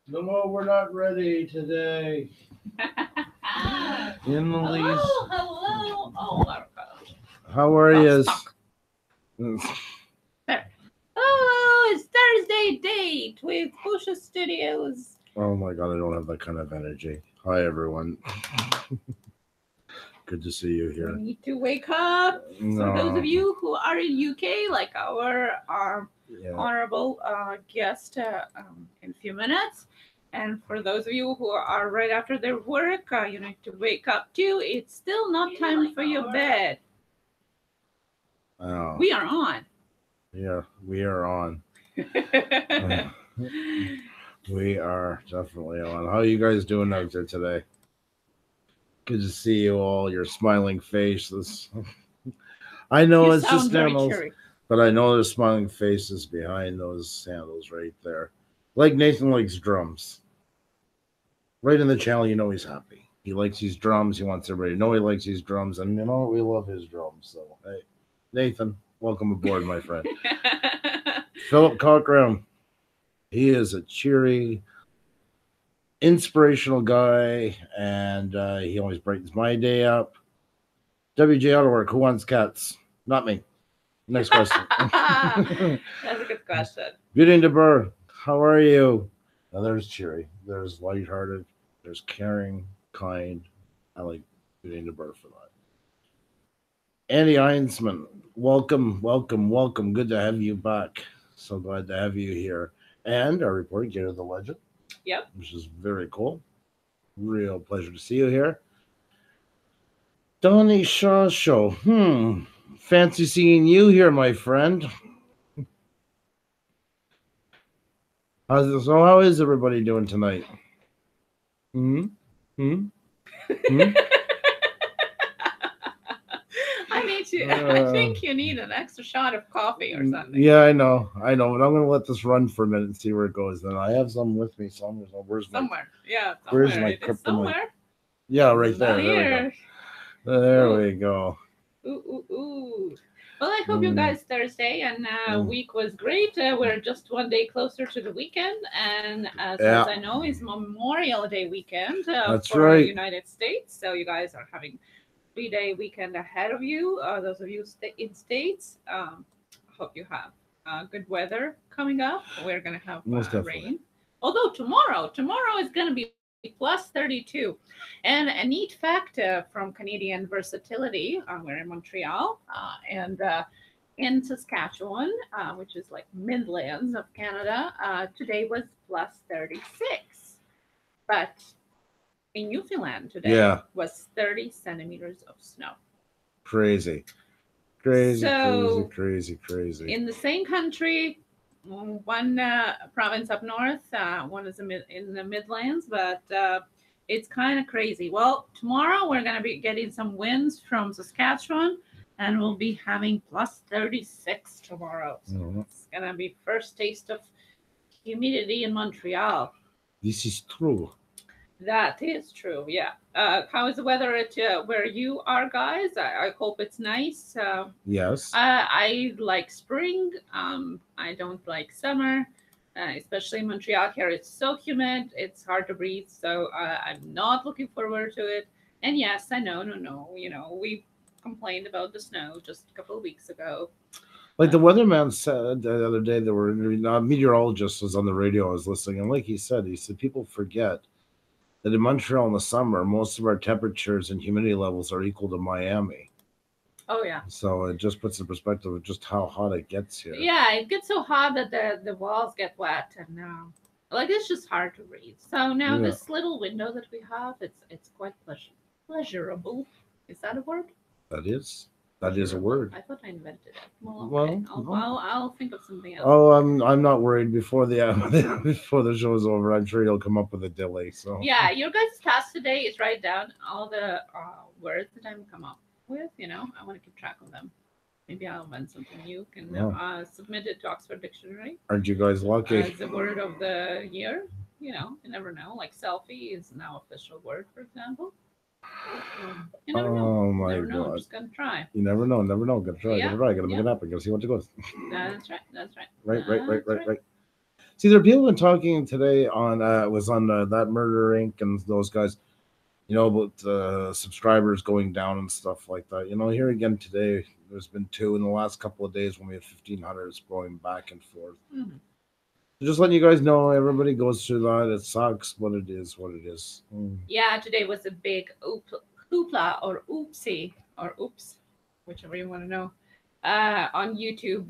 No, we're not ready today. In the least. Hello. Oh my gosh. How are you? Stuck. There. Oh, it's Thursday date with Puša Studios. Oh my god, I don't have that kind of energy. Hi everyone. Good to see you here. We need to wake up. No. So those of you who are in UK, like our Yeah. honorable guest in a few minutes. And for those of you who are right after their work, you need to wake up too. It's still not time for your bed. Oh. We are on. Yeah, we are on. We are definitely on. How are you guys doing out there today? Good to see you all. Your smiling faces. I know You it's sound just very sandals, cheery. but I know there's smiling faces behind those sandals right there. Like Nathan likes drums. Right in the channel, you know he's happy. He likes these drums. He wants everybody to know he likes these drums, and you know we love his drums. So hey, Nathan, welcome aboard, my friend. Philip Cockram. He is a cheery, inspirational guy, and he always brightens my day up. WJ Autowork, who wants cats? Not me. Next question. That's a good question. Beauty de Burr, how are you? Now there's cheery, there's lighthearted, there's caring, kind. I like Beauty de Burr for that. Andy Einsman, welcome, welcome, welcome. Good to have you back. So glad to have you here. And our reporter, Gator the Legend. Yep. Which is very cool. Real pleasure to see you here. Donny Shaw Show. Fancy seeing you here, my friend. How is everybody doing tonight? Hmm? Hmm? Hmm? I think you need an extra shot of coffee or something. Yeah, I know. But I'm gonna let this run for a minute and see where it goes. Then I have some with me somewhere. Where's my? Somewhere. Yeah. Where's Somewhere. my It is kryptonite? somewhere. Yeah, right It's there. not There we here. go. There Ooh. we go. Ooh. Well, I hope you guys Thursday and week was great. We're just one day closer to the weekend, and as far as I know, is Memorial Day weekend That's for right. the United States. So you guys are having 3-day weekend ahead of you. Those of you in states, hope you have good weather coming up. We're gonna have rain. Although tomorrow is gonna be plus 32. And a neat fact from Canadian versatility, we're in Montreal and in Saskatchewan, which is like Midlands of Canada, today was plus 36. But in Newfoundland today was 30 centimeters of snow. Crazy. So, Crazy. in the same country, one province up north, one is in the Midlands, but it's kind of crazy. Well, tomorrow we're going to be getting some winds from Saskatchewan, and we'll be having plus 36 tomorrow. So it's going to be first taste of humidity in Montreal. This is true. That is true, yeah. How is the weather at where you are, guys? I hope it's nice. Yes. I like spring. I don't like summer, especially in Montreal. Here it's so humid, it's hard to breathe. So I'm not looking forward to it. And yes, I know, no. We complained about the snow just a couple of weeks ago. Like the weatherman said the other day, there were a meteorologist was on the radio. I was listening, and like he said people forget that in Montreal in the summer, most of our temperatures and humidity levels are equal to Miami. Oh yeah. So it just puts in perspective of just how hot it gets here. Yeah, it gets so hot that the walls get wet, and like it's just hard to breathe. So now this little window that we have, it's quite pleasurable. Is that a word? That is. That is a word. I thought I invented it. Well, okay. I'll think of something else. Oh, I'm not worried. Before the show is over, I'm sure you'll come up with a dilly. So yeah, your guys' task today is write down all the words that I'm come up with. I want to keep track of them. Maybe I'll invent something you can submit it to Oxford Dictionary. Aren't you guys lucky? As the word of the year. You never know. Like selfie is now official word, for example. You never know. Oh my God. God. I'm just going to try. You never know. Gotta try. Gotta make it happen. Gotta see what it goes. That's right. Right. See, there are people been talking today on was on that Murder Inc. and those guys, about subscribers going down and stuff like that. Here again today, there's been 2 in the last couple of days when we had 1,500 going back and forth. Mm-hmm. So just letting you guys know, everybody goes through that. It sucks, but it is what it is. Yeah, today was a big hoopla or oopsie or oops, whichever you want to know. On YouTube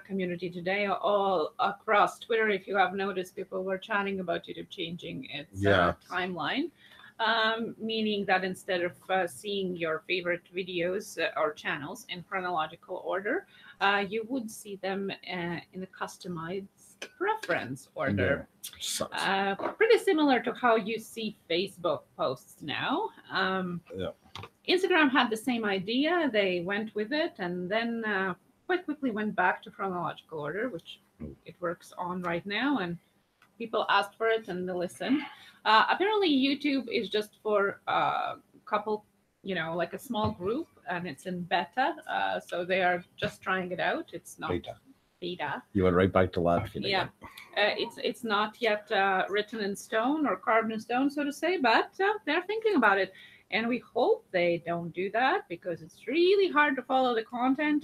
community today, all across Twitter. If you have noticed, people were chatting about YouTube changing its timeline, meaning that instead of seeing your favorite videos or channels in chronological order, you would see them in a customized preference order. Pretty similar to how you see Facebook posts now. Instagram had the same idea. They went with it and then quite quickly went back to chronological order, which it works on right now. And people asked for it and they listened. Apparently, YouTube is just for a couple, like a small group, and it's in beta. So they are just trying it out. It's not beta. You went right back to Latvia. Yeah. It's not yet written in stone or carved in stone, so to say, but they're thinking about it. And we hope they don't do that because it's really hard to follow the content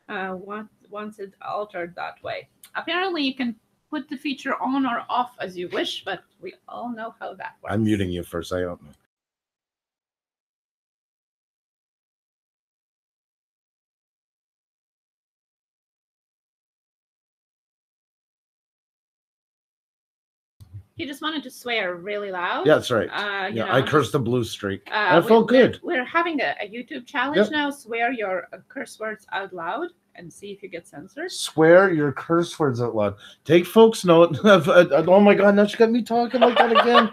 once it's altered that way. Apparently, you can put the feature on or off as you wish, but we all know how that works. I'm muting you for a second. He just wanted to swear really loud. Yeah, that's right. I cursed the blue streak. I felt good. We're having a YouTube challenge now. Swear your curse words out loud and see if you get censored. Swear your curse words out loud. Take folks note. Oh my God, now she got me talking like that again.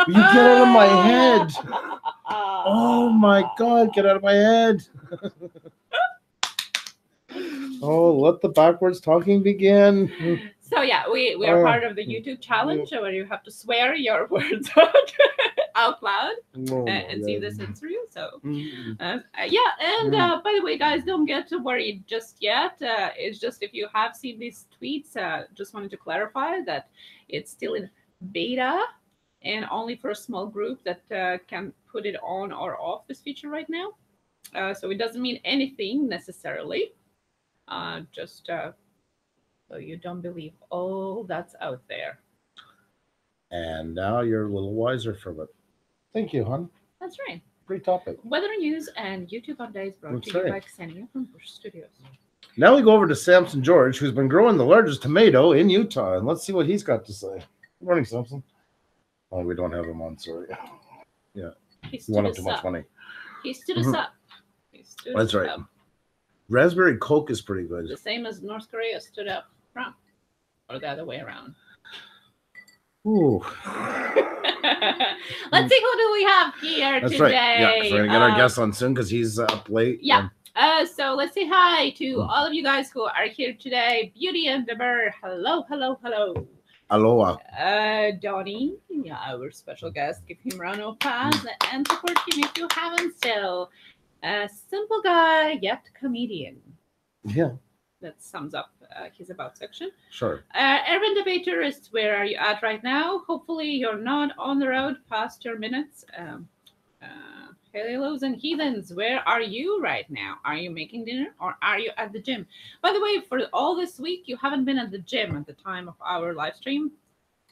You get out of my head. Oh my God, get out of my head. Oh, let the backwards talking begin. So yeah, we are part of the YouTube challenge where you have to swear your words out loud and see the censor you. So by the way, guys, don't get worried just yet. It's just if you have seen these tweets, just wanted to clarify that it's still in beta and only for a small group that can put it on or off this feature right now. So it doesn't mean anything necessarily. So you don't believe all that's out there. And now you're a little wiser from it. Thank you, hon. That's right. Great topic. Weather news and YouTube on Days brought to you by Xenia from Puša Studios. Now we go over to Samson George, who's been growing the largest tomato in Utah. And let's see what he's got to say. Good morning, Samson. Oh, we don't have him on, sorry. Yeah. He won up too much money. He stood us up. That's right. Raspberry Coke is pretty good. The same as North Korea stood up from, or the other way around. Ooh. Let's see who do we have here today. Right. Yeah, so we're gonna get our guest on soon because he's up late. Yeah. So let's say hi to all of you guys who are here today. Beauty and the Bird. Hello, hello, hello. Aloha. Donny, our special guest. Give him a round of applause and support him if you haven't still. A simple guy, yet comedian. Yeah. That sums up his about section. Sure. Urban Debaterist, where are you at right now? Hopefully you're not on the road past your minutes. Hellos and Heathens, where are you right now? Are you making dinner or are you at the gym? By the way, for all this week, you haven't been at the gym at the time of our live stream.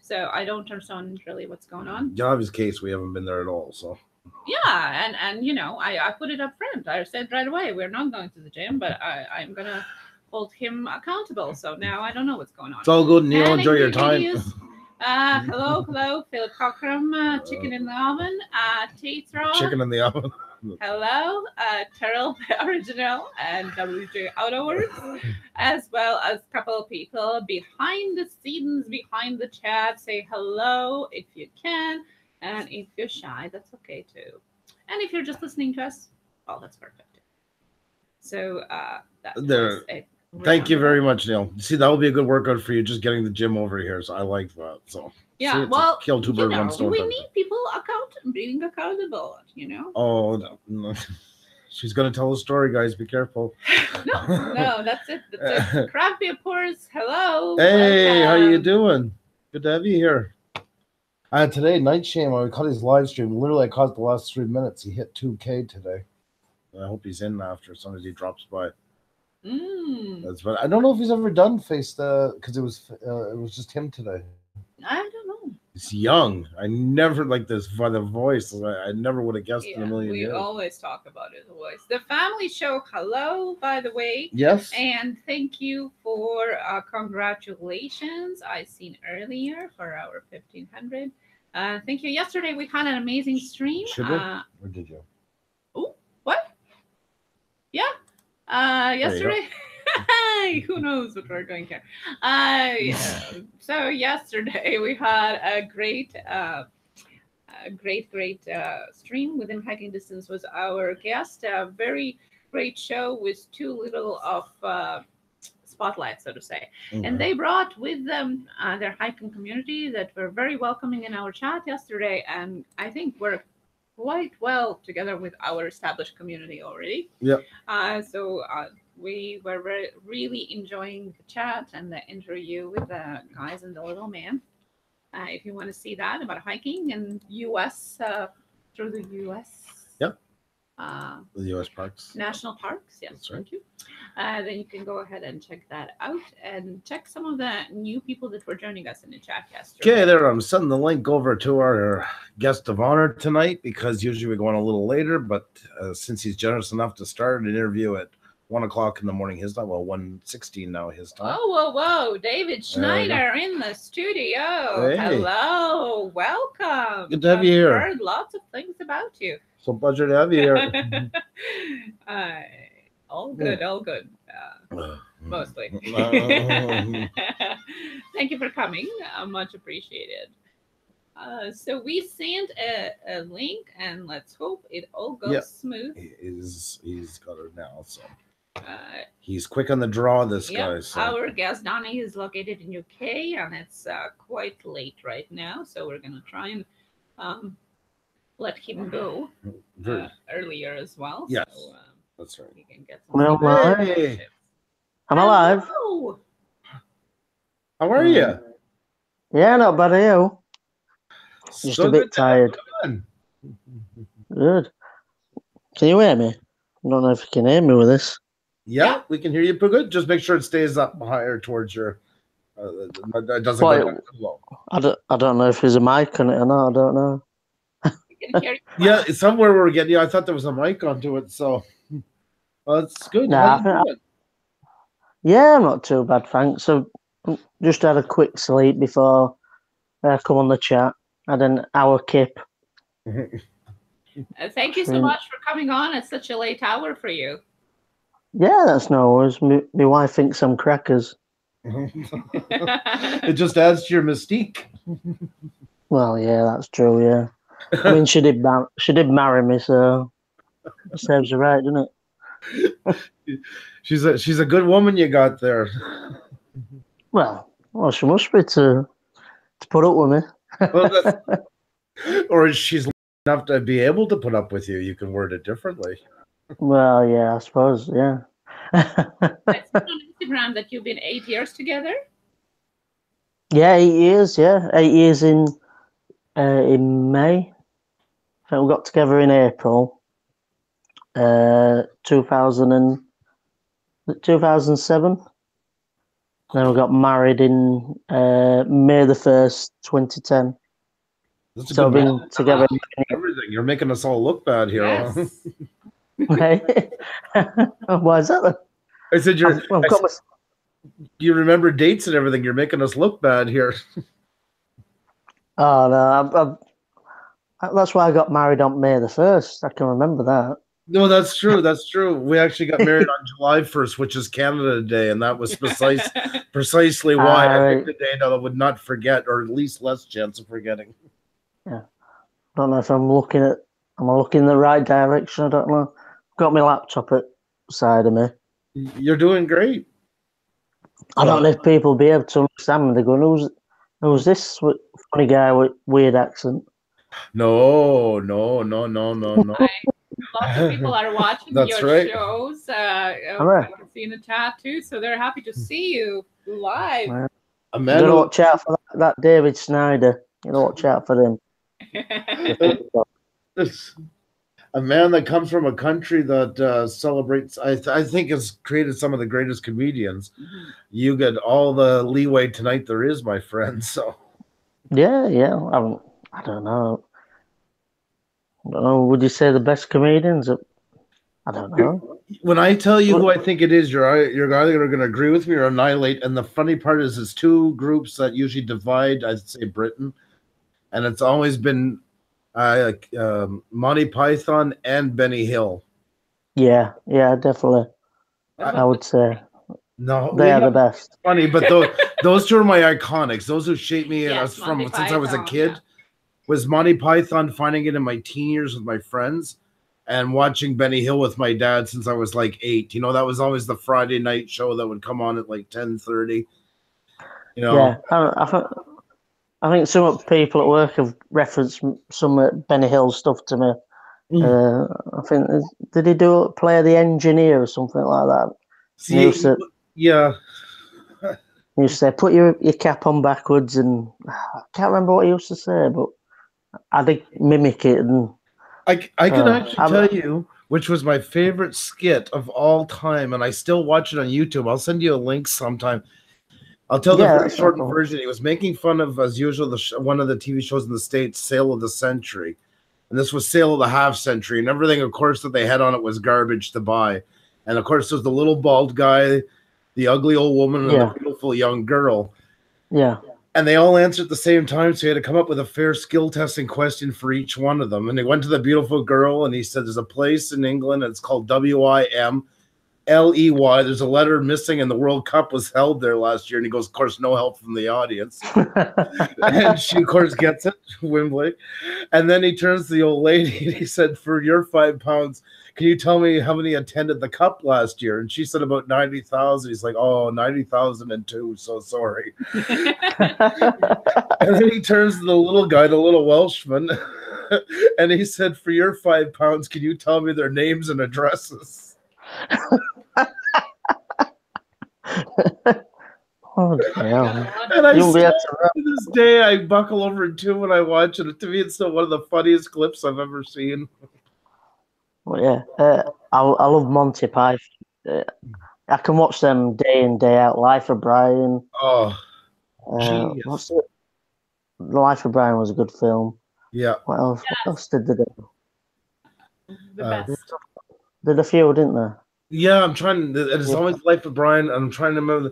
So I don't understand really what's going on. In obvious case, we haven't been there at all, so. Yeah, and I put it up front. I said right away, we're not going to the gym, but I'm going to hold him accountable. So now I don't know what's going on. It's all good, Neil. Enjoy your time. Hello, Philip Cockram, chicken in the oven, Teethrow. Chicken in the oven. Hello, Terrell Original and WJ Outdoors, as well as a couple of people behind the scenes, behind the chat. Say hello if you can. And if you're shy, that's okay too. And if you're just listening to us, well, that's perfect. So thank you very much, Neil. See, that will be a good workout for you, just getting the gym over here. So I like that. So yeah, well, kill two birds, one stone. We need people being accountable, Oh no. She's gonna tell a story, guys. Be careful. No, that's it. That's it. Craft beer pours. Hello. Hey, welcome. how you doing? Good to have you here. Today, Night Shame, I caught his live stream. Literally, I caught the last 3 minutes. He hit 2K today. I hope he's in after as soon as he drops by. That's but I don't know if he's ever done face because it was just him today. I don't know. He's young. I never like this by the voice. I never would have guessed in a million years. We always talk about his voice. The family show. Hello, by the way. Yes. And thank you for congratulations. I seen earlier for our 1500. Thank you. Yesterday we had an amazing stream. Should we? Or did you? Oh, what? Yeah. Yesterday. Who knows what we're going to? So yesterday we had a great stream within hiking distance. Was our guest. A very great show with too little of spotlight, so to say. And they brought with them their hiking community that were very welcoming in our chat yesterday, and I think we're quite well together with our established community already. Yep. So we were really enjoying the chat and the interview with the guys and the little man. If you want to see that about hiking in U.S. Through the U.S. Yep. The U.S. parks. National parks, yes. That's right. Thank you. Then you can go ahead and check that out and check some of the new people that were joining us in the chat yesterday. Okay, there. I'm sending the link over to our guest of honor tonight because usually we go on a little later, but since he's generous enough to start an interview at 1 o'clock in the morning his time, well, 1:16 now his time. Whoa. David Schneider in the studio. Hey. Hello. Welcome. Good to have you here. I've heard lots of things about you. So pleasure to have you here. All good. Mostly. Thank you for coming. Much appreciated. So we sent a link, and let's hope it all goes smooth. He's got it now, so he's quick on the draw. This guy. So. Our guest Donny is located in UK, and it's quite late right now, so we're gonna try and let him go earlier as well. Yes, so, that's right. He can get some I'm alive. Hello. How are you? Yeah, not bad. Are you? Just So a bit tired. Good. Can you hear me? I don't know if you can hear me with this. Yeah, we can hear you pretty good. Just make sure it stays up higher towards your. It doesn't go too low. I don't know if there's a mic on it or not. I don't know. Yeah, somewhere we're getting. I thought there was a mic onto it, so that's good. Nah, yeah, I'm not too bad, thanks. So just had a quick sleep before I come on the chat. Had an hour kip. Thank you so much for coming on at such a late hour for you. Yeah, that's no worries. My wife thinks I'm crackers. It just adds to your mystique. Well, yeah, that's true. Yeah, I mean, she did marry me, so it serves her right, doesn't it? She's a good woman you got there. Well, she must be to put up with me. Or she's enough to be able to put up with you. You can word it differently. Well, yeah, I suppose, yeah. I see on Instagram that you've been 8 years together. Yeah, 8 years. Yeah, 8 years in May. I think we got together in April, 2007. Then we got married in May the 1st, 2010. That's a so good been together. Everything. You're making us all look bad here. Yes. Why is that then? I said you remember dates and everything. You're making us look bad here. Oh no, that's why I got married on May the 1st. I can remember that. No, that's true. That's true. We actually got married on July 1st, which is Canada Day, and that was precisely why I picked a day that I would not forget, or at least less chance of forgetting. Yeah, I don't know if I'm looking in the right direction. I don't know. Got my laptop at side of me. You're doing great. I don't know if people will be able to understand me. They're going, who's this funny guy with weird accent? No. Lots of people are watching That's your right. shows. Right. You can see in the chat too, so they're happy to see you live. Yeah. A You man gotta who, watch out for that David Snyder. You gotta watch out for him. a man that comes from a country that celebrates, I think, has created some of the greatest comedians. Mhm. You get all the leeway tonight there is, my friend. So Yeah. I don't know. I don't know. Would you say the best comedians? I don't know. when I tell you who I think it is, you're either going to agree with me or annihilate. And the funny part is, it's two groups that usually divide. I'd say Britain, and it's always been Monty Python and Benny Hill. Yeah, definitely. I would say No, they are the best. funny, but those two are my iconics. Those who shaped me Yes, from Monty since I was a Python, kid yeah. was Monty Python, finding it in my teen years with my friends, and watching Benny Hill with my dad since I was like 8. You know, that was always the Friday night show that would come on at like 10:30. You know, Yeah, I think some people at work have referenced some Benny Hill stuff to me. I think did he do Play the Engineer or something like that? see, yeah. He used to say, "Put your cap on backwards," and I can't remember what he used to say, but I did mimic it. And I can actually tell you which was my favorite skit of all time, and I still watch it on YouTube. I'll send you a link sometime. I'll tell the very shortened version. He was making fun of, as usual, one of the TV shows in the States, Sale of the Century. And this was Sale of the Half Century. And everything, of course, that they had on it was garbage to buy. And, of course, there's the little bald guy, the ugly old woman, and the beautiful young girl. Yeah. And they all answered at the same time, so he had to come up with a fair skill testing question for each one of them. And he went to the beautiful girl, and he said, there's a place in England, and it's called WIMLEY. There's a letter missing, and the World Cup was held there last year. And he goes, of course, no help from the audience. And she, of course, gets it, Wembley. And then he turns to the old lady, and he said, for your £5, can you tell me how many attended the Cup last year? And she said about 90,000. He's like, oh, 90,002. So sorry. And then he turns to the little guy, the little Welshman, and he said, for your £5, can you tell me their names and addresses? Oh, damn. And I still, to this day, I buckle over in two when I watch it. To me, it's still one of the funniest clips I've ever seen. Well, yeah, I love Monty Python. I can watch them day in, day out. Life of Brian. Oh, what's it? Life of Brian was a good film. Yeah. What else? Yes. What else did they do? The best. Did a few, didn't they? Yeah, I'm trying. It's always Life of Brian. I'm trying to remember.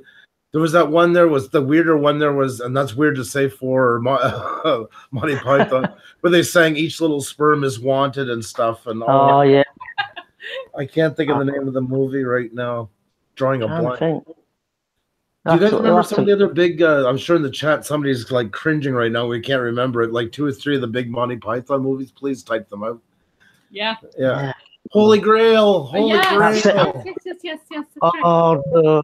There was that one. There was the weirder one. There was, and that's weird to say for Monty Python, where they sang "Each Little Sperm Is Wanted" and stuff. And oh yeah, I can't think of the name of the movie right now. Drawing a blank. Do you guys remember some of the other big? I'm sure in the chat somebody's like cringing right now. We can't remember it. Like 2 or 3 of the big Monty Python movies. Please type them out. Yeah. Yeah. Holy Grail. Holy Grail. Yes. Oh, no.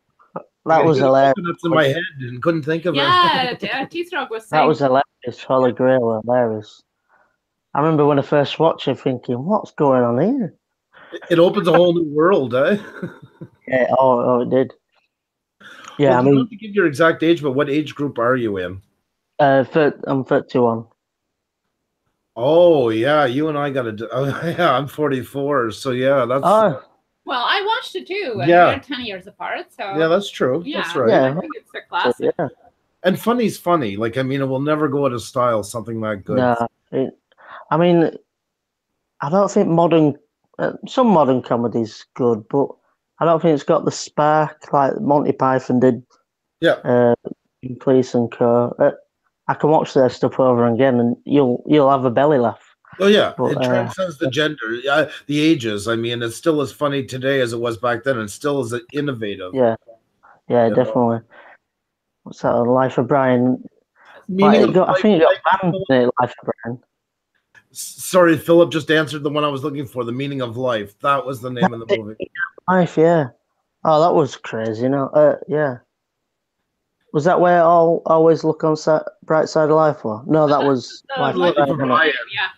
That was hilarious. It's in my head and couldn't think of it. Yeah, T-Strog was saying. That was hilarious. Holy Grail, hilarious. I remember when I first watched it thinking, what's going on here? It opens a whole new world, eh? Yeah, oh, it did. Yeah, well, I mean, not to give your exact age, but what age group are you in? I'm 31. Oh, yeah, you and I got to do. Oh, yeah, I'm 44, so yeah, that's. Oh. Well, I watched it too. And yeah. We're 10 years apart, so. Yeah, that's true. Yeah, that's right. Yeah, I think it's a classic. Yeah. And funny's funny. Like, I mean, it will never go out of style, something that good. No, I mean, I don't think some modern comedy's good, but I don't think it's got the spark like Monty Python did. Yeah. Police and Co. I can watch their stuff over again, and you'll have a belly laugh. Oh yeah, but, it transcends the gender, the ages. I mean, it's still as funny today as it was back then, and still as innovative. Yeah, definitely. What's that? Life of Brian. I think it got banned. Life of Brian. Sorry, Philip just answered the one I was looking for. The Meaning of Life. That was the name of the movie. Life, yeah. Oh, that was crazy. Yeah. Was that where always look on bright side of life? Or no, that was Life of Brian. Yeah.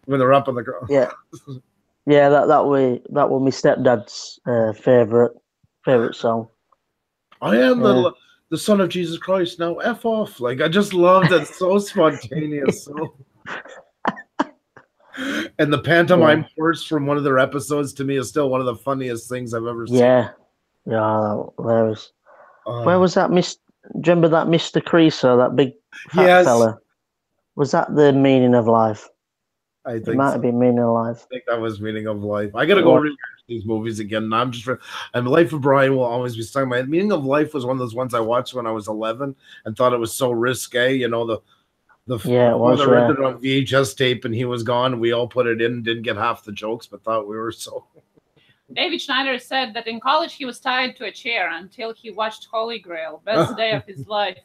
When they're up on the ground. Yeah. Yeah, that was my stepdad's favorite song. I am the son of Jesus Christ. Now F off. Like I just loved it. So spontaneous. So and the pantomime horse from one of their episodes to me is still one of the funniest things I've ever seen. Yeah, hilarious. Where was that? Do you remember that Mr. Creaser, that big fat fella? Was that the meaning of life? I think it might have been meaning of life. I think that was meaning of life. I gotta go rewatch these movies again. And Life of Brian will always be stuck. My Meaning of Life was one of those ones I watched when I was 11 and thought it was so risque. You know, the father rented it on VHS tape and he was gone. We all put it in, didn't get half the jokes, but thought we were so. David Schneider said that in college he was tied to a chair until he watched Holy Grail, best day of his life.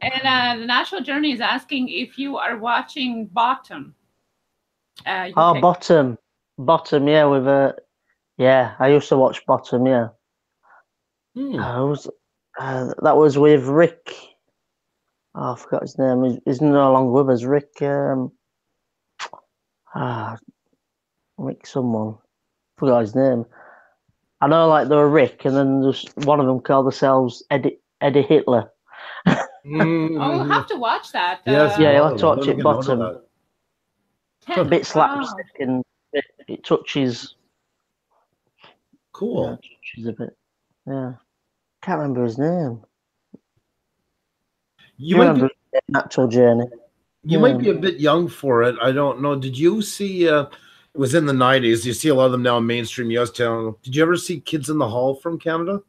And the National Journey is asking if you are watching Bottom. Bottom, yeah, with I used to watch Bottom, yeah. That was with Rick. I forgot his name. He's no longer with us. Rick. Rick someone. Forgot his name. I know, like they were Rick, and then there's one of them called themselves Eddie Hitler. I'll have to watch that. Yes, you'll have to watch it. Bottom. A bit slapstick and it touches. Cool. Touches a bit. Yeah. Can't remember his name. You might be Natural Journey. You might be a bit young for it. I don't know. Did you see? It was in the 90s. You see a lot of them now in mainstream US channel. Did you ever see Kids in the Hall from Canada?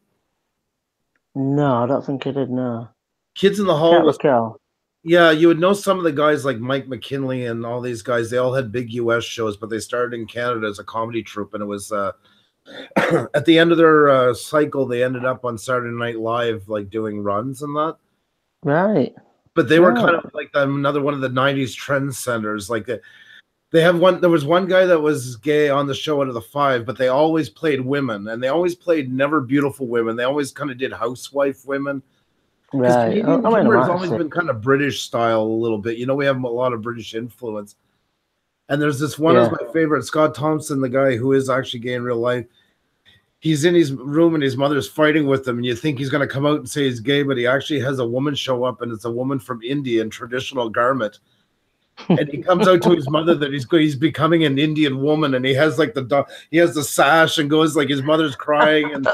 No, I don't think I did. No. Kids in the Hall was. Yeah, you would know some of the guys like Mike McKinley and all these guys. They all had big US shows, but they started in Canada as a comedy troupe, and it was at the end of their cycle. They ended up on Saturday Night Live, like doing runs and that. Right. But they were kind of like another one of the 90s trendsetters. Like they have one. There was one guy that was gay on the show out of the 5, but they always played women, and they always played never beautiful women. They always kind of did housewife women. Because Canadian humor has always been kind of British style a little bit. You know, we have a lot of British influence. And there's this one of my favorite, Scott Thompson, the guy who is actually gay in real life. He's in his room and his mother's fighting with him, and you think he's going to come out and say he's gay, but he actually has a woman show up, and it's a woman from India in traditional garment. And he comes out to his mother that he's becoming an Indian woman, and he has like he has the sash and goes like his mother's crying, and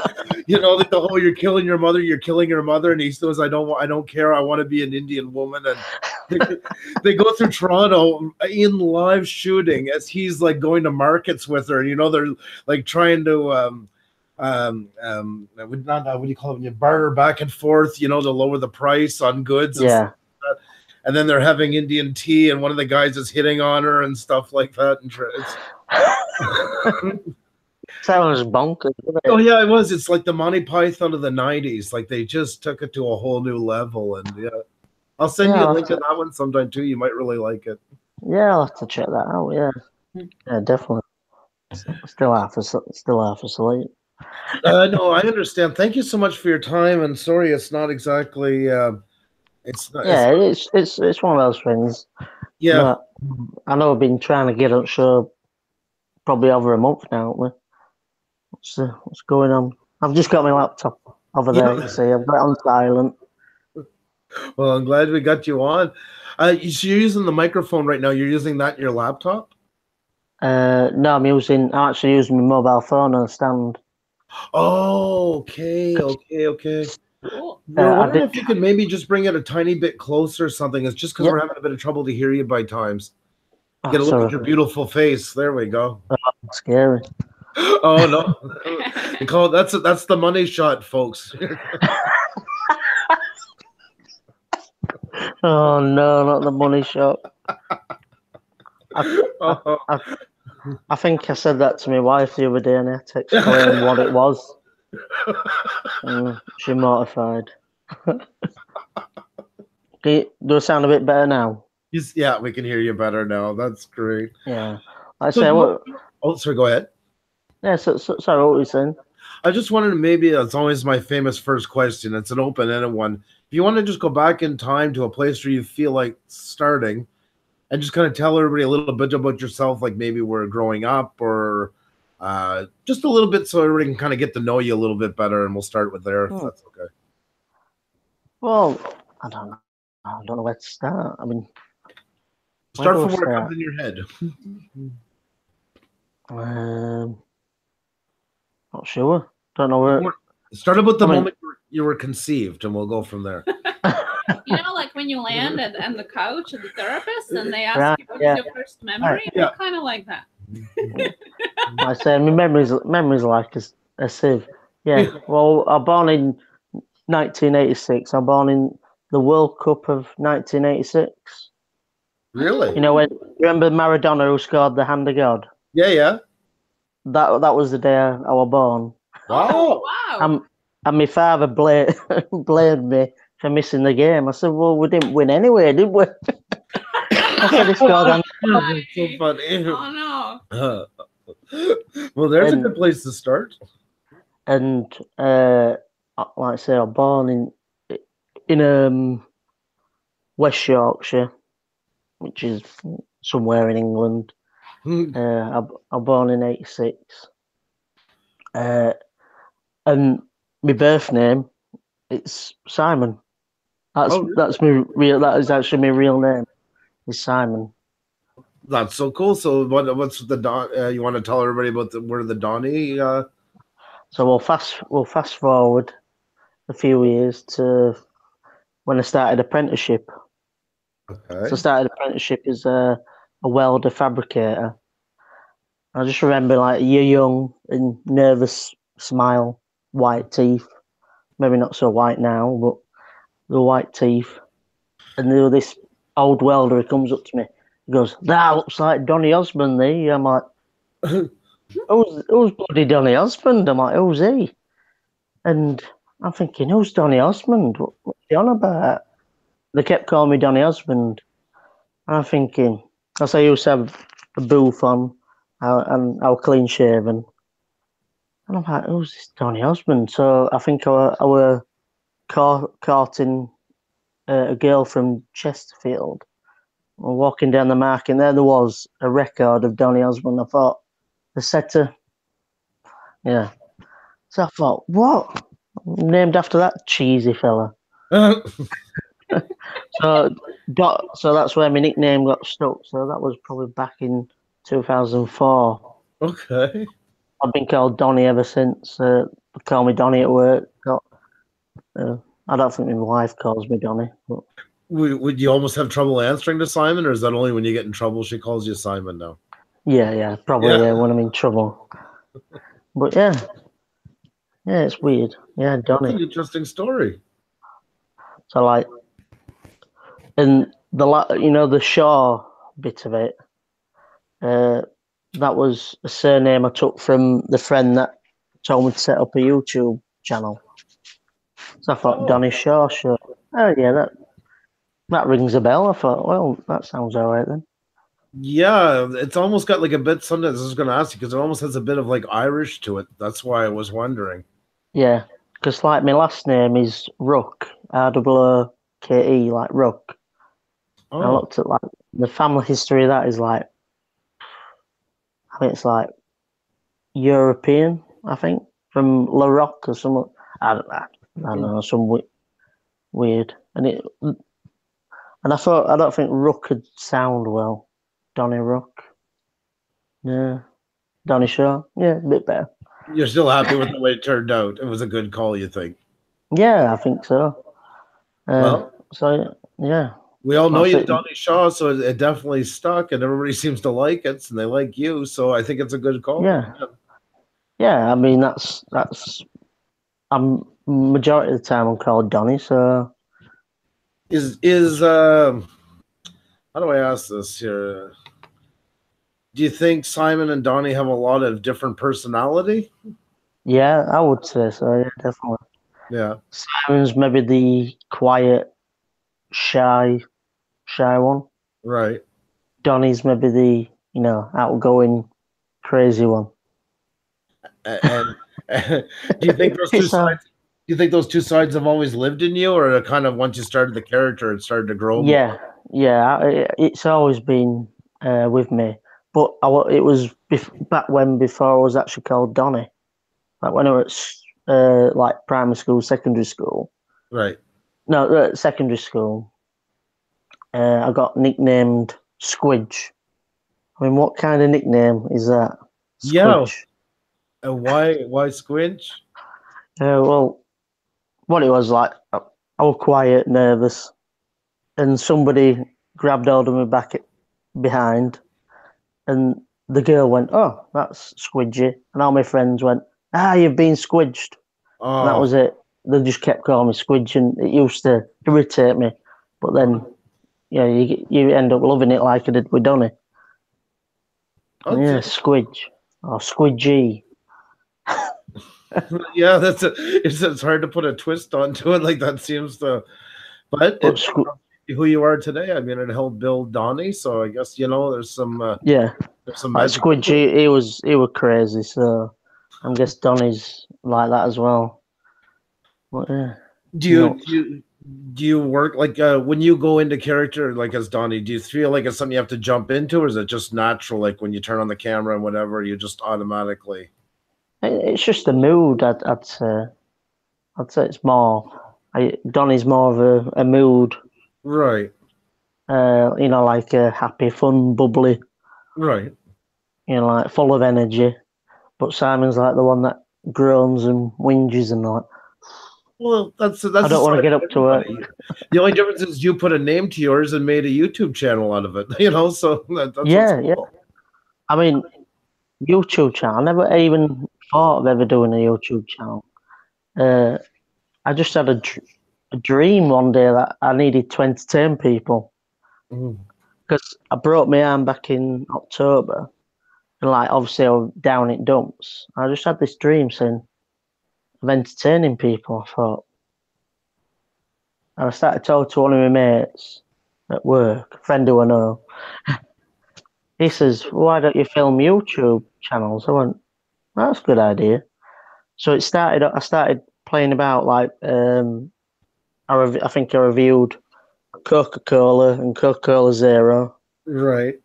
you know, like the whole "you're killing your mother, you're killing your mother," and he says, I don't care, I want to be an Indian woman. And they go through Toronto in live shooting as he's like going to markets with her, and you know, they're like trying to what do you call it when you barter back and forth, you know, to lower the price on goods. And then they're having Indian tea, and one of the guys is hitting on her and stuff like that. And sounds bonkers, isn't it? Oh yeah, it was. It's like the Monty Python of the 90s. Like they just took it to a whole new level. And I'll send you a link to that one sometime too. You might really like it. Yeah, I'll have to check that out. Yeah, definitely. Still half asleep. No, I understand. Thank you so much for your time. And sorry, it's not exactly. It's not, it's one of those things. Yeah, but I know I've been trying to get on show probably over a month now, haven't we? What's going on? I've just got my laptop over there. You see, I've got it on silent. Well, I'm glad we got you on. You're using the microphone right now. You're using that in your laptop? No, I'm actually using my mobile phone on a stand. Oh, okay. Cool. I wonder if you could maybe just bring it a tiny bit closer or something. It's just because we're having a bit of trouble to hear you by times. Get a look at your beautiful face. There we go. Oh, scary. Oh no. They call it, that's the money shot, folks. Oh no, not the money shot. I think I said that to my wife the other day, and I had to explain what it was. She's mortified. Do I sound a bit better now? Yeah, we can hear you better now. That's great. Yeah. Sorry, go ahead. Yeah, sorry, what were you saying? I just wanted to it's always my famous first question. It's an open-ended one. If you want to just go back in time to a place where you feel like starting, and just kind of tell everybody a little bit about yourself, like maybe we're growing up or just a little bit so everybody can kind of get to know you a little bit better, and we'll start with there if that's okay. Well, I don't know. I don't know where to start. I mean, start from where it comes in your head. Not sure. Don't know where. Start about the moment you were conceived, and we'll go from there. You know, like when you land on the couch at the therapist, and they ask you what is your first memory. Yeah. Kind of like that. I say my memories like a sieve. Yeah. Well, I'm born in 1986. I'm born in the World Cup of 1986. Really? You know, remember Maradona who scored the hand of God? Yeah, yeah. That was the day I was born. Wow. Wow. And my father blamed me for missing the game. I said, well, we didn't win anyway, did we? I said, he scored hand of God. That's so funny. Oh, no. Well, there's a good place to start. And like I say, I'm born in West Yorkshire, which is somewhere in England. I'm born in '86, and my birth name it's Simon. That's my real. That is actually my real name. Is Simon. That's so cool. So what's the you want to tell everybody about where the Donny? So we'll fast forward a few years to when I started apprenticeship. Okay. So I started apprenticeship as a welder fabricator. I just remember like you're young and nervous, smile, white teeth. Maybe not so white now, but the white teeth. And there was this old welder who comes up to me. He goes, "That looks like Donny Osmond, there." I'm like, who's bloody Donny Osmond? I'm like, who's he? And I'm thinking, who's Donny Osmond? What's he on about? They kept calling me Donny Osmond. And I'm thinking, I used to have a booth on and I was clean shaven. And I'm like, who's this Donny Osmond? So I think I were courting a girl from Chesterfield. I'm walking down the market, and there was a record of Donny Osmond. I thought, the setter. Yeah. So I thought, what? Named after that cheesy fella. So that's where my nickname got stuck. So that was probably back in 2004. Okay. I've been called Donny ever since. They call me Donny at work. I don't think my wife calls me Donny. But... Would you almost have trouble answering to Simon, or is that only when you get in trouble she calls you Simon now? Yeah, probably when I'm in trouble. But yeah, it's weird. Yeah, Donny. That's an interesting story. So like, and the Shaw bit of it, that was a surname I took from the friend that told me to set up a YouTube channel. So I thought Donny Shaw. Oh yeah, that rings a bell. I thought, well, that sounds all right then. Yeah, it's almost got like a bit. Sometimes I was going to ask you because it almost has a bit of like Irish to it. That's why I was wondering. Yeah, because like my last name is Ruck, R-O-O-K-E, like Ruck. Oh. I looked at like the family history of that is like, I think it's like European. I think from La Roque or something. I don't know, some weird. And I thought I don't think Ruck could sound well. Donny Ruck. Yeah. Donny Shaw. Yeah, a bit better. You're still happy with the way it turned out. It was a good call, you think? Yeah, I think so. So yeah. We all know you, Donny Shaw, so it definitely stuck, and everybody seems to like it, and they like you. So I think it's a good call. Yeah. I mean, that's. I'm majority of the time I'm called Donny. So is how do I ask this here? Do you think Simon and Donny have a lot of different personality? Yeah, I would say so. Yeah, definitely. Yeah. Simon's maybe the quiet, shy one. Right. Donny's maybe the outgoing, crazy one. And do you think those two sides? Do you think those two sides have always lived in you, or kind of once you started the character, it started to grow? Yeah, more? It's always been with me. But it was back before I was actually called Donny. Like when I was like primary school, secondary school. Right. No, secondary school. I got nicknamed Squidge. I mean, what kind of nickname is that? Squidge. Yeah. Why Squidge? Well, what it was like, I was quiet, nervous, and somebody grabbed hold of me behind, and the girl went, "Oh, that's Squidgy," and all my friends went, "Ah, you've been squidged," and that was it. They just kept calling me Squidge, and it used to irritate me. But then, you end up loving it like I did with Donny. Yeah, Squidge or Squidgy. Yeah, it's hard to put a twist onto it. Like that seems to, but who you are today. I mean, it helped build Donny, so I guess there's some there's some like Squidgy. He was crazy, so I guess Donny's like that as well. But, yeah. Do you work like when you go into character like as Donny? Do you feel like it's something you have to jump into, or is it just natural? Like when you turn on the camera and whatever, you just automatically. It's just the mood. I'd say. I'd say it's more. Donny's more of a mood. Right. Like a happy, fun, bubbly. Right. Like full of energy. But Simon's like the one that groans and whinges and like. Well, that's. I don't want to get up to it. The only difference is you put a name to yours and made a YouTube channel out of it. So that's cool. Yeah. I mean, YouTube channel. I never even thought of ever doing a YouTube channel. I just had a dream one day that I needed to entertain people. Because I broke my arm back in October, and like obviously I was down in dumps. I just had this dream saying of entertaining people. I thought, and I started talking to one of my mates at work, a friend who I know. He says, "Why don't you film YouTube channels?" I went, "That's a good idea." So it started. I started playing about like I think I reviewed Coca-Cola and Coca-Cola Zero. Right.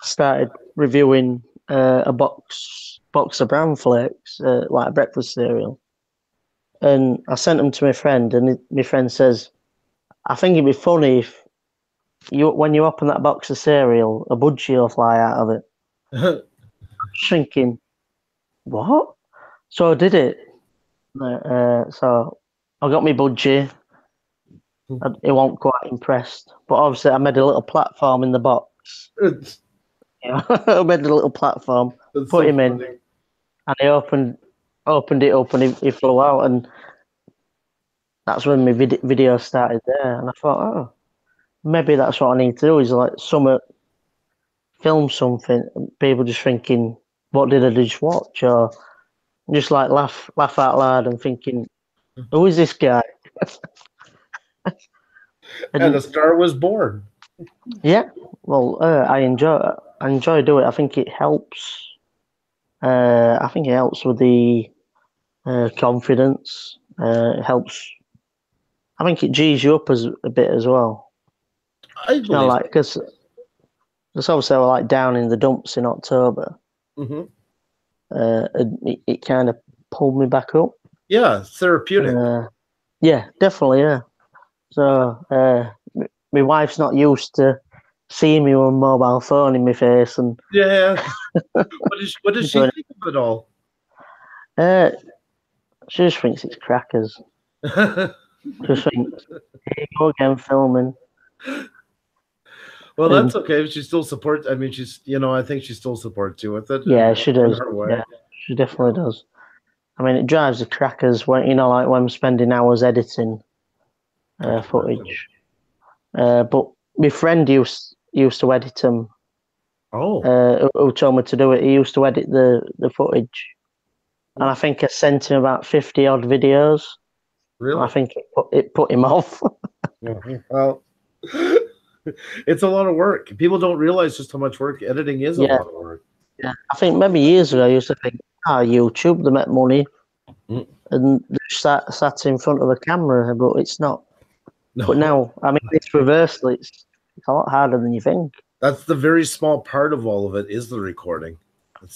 Started reviewing a box of Bran Flakes, like a breakfast cereal. And I sent them to my friend, and my friend says, "I think it'd be funny if when you open that box of cereal, a budgie will fly out of it." I'm thinking, what? So I did it. So I got my budgie. He wasn't quite impressed, but obviously I made a little platform in the box. I made a little platform, put him in, and he opened it up, and he flew out, and that's when my video started there. And I thought, oh, maybe that's what I need to do, is like film something, and people just thinking, what did I just watch? Or just like laugh out loud and thinking, who is this guy? And the star was born. Yeah, well, I enjoy doing it. I think it helps. I think it helps with the confidence. It helps. I think it G's you up a bit as well. I believe, like because obviously I was like down in the dumps in October. It kind of pulled me back up. Yeah, therapeutic. Yeah, definitely. Yeah. So my wife's not used to seeing me with a mobile phone in my face, and yeah. What does she think of it all? She just thinks it's crackers. Just thinks, here you go again filming. Well, that's okay. She still supports. I mean, I think she still supports you with it. Yeah, she does. Yeah, she definitely does. I mean, it drives the crackers when like when I'm spending hours editing footage. But my friend used to edit them. Oh. Who told me to do it? He used to edit the footage, and I think I sent him about 50 odd videos. Really? I think it put him off. Well, it's a lot of work. People don't realize just how much work editing is. A lot of work. Yeah, I think maybe years ago I used to think, YouTube, they make money, and they sat in front of a camera, but it's not. No. But now, I mean, it's reversed. a lot harder than you think. That's the very small part of all of it is the recording.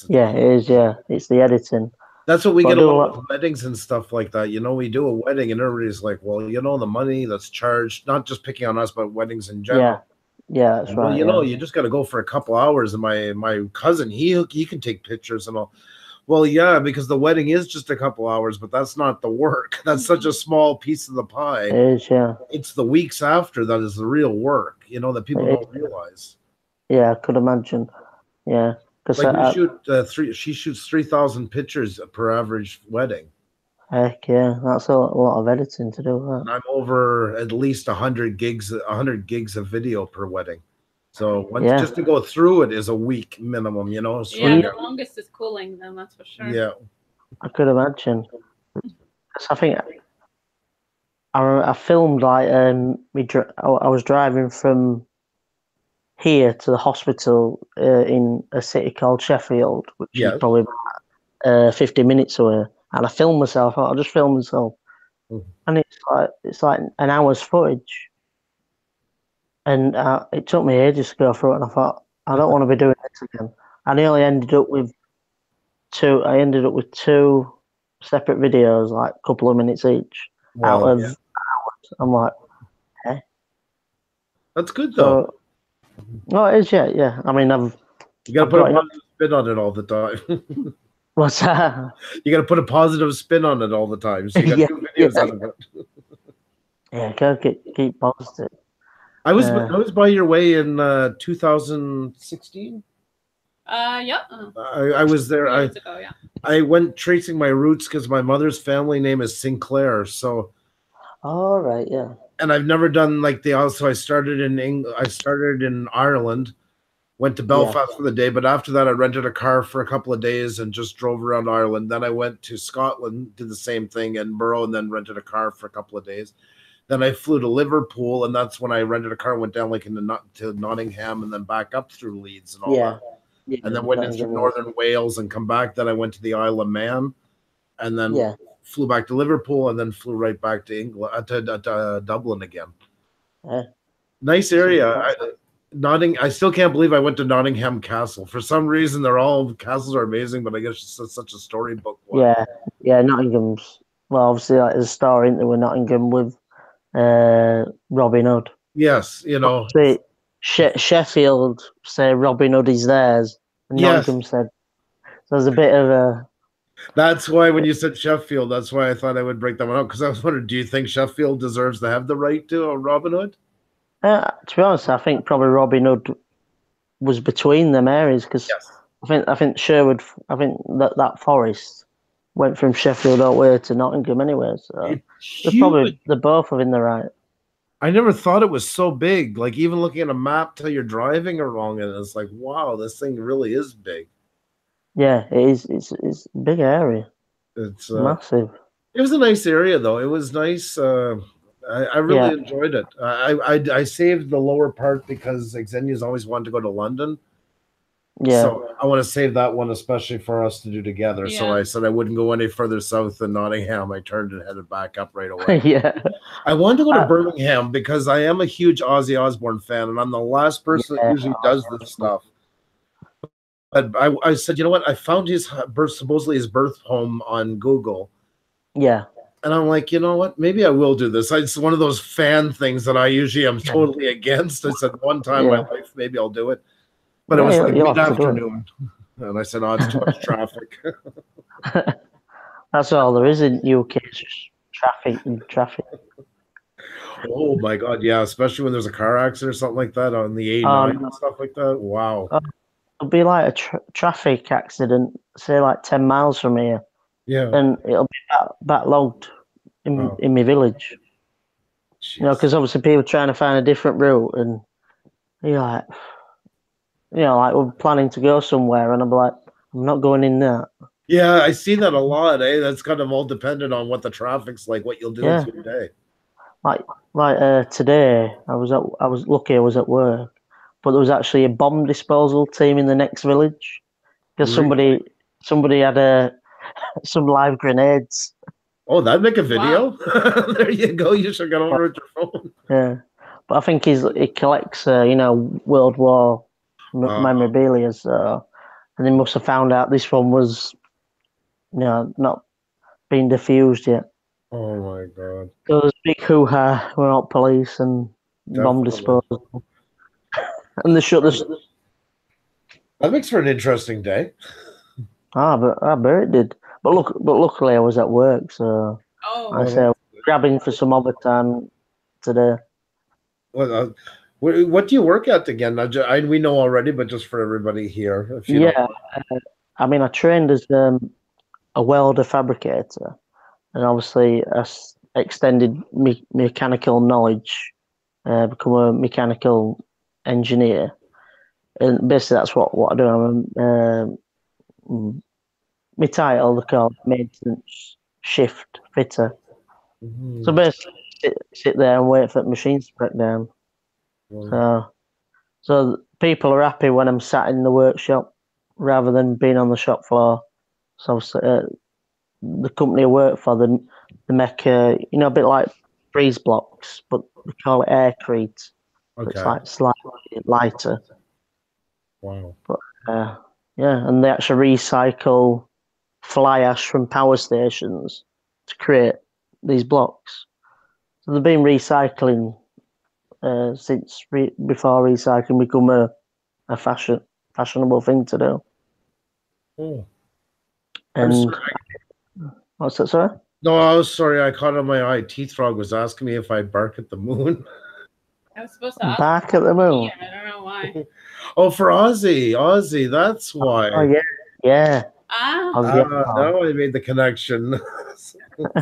Yeah, it is. Yeah, it's the editing. That's what we get a lot of weddings and stuff like that. You know, we do a wedding and everybody's like, well, you know, the money that's charged, not just picking on us, but weddings in general. Yeah, that's right. Well, you know, you just got to go for a couple hours. And my cousin, he can take pictures and all. Well, yeah, because the wedding is just a couple hours, but that's not the work. That's such a small piece of the pie. It is, yeah. It's the weeks after that is the real work, you know, that people don't realize. Yeah, I could imagine. Yeah. Like she shoots 3,000 pictures per average wedding. Heck yeah, that's a lot of editing to do. That. And I'm over at least 100 gigs of video per wedding. So just to go through it is a week minimum, you know. Yeah, the longest is cooling them, that's for sure. Yeah, I could imagine. I think I filmed like I was driving from here to the hospital in a city called Sheffield, which is probably about 50 minutes away. And I filmed myself. I'll just film myself, and it's like an hour's footage. And it took me ages to go through it, and I thought I don't want to be doing this again. I nearly ended up with two. I ended up with two separate videos, like a couple of minutes each, out of hours. I'm like, that's good though. No, it is, yeah. I mean, you got to put a positive spin on it all the time. What's that? You got to put a positive spin on it all the time. So you got 2 videos out of it. Yeah, gotta keep positive. I was by your way in 2016. Yeah. I was there. I went tracing my roots because my mother's family name is Sinclair. So. All right. Yeah. And I've never done like so I started in Ireland, went to Belfast for the day, but after that I rented a car for a couple of days and just drove around Ireland. Then I went to Scotland, did the same thing, Edinburgh, and then rented a car for a couple of days. Then I flew to Liverpool, and that's when I rented a car, went down like to Nottingham, and then back up through Leeds and all that. Yeah, and then went into northern Wales and come back. Then I went to the Isle of Man, and then flew back to Liverpool, and then flew right back to England, to Dublin again. Nice area. I still can't believe I went to Nottingham Castle. For some reason, castles are amazing, but I guess it's such a storybook one. Yeah. Nottingham's obviously like there's a story into with Nottingham with Robin Hood. Yes, you know. Sheffield say Robin Hood is theirs, and Nottingham said. So there's a bit of a. That's why when you said Sheffield, that's why I thought I would break that one up, because I was wondering, do you think Sheffield deserves to have the right to a Robin Hood? To be honest, I think probably Robin Hood was between them areas because I think Sherwood, I think that forest went from Sheffield all the way to Nottingham anyway. So they're both within the right. I never thought it was so big. Like even looking at a map till you're driving along it, it's like, wow, this thing really is big. Yeah, it is. It's a big area. It's massive. It was a nice area, though. It was nice. I really enjoyed it. I saved the lower part because Xenia's always wanted to go to London. Yeah. So I want to save that one, especially for us to do together. Yeah. So I said I wouldn't go any further south than Nottingham. I turned and headed back up right away. I wanted to go to Birmingham because I am a huge Ozzy Osbourne fan, and I'm the last person that usually does this stuff. But I said, you know what? I found supposedly his birth home on Google. Yeah. And I'm like, you know what? Maybe I will do this. It's one of those fan things that I usually am totally against. I said one time in my life, maybe I'll do it. But it was like mid-afternoon. And I said, oh, it's too much traffic. That's all there is in UK. It's just traffic. Oh, my God. Yeah, especially when there's a car accident or something like that on the A9 and stuff like that. Wow. It'll be like a traffic accident, say like 10 miles from here. Yeah. And it'll be backlogged in my village. Jeez. You know, because obviously people trying to find a different route, and you're like, like we're planning to go somewhere, and I'm like, I'm not going in there. Yeah, I see that a lot. That's kind of all dependent on what the traffic's like, what you'll do through the day. Like today, I was lucky I was at work, but there was actually a bomb disposal team in the next village because somebody had some live grenades. Oh, that'd make a video. Wow. There you go. You should get over with your phone. Yeah, But I think he collects, World War memorabilia. So, and they must have found out this one was, not been diffused yet. Oh my god! So there's a big hoo-ha. We're not police and bomb disposal, and they shut this. That makes for an interesting day. But I bet it did. But luckily I was at work, so I was grabbing for some overtime today. Well, what do you work at again? We know already, but just for everybody here. I trained as a welder fabricator, and obviously I extended mechanical knowledge, become a mechanical engineer, and basically that's what I do. My title, they call it maintenance shift fitter. Mm-hmm. So basically, sit there and wait for the machines to break down. Mm-hmm. So people are happy when I'm sat in the workshop rather than being on the shop floor. So the company I work for, they make a bit like freeze blocks, but we call it aircrete. Okay. It's like slightly lighter. Wow. But and they actually recycle fly ash from power stations to create these blocks. So they've been recycling since before recycling become a fashionable thing to do. Oh. And what's that, sorry? No, I was sorry. I caught on my eye. Teeth Frog was asking me if I bark at the moon. I was supposed to ask bark at the moon. Yeah, I don't know why. Oh, for Ozzy, that's why. Oh yeah, yeah. Now I made the connection.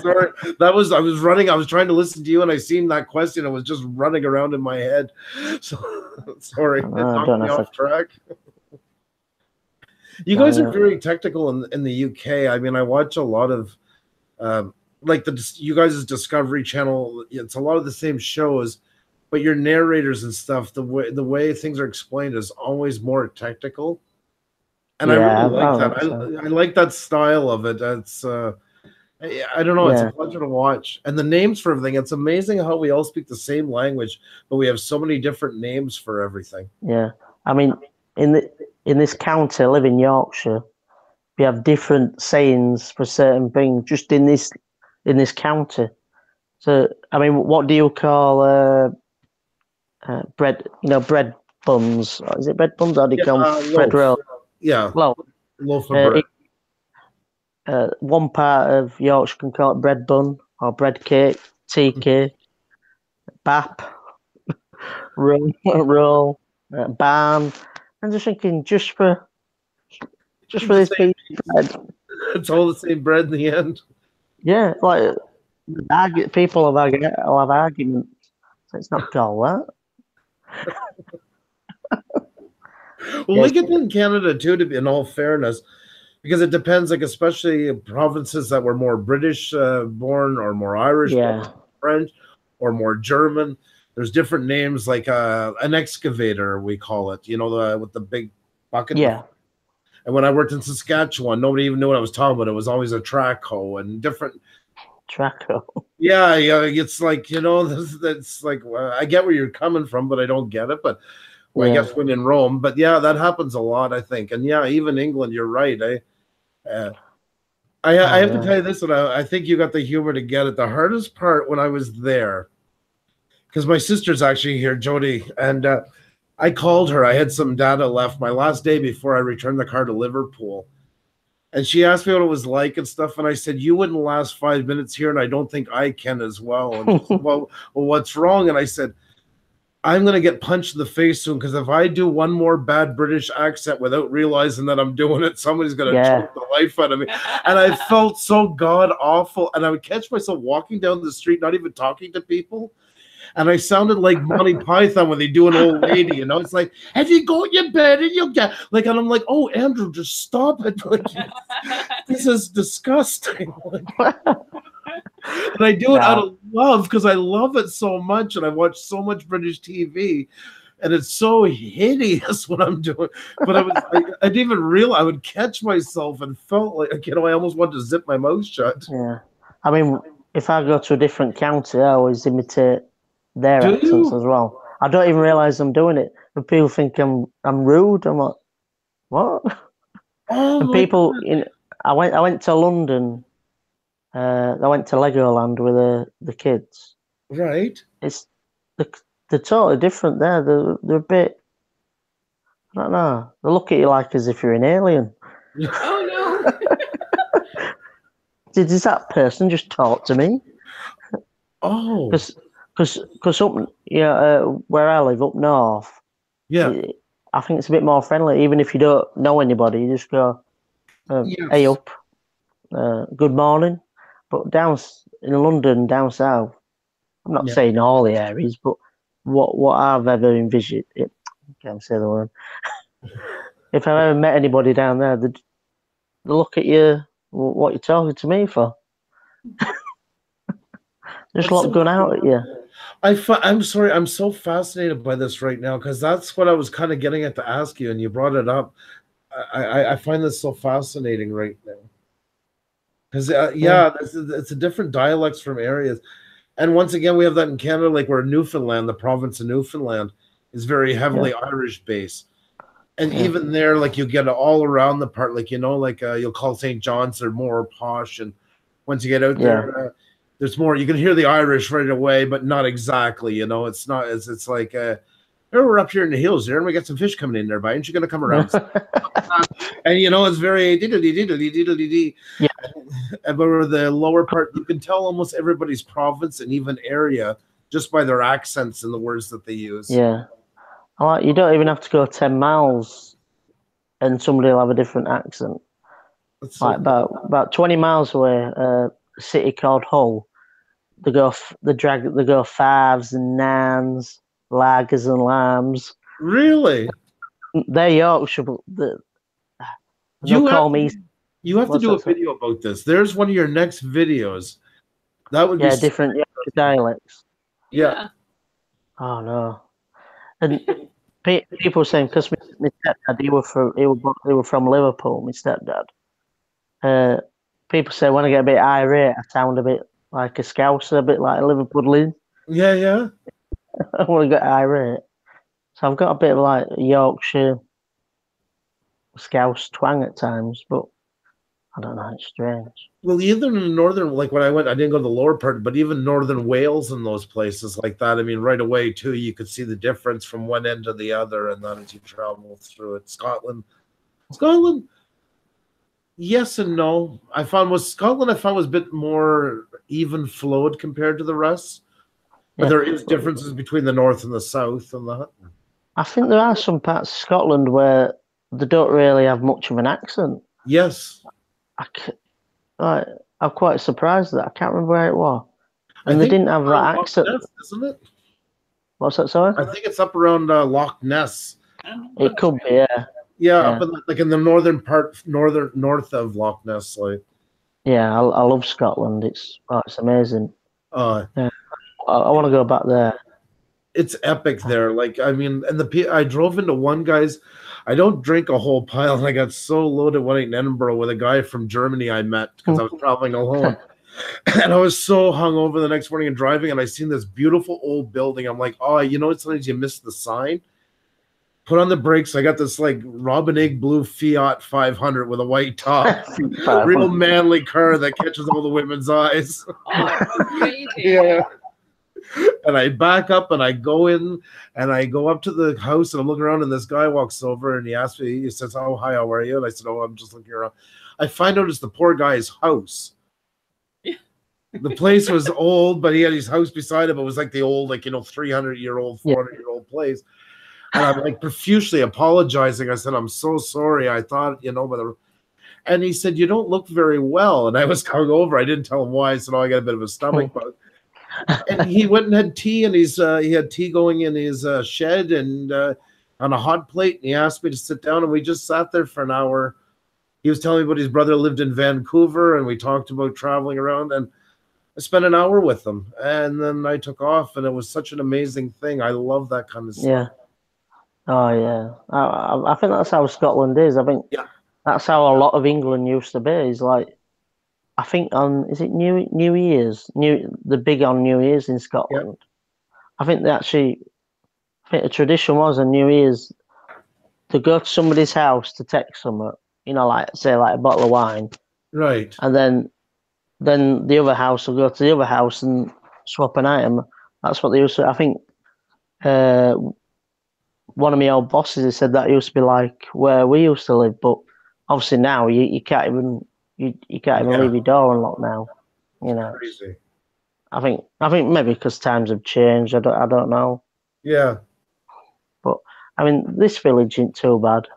Sorry, I was running. I was trying to listen to you, and I seen that question. It was just running around in my head. So sorry, it knocked me off track. You guys are very technical in the UK. I mean, I watch a lot of like you guys' Discovery Channel. It's a lot of the same shows, but your narrators and stuff, the way things are explained is always more technical. And I really like that. I like that style of it. It's I don't know. It's a pleasure to watch. And the names for everything. It's amazing how we all speak the same language, but we have so many different names for everything. Yeah, I mean, in this county, I live in Yorkshire. We have different sayings for certain things just in this county. So, I mean, what do you call bread? Bread buns. Is it bread buns or do you call them bread roll? Yeah, loaf of bread. One part of Yorkshire can call it bread bun or bread cake, tea cake, bap, roll, barn. I'm just thinking, just for this piece of bread. It's all the same bread in the end. Yeah, like people will have arguments. So it's not called that. Well, we get in Canada too, in all fairness, because it depends. Like especially provinces that were more British born, or more Irish, born, French, or more German. There's different names, like an excavator, we call it. With the big bucket. Yeah. And when I worked in Saskatchewan, nobody even knew what I was talking about. It was always a track hoe and different. Track hoe. Yeah. It's like that's like I get where you're coming from, but I don't get it. But. Well, I guess when in Rome, but yeah, that happens a lot, I think. And yeah, even England, you're right. I have to tell you this, and I think you got the humor to get it. The hardest part when I was there, because my sister's actually here, Jody, and I called her. I had some data left my last day before I returned the car to Liverpool. And she asked me what it was like and stuff. And I said, you wouldn't last 5 minutes here, and I don't think I can as well. And she said, well, what's wrong? And I said, I'm going to get punched in the face soon, because if I do one more bad British accent without realizing that I'm doing it, somebody's going to choke the life out of me. And I felt so god awful. And I would catch myself walking down the street, not even talking to people. And I sounded like Monty Python when they do an old lady, It's like, have you got your bed and you'll get like, and I'm like, oh, Andrew, just stop it. Like, this is disgusting. And I do it out of love, because I love it so much, and I watch so much British TV, and it's so hideous what I'm doing. But I didn't even realize. I would catch myself and felt like I almost wanted to zip my mouth shut. Yeah, I mean, if I go to a different county, I always imitate their Do accents you? as well. I don't even realise I'm doing it, but people think I'm rude. I'm like, what? Oh And my people, god! I went to London. I went to Legoland with the kids. Right? It's they're totally different there. They're a bit. I don't know. They look at you like as if you're an alien. Oh no. Did that person just talk to me? Oh, Because up, where I live up north, yeah. I think it's a bit more friendly. Even if you don't know anybody, you just go, "Hey Yes. up, good morning." But in London, down south, I'm not Yeah. saying all the areas, but what I've ever envisioned, can't say the word. If I've ever met anybody down there, they look at you, what you talking to me for? Just That's look so gun out at you. I'm sorry, I'm so fascinated by this right now because that's what I was kind of getting at to ask you, and you brought it up. I find this so fascinating right now because Yeah, yeah, it's a different dialects from areas, and once again we have that in Canada, like where Newfoundland, the province of Newfoundland, is very yeah, heavily Irish based, and yeah, even there, like you get all around the part, like like you'll call St. John's, they're more posh, and once you get out yeah. there. There's more. You can hear the Irish right away, but not exactly. It's not. It's like, oh, we're up here in the hills there, and we got some fish coming in there. By, ain't you gonna come around? And it's very diddly diddly diddly dee. Yeah, And but the lower part, you can tell almost everybody's province and even area just by their accents and the words that they use. yeah. You don't even have to go 10 miles and somebody will have a different accent. That's so Like cool. about 20 miles away, a city called Hull. They go fives and nines, lagers and lambs. Really, They're Yorkshire, but they'll you have call me. you have to What's do a that? video about this. There's one of your next videos. That would be Yeah, so different Yorkshire dialects. yeah. Yeah. Oh no! And people saying because my stepdad he were from Liverpool. My stepdad. Uh, People say when I get a bit irate, I sound a bit like a Scouser, a bit like a Liverpudlian. Yeah, yeah. I want to get irate. So I've got a bit of like Yorkshire Scouse twang at times, but I don't know, it's strange. Well, even in northern, like when I went, I didn't go to the lower part, but even northern Wales and those places like that. I mean, right away too, you could see the difference from one end to the other, and then as you travel through it, Scotland, yes and no. I found was a bit more even flowed compared to the rest, but Yeah. there is differences between the north and the south and that. I think there are some parts of Scotland where they don't really have much of an accent. Yes, I c- like, I'm quite surprised that I can't remember where it was. I And they think didn't have that Loch accent. Ness, isn't it? What's that, sorry? I think it's up around Loch Ness. It could be, yeah. Yeah, Yeah. up in like in the northern part, north of Loch Ness, like. Yeah, I love Scotland. It's amazing. Yeah. I want to go back there. It's epic there. Like, I mean, and I drove into one guy's. I don't drink a whole pile, and I got so loaded one night in Edinburgh with a guy from Germany I met because I was traveling alone, and I was so hungover the next morning and driving, and I seen this beautiful old building. I'm like, oh, sometimes you miss the sign. Put on the brakes. I got this like robin egg blue Fiat 500 with a white top, real manly car that catches all the women's eyes. Oh, amazing. Yeah. And I back up and I go in and I go up to the house and I'm looking around and this guy walks over and he asks me, he says, "Oh, hi, how are you?" And I said, "Oh, I'm just looking around." I find out it's the poor guy's house. The place was old, but he had his house beside him. It was like the old, 300-year-old, 400-year-old place. And I'm like profusely apologizing. I said, "I'm so sorry. I thought, but." And he said, "You don't look very well." And I was hungover. I didn't tell him why. I said, "Oh, I got a bit of a stomach bug." And he went and had tea, and he had tea going in his shed and on a hot plate. And he asked me to sit down, and we just sat there for an hour. He was telling me about his brother lived in Vancouver, and we talked about traveling around. And I spent an hour with him, and then I took off, and it was such an amazing thing. I love that kind of stuff. Yeah. Oh yeah. I think that's how Scotland is. I think that's how a lot of England used to be. Is like, I think is it New Year's? They're big on New Year's in Scotland. I think they actually, I think the tradition was on New Year's to go to somebody's house to take something, you know, like say like a bottle of wine, Right. and then the other house will go to the other house and swap an item. That's what they used to. I think one of my old bosses has said that used to be like where we used to live, but obviously now you can't even you can't even leave your door unlocked now. You know, Crazy. I think maybe because times have changed. I don't know. Yeah. But I mean, this village isn't too bad.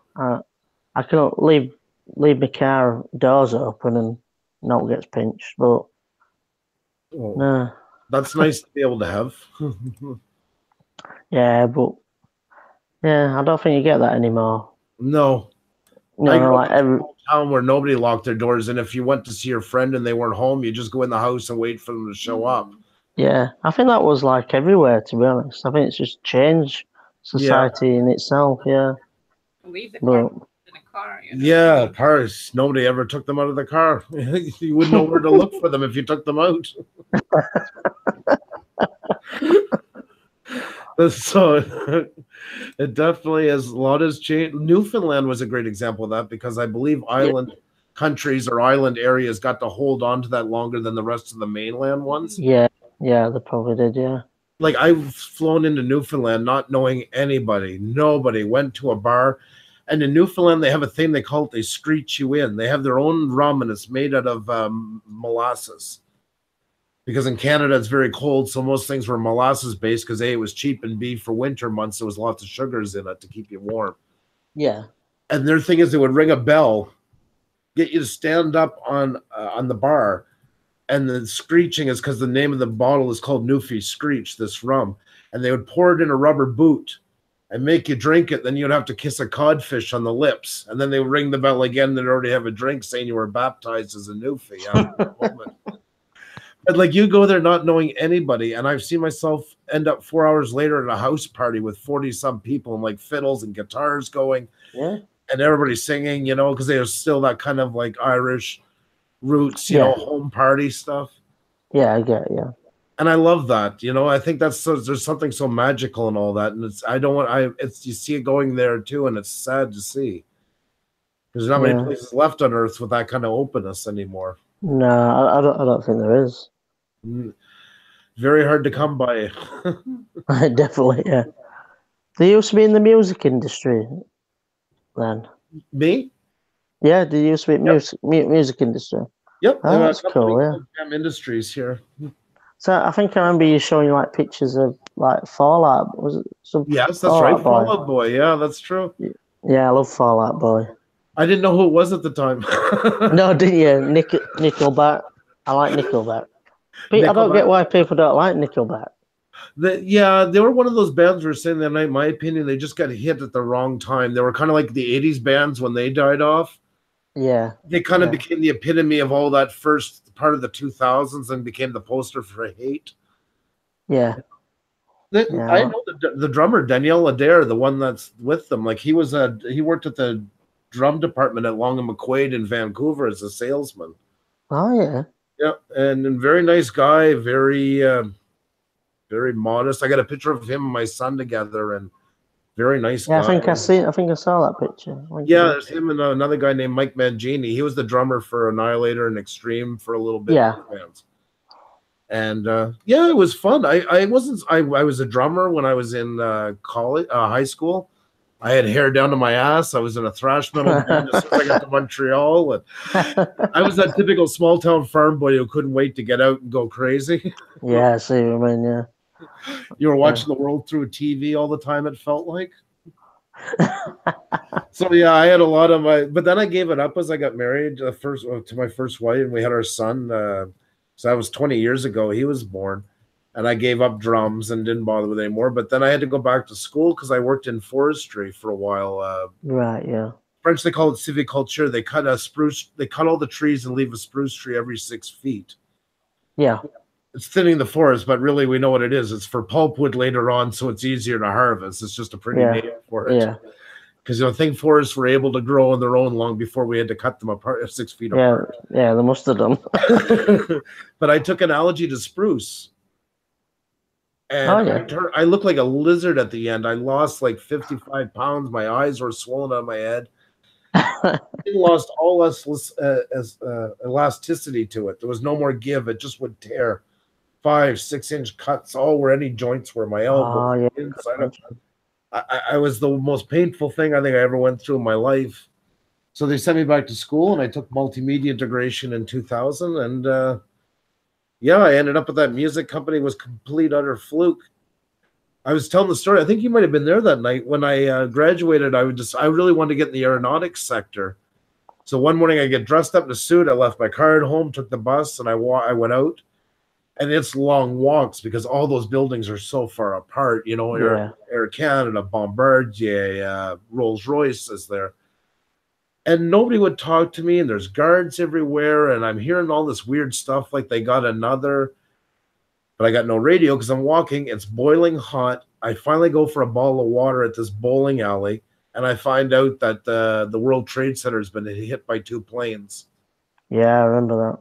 I can leave my car doors open and no one gets pinched. But Well, no, that's nice to be able to have. yeah, but yeah, I don't think you get that anymore. No. You I know, grew like up in a small town where nobody locked their doors, and if you went to see your friend and they weren't home, you just go in the house and wait for them to show up. yeah, I think that was like everywhere, to be honest. I think it's just changed society in itself, yeah. Leave the But, car in a car. You know? Yeah, cars. Nobody ever took them out of the car. You wouldn't know where to look for them if you took them out. So it definitely has a lot has changed. Newfoundland was a great example of that because I believe island countries or island areas got to hold on to that longer than the rest of the mainland ones. yeah, they probably did, yeah. Like I've flown into Newfoundland not knowing anybody. Nobody went to a bar. And in Newfoundland, they have a thing they call it, they screech you in. They have their own rum and it's made out of molasses. Because in Canada, it's very cold. So most things were molasses based because A, it was cheap, and B, for winter months, there was lots of sugars in it to keep you warm. Yeah. And their thing is they would ring a bell, get you to stand up on the bar. And the screeching is because the name of the bottle is called Newfie Screech, this rum. And they would pour it in a rubber boot and make you drink it. Then you'd have to kiss a codfish on the lips. And then they would ring the bell again. And they'd already have a drink saying you were baptized as a Newfie after that moment. But like you go there not knowing anybody. And I've seen myself end up 4 hours later at a house party with 40-some people and like fiddles and guitars going. Yeah. And everybody singing, you know, because there's still that kind of like Irish roots, you know, home party stuff. Yeah, I get it, yeah. And I love that, you know. I think that's there's something so magical in all that, and it's you see it going there too, and it's sad to see. There's not many places left on Earth with that kind of openness anymore. No, I don't think there is. Very hard to come by. Definitely, yeah. They used to be in the music industry then. Me? Yeah, they used to be music industry. Yep. Oh, that's cool, yeah. Jam Industries here. So I think I remember you showing like pictures of like Fallout. Was it some? Yes, that's right. Fallout Boy. Yeah, that's true. Yeah, I love Fallout Boy. I didn't know who it was at the time. No, didn't you? Nickelback. I like Nickelback. But I don't get why people don't like Nickelback. They were one of those bands we were saying that night. In my opinion, they just got hit at the wrong time. They were kind of like the 80s bands when they died off. Yeah. They kind of became the epitome of all that first part of the 2000s and became the poster for hate. Yeah. I know the drummer, Daniel Adair, the one that's with them. Like he worked at the drum department at Long and McQuaid in Vancouver as a salesman. Oh, yeah. Yeah, and very nice guy, very very modest. I got a picture of him and my son together, and very nice guy. I think I saw that picture. There's him and another guy named Mike Mangini. He was the drummer for Annihilator and Extreme for a little bit. Yeah. And it was fun. I was a drummer when I was in high school. I had hair down to my ass. I was in a thrash metal band as soon as I got to Montreal. And I was that typical small town farm boy who couldn't wait to get out and go crazy. Yeah, I see what I mean, yeah. You were watching the world through a TV all the time, it felt like. So I had a lot of but then I gave it up as I got married to my first wife, and we had our son. So that was 20 years ago. He was born. And I gave up drums and didn't bother with it anymore. But then I had to go back to school because I worked in forestry for a while. Right, yeah. French, they call it civiculture. They cut all the trees and leave a spruce tree every 6 feet. Yeah. It's thinning the forest, but really we know what it is. It's for pulpwood later on, so it's easier to harvest. It's just a pretty name for it. Yeah. Because I think forests were able to grow on their own long before we had to cut them apart 6 feet apart. Yeah, they must have done. But I took an allergy to spruce. And Oh yeah. I looked like a lizard at the end. I lost like 55 pounds. My eyes were swollen out of my head. I lost all elasticity to it. There was no more give. It just would tear. 5, 6 inch cuts all where any joints were. My elbow, Oh yeah. inside of. I was the most painful thing I think I ever went through in my life. So they sent me back to school, and I took multimedia integration in 2000. And yeah, I ended up at that music company. It was complete utter fluke. I was telling the story. I think you might have been there that night when I graduated. I really wanted to get in the aeronautics sector. So one morning I get dressed up in a suit. I left my car at home, took the bus, and I went out. And it's long walks because all those buildings are so far apart. You know, Yeah. Air Canada, Bombardier, Rolls Royce is there. And nobody would talk to me, and there's guards everywhere, and I'm hearing all this weird stuff like they got another, but I got no radio because I'm walking. It's boiling hot. I finally go for a bottle of water at this bowling alley, and I find out that the World Trade Center has been hit by 2 planes. Yeah, I remember that.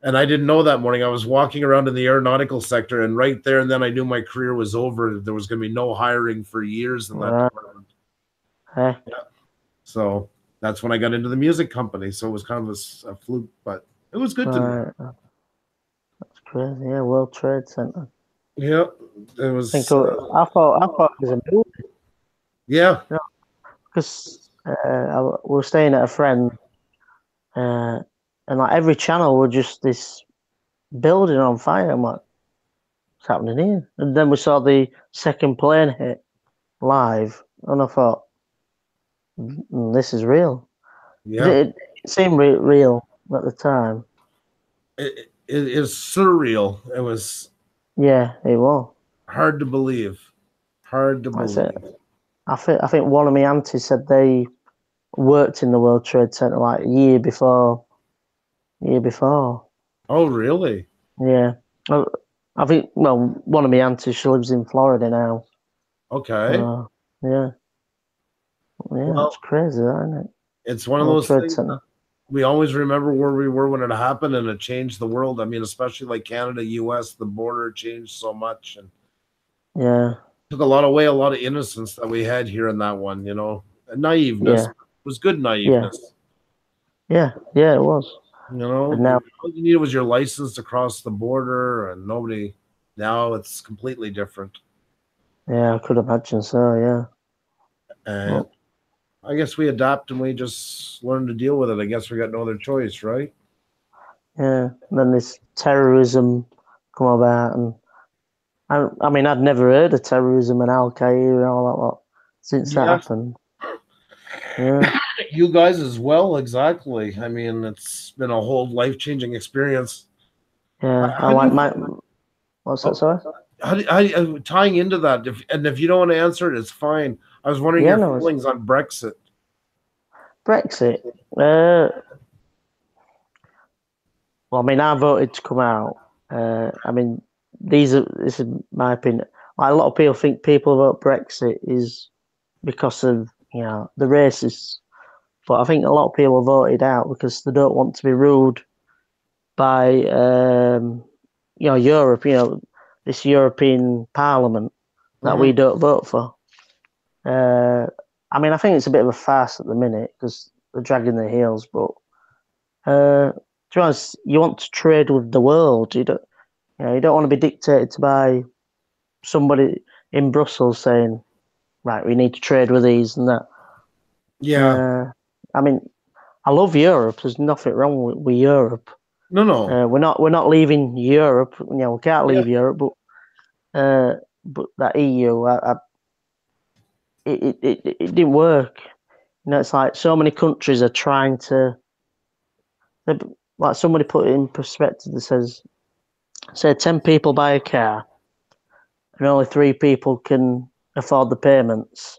And I didn't know that morning. I was walking around in the aeronautical sector, and right there and then I knew my career was over. There was going to be no hiring for years in that department. Hey. Yeah. So that's when I got into the music company. So it was kind of a fluke, but it was good to me. That's crazy. Yeah, World Trade Center. Yeah, it was. I thought it was a movie. Yeah. Because we were staying at a friend, and like every channel was just this building on fire. I'm like, what's happening here? And then we saw the second plane hit live, and I thought, this is real. Yeah. It seemed real at the time. It is surreal. It was. Yeah, it was Hard to believe. Hard to That's believe. It. I think one of my aunties said they worked in the World Trade Center like a year before. Oh, really? Yeah. I think, well, one of my aunties, she lives in Florida now. Okay. Yeah. Yeah, well, that's crazy, isn't it? It's one of those things that we always remember where we were when it happened, and it changed the world. I mean, especially like Canada, US, the border changed so much. And yeah. Took a lot of innocence that we had here in that one, you know. And naiveness. Yeah. It was good naiveness. Yeah, it was. You know, now, all you needed was your license to cross the border, and now it's completely different. Yeah, I could imagine so, yeah. And I guess we adapt and we just learn to deal with it. I guess we got no other choice, right? Yeah. And then this terrorism come about, and I mean, I'd never heard of terrorism and Al Qaeda and all that lot since that happened. Yeah. You guys as well, exactly. I mean, it's been a whole life-changing experience. Yeah, I like my. What's that? Sorry. How tying into that? If you don't want to answer it, it's fine. I was wondering your feelings on Brexit. Brexit. Well, I mean, I voted to come out. I mean, this is my opinion. Like, a lot of people think people vote Brexit is because of the racists, but I think a lot of people voted out because they don't want to be ruled by Europe. This European Parliament that we don't vote for. I mean, I think it's a bit of a farce at the minute because they're dragging their heels. But to be honest, you want to trade with the world. You don't want to be dictated to by somebody in Brussels saying, right, we need to trade with these and that. Yeah. I mean, I love Europe. There's nothing wrong with Europe. No. We're not leaving Europe. We can't leave Europe, but that EU, it didn't work. It's like so many countries are trying to. Like somebody put it in perspective that says, say 10 people buy a car, and only 3 people can afford the payments,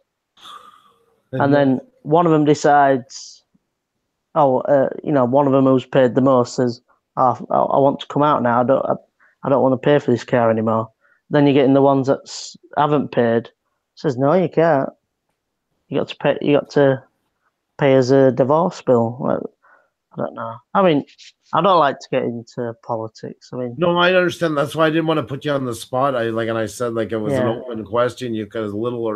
and then one of them decides, one of them who's paid the most says, I want to come out now. I don't want to pay for this car anymore. Then you're getting the ones that haven't paid. Says no, you can't. You got to pay. You got to pay as a divorce bill. don't know. I mean, I don't like to get into politics. I mean, no, I understand. That's why I didn't want to put you on the spot. And I said like it was an Yeah. open question. You could have little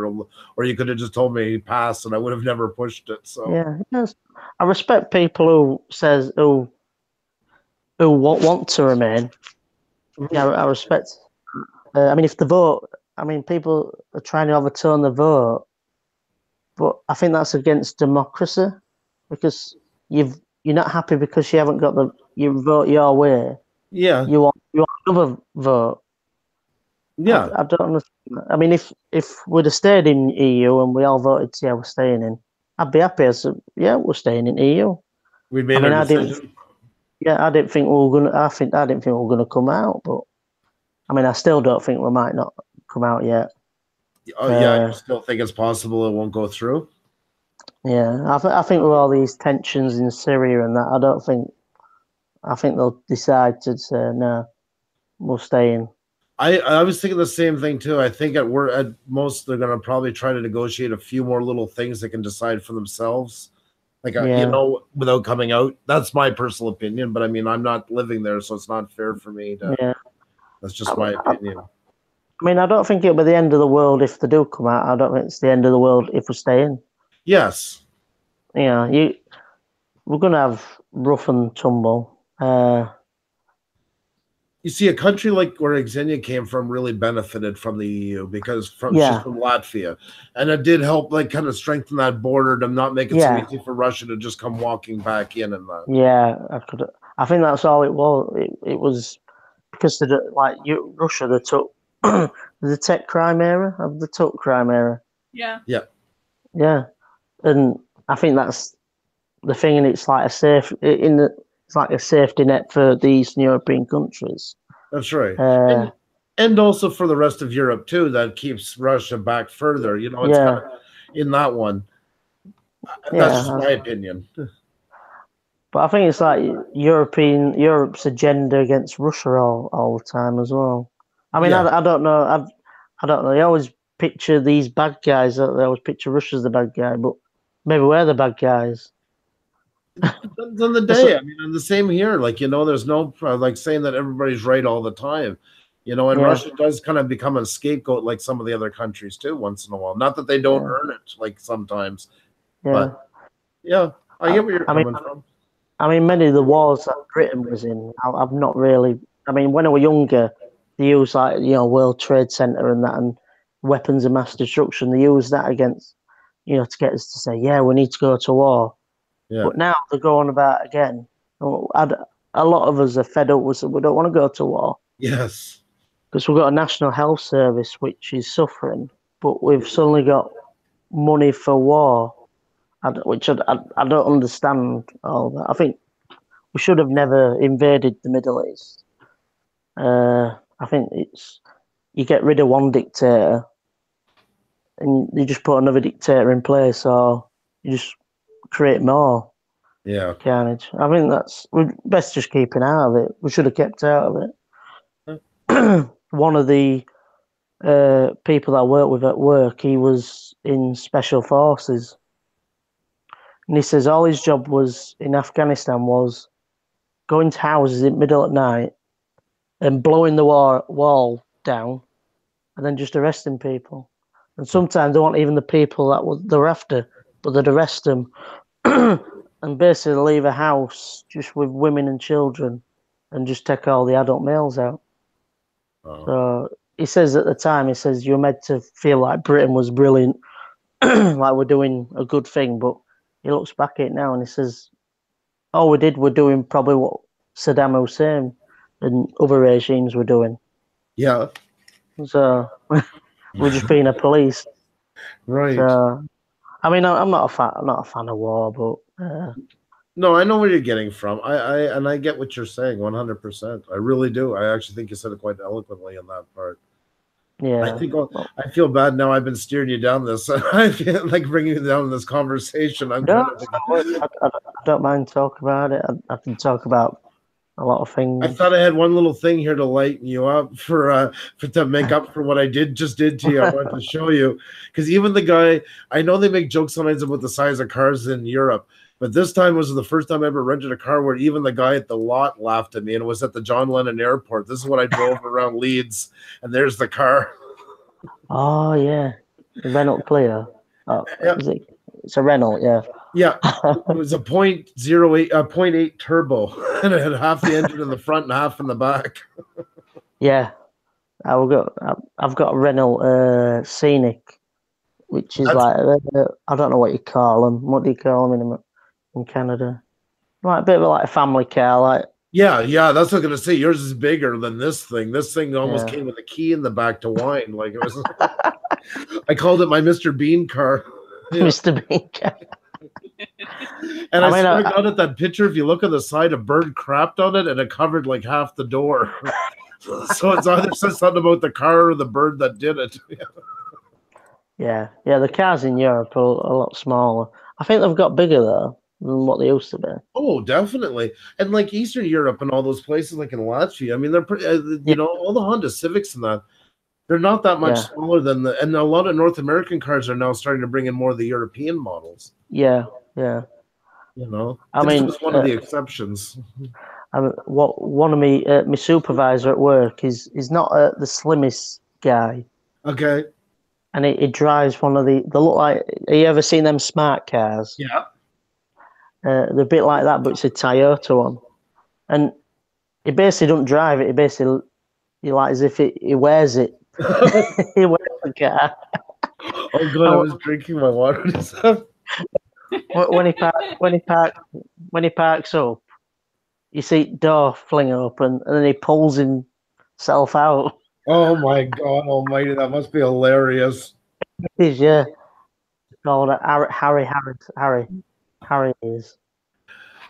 or you could have just told me pass, and I would have never pushed it. So yeah, yes. I respect people who want to remain. Yeah, I respect. I mean, if the vote, I mean, people are trying to overturn the vote, but I think that's against democracy because you're not happy because you haven't got you vote your way. yeah, You want another vote. yeah. I don't understand. I mean, if we'd have stayed in EU and we all voted, yeah, we're staying in, I'd be happy. I said, yeah, we're staying in EU. We made our decision. I didn't think we were gonna. I didn't think we were gonna come out, but I mean, I still don't think we might not come out yet. Oh yeah, you still think it's possible it won't go through? Yeah, I think with all these tensions in Syria and that, I think they'll decide to say no, we'll stay in. I was thinking the same thing too. I think at most they're gonna probably try to negotiate a few more little things they can decide for themselves, like without coming out. That's my personal opinion, but I mean I'm not living there, so it's not fair for me to. Yeah, that's just my opinion. I mean, I don't think it'll be the end of the world if they do come out. I don't think it's the end of the world if we stay in. Yes. Yeah, we're gonna have rough and tumble. You see, a country like where Xenia came from really benefited from the EU because she's from Latvia, and it did help, like, kind of strengthen that border to not make it so easy for Russia to just come walking back in and that. Yeah, I think that's all it was. It was because Russia, they took the tech Crimea, they took Crimea. Yeah. Yeah. Yeah, and I think that's the thing, and it's like it's like a safety net for the Eastern European countries. That's right. And also for the rest of Europe too, that keeps Russia back further. You know, it's kind of in that one. That's just my opinion. But I think it's like Europe's agenda against Russia all the time as well. I mean, I don't know. I don't know. They always picture these bad guys. They always picture Russia as the bad guy, but maybe we're the bad guys. Depends on the day. I mean, and the same here. Like, you know, there's no like saying that everybody's right all the time. You know, and Russia does kind of become a scapegoat like some of the other countries too, once in a while. Not that they don't earn it, like sometimes. But I get where you're coming from. I mean, many of the wars that Britain was in, I've not really. I mean, when I was younger, they used like World Trade Center and that, and weapons of mass destruction. They used that against to get us to say, yeah, we need to go to war. Yeah. But now they're going about again. A lot of us are fed up with it. We don't want to go to war. Yes. Because we've got a national health service which is suffering, but we've suddenly got money for war, which I don't understand all that. I think we should have never invaded the Middle East. I think you get rid of one dictator and you just put another dictator in place, or you just create more carnage. I think we're best just keeping out of it. We should have kept out of it. One of the people that I work with at work, he was in special forces, and he says all his job was in Afghanistan was going to houses in the middle of night and blowing the wall down, and then just arresting people. And sometimes they weren't even the people that they're after, but they'd arrest them and basically leave a house just with women and children and just take all the adult males out. Oh. So he says at the time, you're meant to feel like Britain was brilliant, like we're doing a good thing, but he looks back at it now and he says, all we're doing probably what Saddam Hussein and other regimes were doing. Yeah. So we're just being a police. Right. So, I mean, I'm not a fan of war, but no, I know where you're getting from. I get what you're saying 100%. I really do. I actually think you said it quite eloquently in that part. Yeah. I feel bad now. I've been steering you down this. I feel like bringing you down this conversation. I don't mind talking about it. I can talk about a lot of things. I thought I had one little thing here to lighten you up for to make up for what I just did to you. I wanted to show you, because even the guy, I know they make jokes sometimes about the size of cars in Europe, But this time was the first time I ever rented a car where even the guy at the lot laughed at me, and it was at the John Lennon Airport. This is what I drove around Leeds, and there's the car. Oh yeah, the Renault Clio. Oh, Yeah. It's a Renault, yeah. Yeah, it was a .8 turbo, and it had half the engine in the front and half in the back. Yeah, I've got a Renault Scenic, which is like I don't know what you call them. What do you call them in Canada? Like a bit of like a family car, like. Yeah, that's what I'm gonna say. Yours is bigger than this thing. This thing almost came with a key in the back to wine. Like it was. I called it my Mr. Bean car. Yeah. Mr. Bean car. And I swear to God, at that picture, if you look on the side, a bird crapped on it, and it covered like half the door. So it's either says something about the car or the bird that did it. Yeah. The cars in Europe are a lot smaller. I think they've got bigger though than what they used to be. Oh, definitely. And like Eastern Europe and all those places, like in Latvia, I mean, they're pretty, you know, all the Honda Civics and that, they're not that much smaller than and a lot of North American cars are now starting to bring in more of the European models. Yeah. You know, I mean, was one of the exceptions. One of my supervisor at work is not the slimmest guy. Okay. And he drives one of they look like. Have you ever seen them smart cars? Yeah. They're a bit like that, but it's a Toyota one. And he basically don't drive it. He basically, like as if he wears it. He wears the car. Oh God, I was drinking my water. When he parks up, you see door fling open, and then he pulls himself out. Oh my God Almighty, that must be hilarious. It is, yeah. It's called Harry is.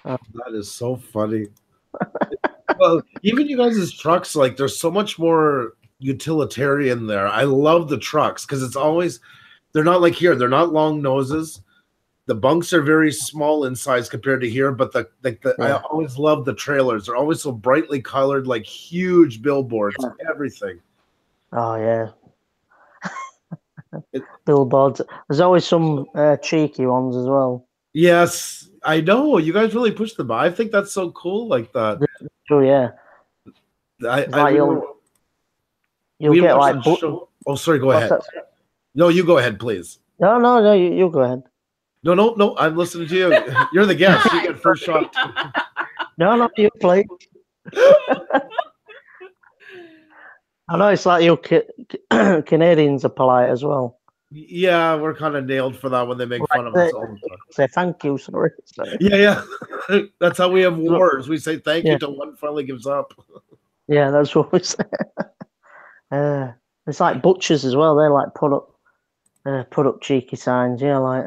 That is so funny. Well, even you guys' trucks, like there's so much more utilitarian there. I love the trucks because it's always, they're not like here. They're not long noses. The bunks are very small in size compared to here, but I always love the trailers. They're always so brightly colored, like huge billboards, everything. Oh yeah. Billboards. There's always some cheeky ones as well. Yes, I know. You guys really push them. I think that's so cool, like that. Oh yeah. You'll get like. Oh, sorry. Go ahead. No, you go ahead, please. No. You go ahead. No. I'm listening to you. You're the guest. You get first shot. No, you play. I know it's like you Canadians are polite as well. Yeah, we're kind of nailed for that when they make fun of us all the time. Say thank you, sorry. Yeah. That's how we have wars. We say thank you till one finally gives up. Yeah, that's what we say. It's like butchers as well. They like put up cheeky signs. Yeah, like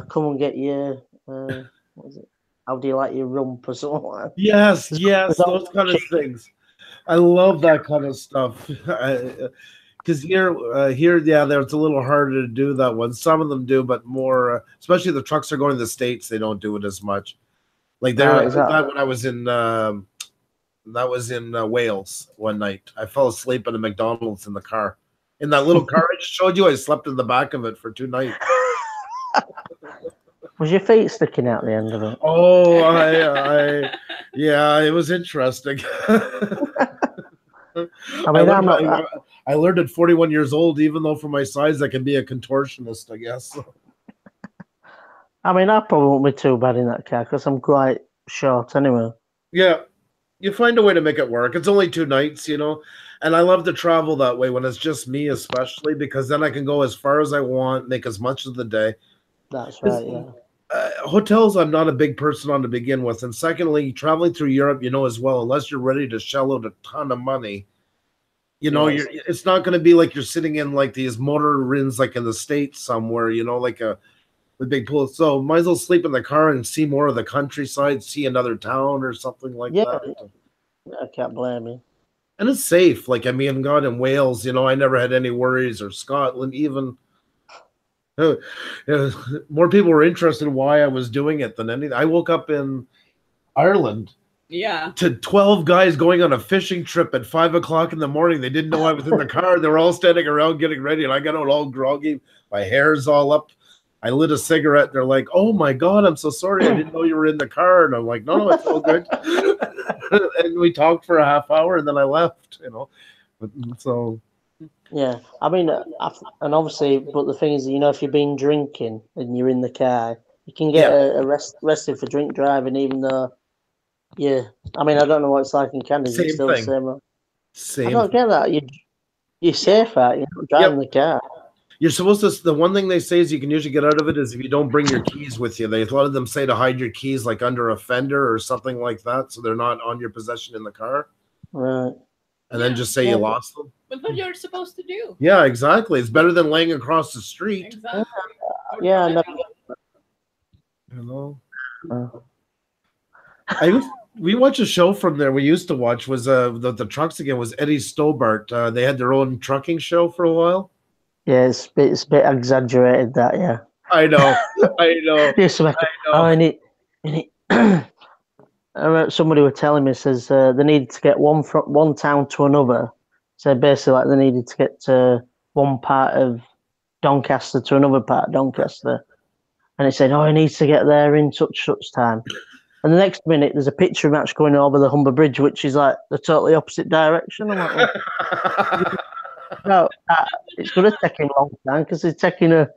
come and get your what is it? How do you like your rump or something like that? Yes, those kind of things. I love that kind of stuff. Because here, there's a little harder to do that one. Some of them do, but more, especially the trucks are going to the States, they don't do it as much. Like when I was in, Wales one night. I fell asleep at a McDonald's in the car. In that little car I just showed you, I slept in the back of it for 2 nights. Was your feet sticking out the end of it? Oh, yeah, it was interesting. I learned at 41 years old, even though for my size, I can be a contortionist, I guess. I mean, I probably won't be too bad in that car because I'm quite short anyway. Yeah, you find a way to make it work. It's only 2 nights, you know, and I love to travel that way when it's just me, especially because then I can go as far as I want, make as much of the day. That's right, yeah. Hotels, I'm not a big person on to begin with. And secondly, traveling through Europe, you know, as well, unless you're ready to shell out a ton of money, you know, it's not going to be like you're sitting in like these motor inns like in the States somewhere, you know, like a big pool. So might as well sleep in the car and see more of the countryside, see another town or something like that. I can't blame you. And it's safe. Like, I mean, God, in Wales, you know, I never had any worries, or Scotland even. More people were interested in why I was doing it than anything. I woke up in Ireland to 12 guys going on a fishing trip at 5 o'clock in the morning. They didn't know I was in the car. They were all standing around getting ready, and I got out all groggy. My hair's all up. I lit a cigarette. They're like, "Oh my God, I'm so sorry. I didn't know you were in the car." And I'm like, "No, it's all good." And we talked for a half hour, and then I left. So. Yeah, I mean, and obviously, but the thing is, if you've been drinking and you're in the car, you can get arrested for drink driving, even though, I mean, I don't know what it's like in Canada. Is it still the same? Same. I don't get that. You're safe out. You're not driving the car. You're supposed to. The one thing they say is you can usually get out of it is if you don't bring your keys with you. A lot of them say to hide your keys like under a fender or something like that, so they're not on your possession in the car. Right. And then just say you lost them. But what you're supposed to do. Yeah, exactly. It's better than laying across the street. Exactly. Yeah, we watched a show from there. We used to watch was the trucks again was Eddie Stobart. They had their own trucking show for a while. Yeah, it's a bit exaggerated that. Yeah. I know. I remember somebody were telling me, says they needed to get one from one town to another. So basically, like they needed to get to one part of Doncaster to another part of Doncaster, and it said, "Oh, he needs to get there in such time." And the next minute, there's a picture match going over the Humber Bridge, which is like the totally opposite direction. I'm like, no, it's going to take him a long time because he's taking a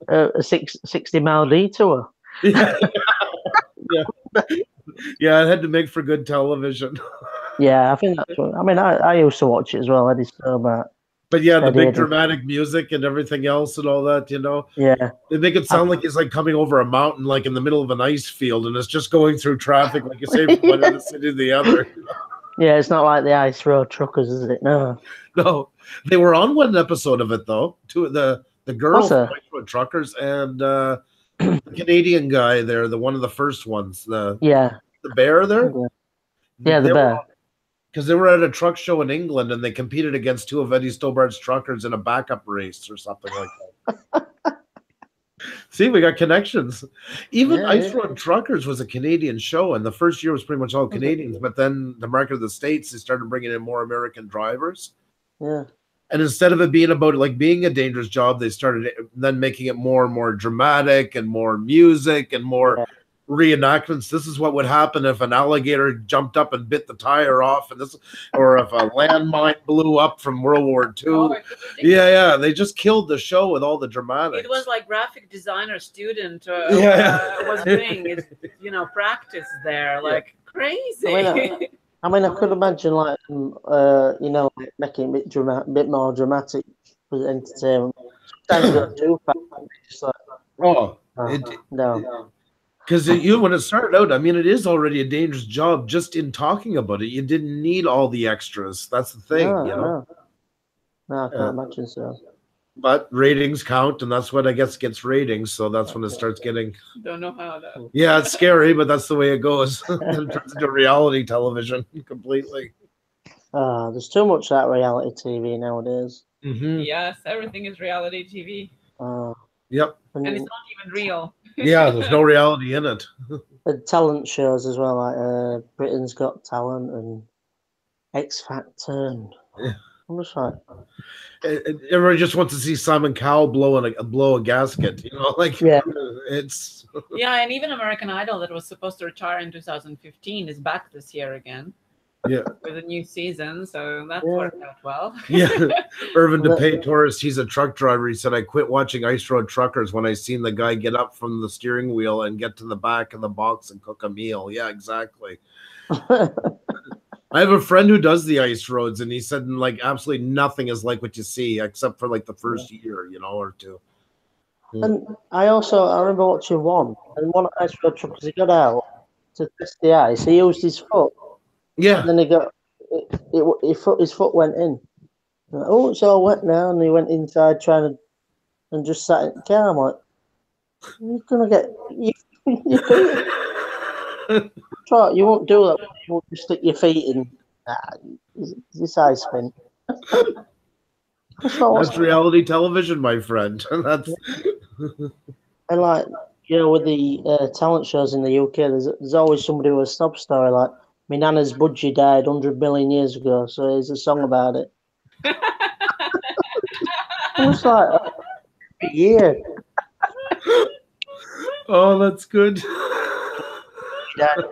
60-mile detour. Yeah, it had to make for good television. Yeah, I think that's what. I mean, I used to watch it as well. Eddie Stobart. But yeah, the big dramatic music and everything else and all that, Yeah. They make it sound like he's like coming over a mountain, like in the middle of an ice field, and it's just going through traffic, like you say, from one end of the city to the other. Yeah, it's not like the Ice Road Truckers, is it? No. No, they were on one episode of it though. The girl from Ice Road Truckers and the Canadian guy there, one of the first ones. The bear there. Yeah, the bear. Because they were at a truck show in England and they competed against two of Eddie Stobart's truckers in a backup race or something like that. See, we got connections. Even Ice Road Truckers was a Canadian show, and the first year was pretty much all Canadians. But then the market of the States, they started bringing in more American drivers. Yeah. And instead of it being about like being a dangerous job, they started then making it more and more dramatic and more music and more reenactments. This is what would happen if an alligator jumped up and bit the tire off, and or if a landmine blew up from World War II. Oh, they just killed the show with all the dramatics. It was like graphic designer student was doing his, practice there, like crazy. I mean, I could imagine like making it a bit more dramatic for entertainment. Sometimes you got too fast. No. Because when it started out, I mean, it is already a dangerous job just in talking about it. You didn't need all the extras. That's the thing, No, I can't imagine so. But ratings count, and that's what I guess gets ratings. So that's when it starts getting. Don't know how that. Yeah, it's scary, but that's the way it goes. It turns into reality television completely. There's too much that reality TV nowadays. Mm-hmm. Yes, everything is reality TV. Yep. And it's not even real. Yeah, there's no reality in it. The talent shows as well, like Britain's Got Talent and X Factor. And I'm just like, everybody just wants to see Simon Cowell blow a gasket. It's and even American Idol that was supposed to retire in 2015 is back this year again. Yeah, with a new season, so that worked out well. Irvin DePay tourist, he's a truck driver. He said, "I quit watching Ice Road Truckers when I seen the guy get up from the steering wheel and get to the back of the box and cook a meal." Yeah, exactly. I have a friend who does the ice roads, and he said, like, absolutely nothing is like what you see, except for like the first year, or two. And I remember watching one Ice Road Truckers. He got out to test the ice. He used his foot. Yeah. And then his foot went in. Oh, it's all wet now. And he went inside and just sat in the car. I'm like, you're going to get your feet. You won't do that. You won't just stick your feet in. This ice spin. That's reality television, my friend. That's. And like, with the talent shows in the UK, there's always somebody with a snob story like, my nana's budgie died 100 million years ago, so there's a song about it. I was like, Oh, that's good. He died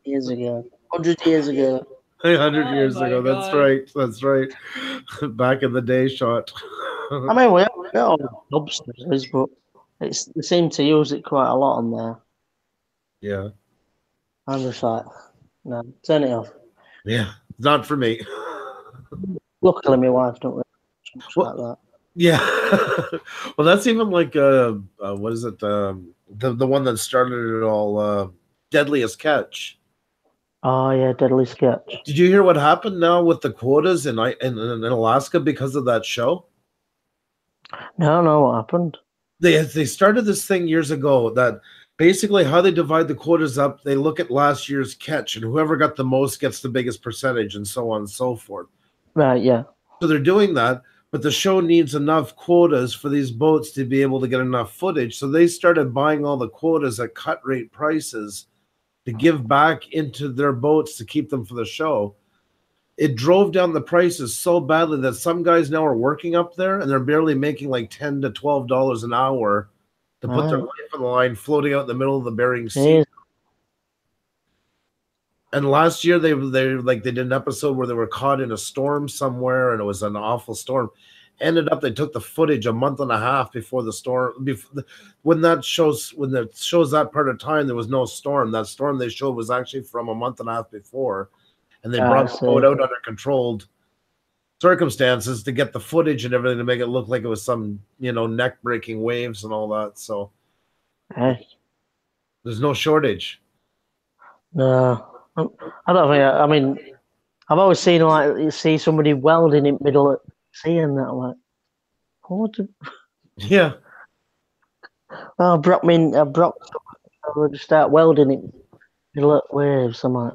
years ago. 100 years ago. 100 Oh years my ago. That's God. right. That's right. Back in the day, shot. I mean, we have all the dubsters, but they seem to use it quite a lot on there. Yeah. I'm just like, no, turn it off. Yeah. Not for me. Luckily, my wife don't really much Well, like that. yeah. Well, that's even like what is it? The one that started it all, Deadliest Catch. Oh yeah, Deadly Sketch. Did you hear what happened now with the quotas in Alaska because of that show? No, what happened? They started this thing years ago that basically how they divide the quotas up, they look at last year's catch and whoever got the most gets the biggest percentage and so on and so forth. Right, yeah. So they're doing that, but the show needs enough quotas for these boats to be able to get enough footage. So they started buying all the quotas at cut rate prices to give back into their boats to keep them for the show. It drove down the prices so badly that some guys now are working up there and they're barely making like $10 to $12 an hour to put their Right. life on the line floating out in the middle of the Bering Sea. Jeez. And last year they did an episode where they were caught in a storm somewhere and it was an awful storm. Ended up they took the footage a month and a half before the storm. When that shows that part of time, there was no storm. That storm they showed was actually from a month and a half before, and they brought the boat out under controlled circumstances to get the footage and everything to make it look like it was some neck breaking waves and all that. So Hey. there's no shortage. No. I don't think. I mean, I've always seen like you see somebody welding in the middle of the sea and that. I'm like, what? Yeah. Oh, I would start welding it in the middle of waves. I'm like,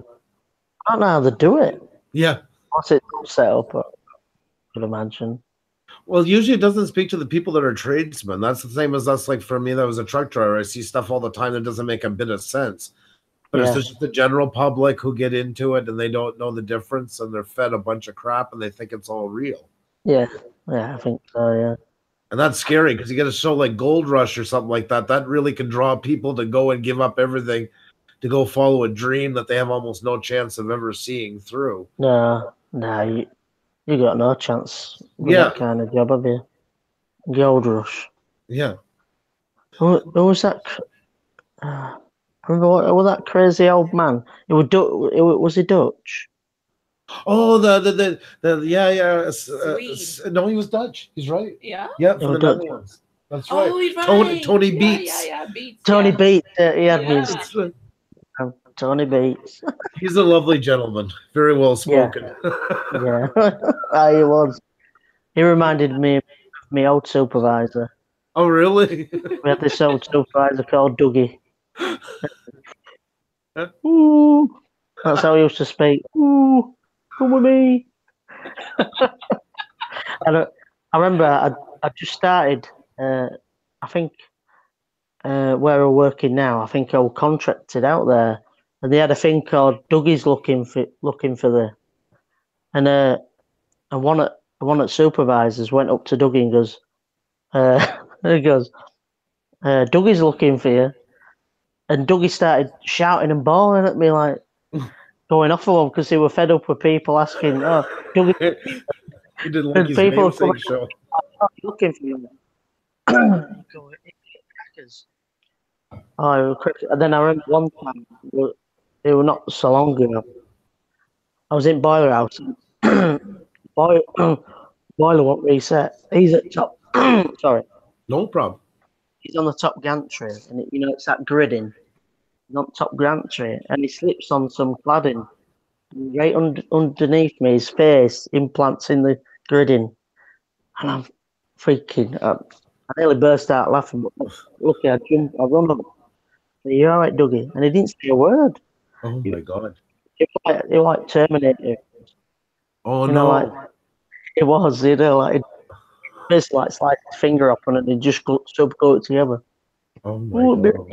I don't know how they do it. Yeah. What's it set up? I could imagine. Well, usually it doesn't speak to the people that are tradesmen. That's the same as us. Like for me, that was a truck driver. I see stuff all the time that doesn't make a bit of sense. But it's just the general public who get into it and they don't know the difference and they're fed a bunch of crap and they think it's all real. Yeah, I think so, yeah. And that's scary because you get a show like Gold Rush or something like that. That really can draw people to go and give up everything to go follow a dream that they have almost no chance of ever seeing through. No, you got no chance with that kind of job, have you? Gold Rush. Yeah. Who was that? Remember what was that crazy old man? Was he Dutch? Oh, yeah. No, he was Dutch. He's right. Yeah. Yeah, from the Netherlands. That's right. Oh, he's right. Tony Beats. Yeah, Beats. Tony Beats. He had Yeah. Tony Beats. He's a lovely gentleman. Very well spoken. Yeah. He was. He reminded me of my old supervisor. Oh, really? We had this old supervisor called Dougie. Ooh. That's how he used to speak. Ooh, come with me. And I remember I just started, I think, where we're working now, I think I was contracted out there. And they had a thing called Dougie's looking for the, and one of supervisors went up to Dougie and goes, Dougie's looking for you. And Dougie started shouting and bawling at me, like going off of him because he were fed up with people asking, "Oh, Dougie." He didn't like his namesake show. Looking for you. And then I remember one time, it was not so long ago. I was in Boiler House. Boiler won't reset. He's at top. Sorry. No problem. He's on the top gantry, and it's that gridding. He's on top gantry, and he slips on some cladding. Right underneath me, his face implants in the gridding, and I'm freaking. I nearly burst out laughing. But lucky, I run up. Are you all right, Dougie? And he didn't say a word. Oh my God! He like Terminator. Oh no! It was. Like basically like slide his finger up and it just subglue it together. Oh my God!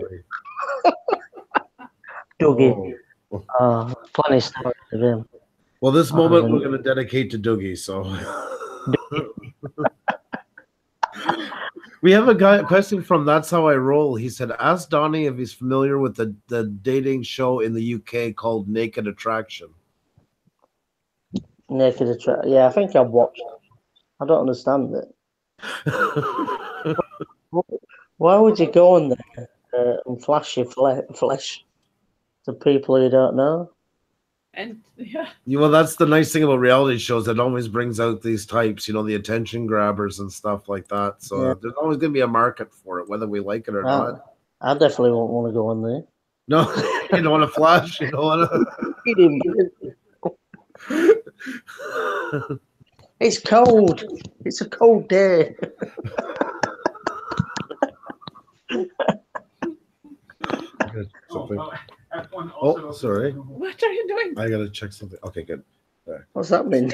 Dougie. Plenty of stories of him. Well, this moment we're going to dedicate to Dougie. So, We have a question from That's How I Roll. He said, ask Donny if he's familiar with the dating show in the UK called Naked Attraction. Naked Attraction. Yeah, I think I've watched. I don't understand it. Why would you go on there and flash your flesh to people who don't know? And yeah. Well, that's the nice thing about reality shows. It always brings out these types, you know, the attention grabbers and stuff like that. So Yeah. there's always going to be a market for it, whether we like it or not. I definitely won't want to go on there. No, you don't want to flash. You don't want to. It's cold. It's a cold day. Oh, sorry. What are you doing? I gotta check something. Okay, good. There. What's that mean?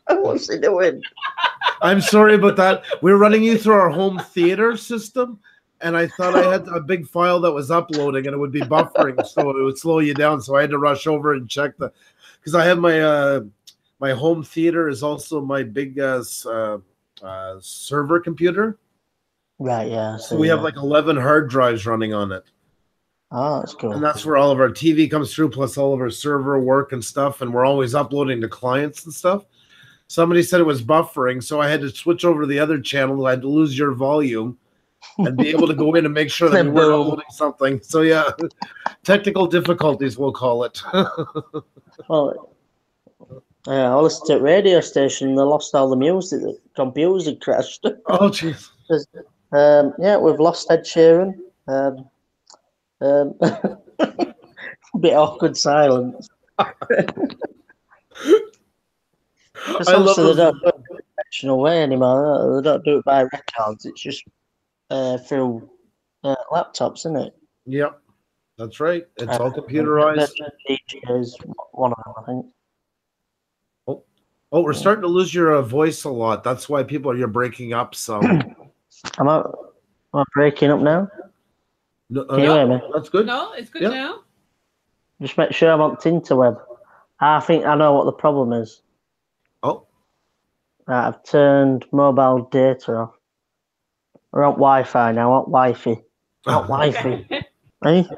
What's he doing? I'm sorry about that. We're running you through our home theater system, and I thought I had a big file that was uploading, and it would be buffering, so it would slow you down. So I had to rush over and check because I have my my home theater is also my big server computer. Right. Yeah. So we have like 11 hard drives running on it. Oh, that's cool. And that's where all of our TV comes through, plus all of our server work and stuff. And we're always uploading to clients and stuff. Somebody said it was buffering, so I had to switch over to the other channel. I had to lose your volume and be able to go in and make sure that we were uploading something. So yeah, technical difficulties, we'll call it. Well, I listened to a radio station. They lost all the music. The computers had crashed. Oh, jeez. Yeah, we've lost Ed Sheeran. A bit awkward silence. Because obviously they don't do it the professional way anymore. They don't do it by records. It's just through laptops, isn't it? Yep, that's right. It's all computerized. DJs, one of them, I think. Oh, we're starting to lose your voice a lot. That's why you're breaking up some. Am I breaking up now? No, can you hear me? That's good. No, it's good now. Just make sure I'm on Tinterweb. I think I know what the problem is. Oh. Right, I've turned mobile data off. We're on Wi-Fi now, not Wi-Fi. Not Wi-Fi. Hey?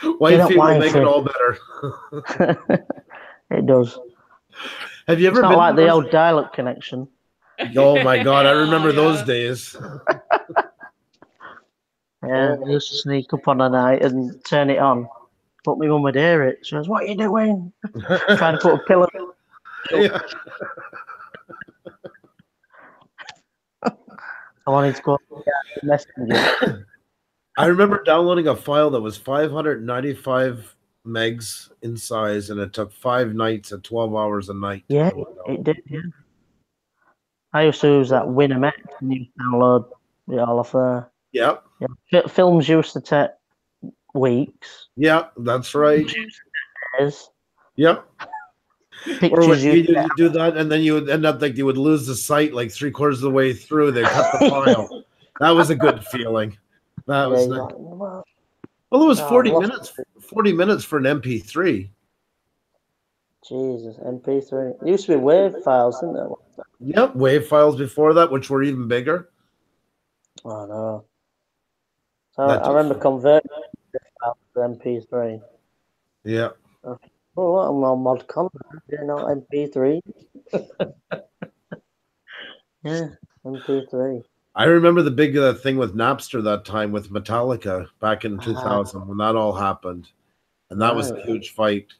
Wi-Fi will make it all better. It does. Have you ever been like the old dial-up connection? Oh my God, I remember those days. Yeah, I used to sneak up on a night and turn it on. But my mum would hear it. She goes, "What are you doing?" Trying to put a pillow. Yeah. I wanted to go Messenger. I remember downloading a file that was 595 megs in size, and it took 5 nights at 12 hours a night. Yeah, it did. Yeah. I used to use that Winamax and you download it all off there. Yep. Yeah. Films used to take weeks. Yeah, that's right. Days. Yep. Pictures you do that, and then you would end up like you would lose the site like 3/4 of the way through. They cut the file. That was a good feeling. That was nice. Well, it was 40 minutes. 40 minutes for an MP3. Jesus, MP3. It used to be WAV files, didn't it? Yep, WAV files before that, which were even bigger. Oh no. So I remember converting files to MP3. Yeah. Okay. Oh, what I'm on mod content, MP3. Yeah, MP3. I remember the big thing with Napster that time with Metallica back in 2000 when that all happened. And that was a huge fight.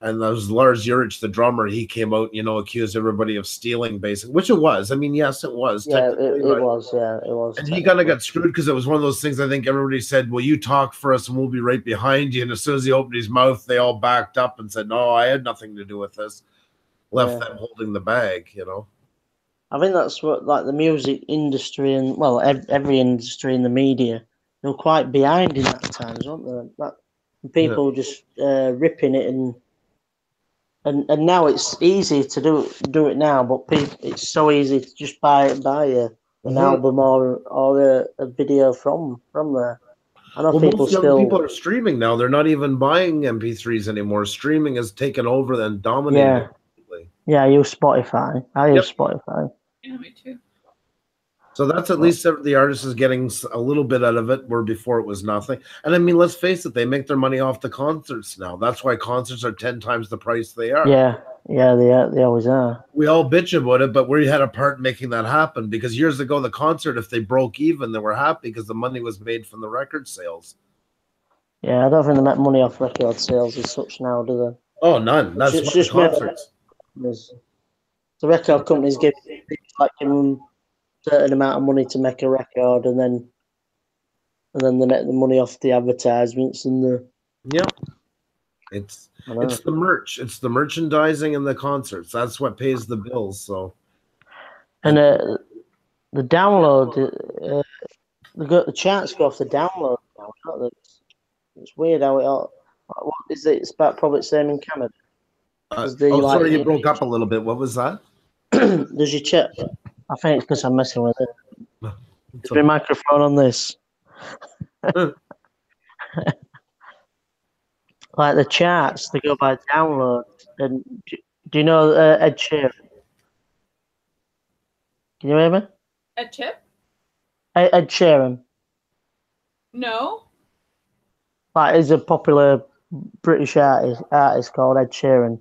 And that was Lars Ulrich, the drummer. He came out, accused everybody of stealing, basically, which it was. I mean, yes, it was. Yeah, it was. Yeah, it was. And he kind of got screwed because it was one of those things. I think everybody said, well, you talk for us and we'll be right behind you. And as soon as he opened his mouth, they all backed up and said, no, I had nothing to do with this. Left them holding the bag, I think that's what, like, the music industry and, well, every industry in the media, they were quite behind in that times, weren't they? People just ripping it and now it's easy to do it now, but it's so easy to just buy an album or a video from there. I know people are streaming now. They're not even buying MP3s anymore. Streaming has taken over and dominated. Yeah, I use Spotify. I use Spotify. Yeah, me too. So that's at least the artist is getting a little bit out of it, where before it was nothing. And I mean, let's face it, they make their money off the concerts now. That's why concerts are 10 times the price they are. Yeah, they always are. We all bitch about it, but we had a part in making that happen, because years ago, the concert, if they broke even, they were happy because the money was made from the record sales. Yeah, I don't think they make money off record sales as such now, do they? Oh, none. That's it's why just concerts. The record companies give them a certain amount of money to make a record, and then they make the money off the advertisements and the. Yeah. It's the merch. It's the merchandising and the concerts. That's what pays the bills. So, and the download, the charts go off the download now. It's weird how it all. What is it? It's about probably the same in Canada. Sorry, you broke up a little bit. What was that? Does your check? I think it's because I'm messing with it. Is my microphone on this? Like the charts, they go by download. And do you know Ed Sheeran? Can you hear me? Ed Sheeran. No. Like, he's a popular British artist called Ed Sheeran.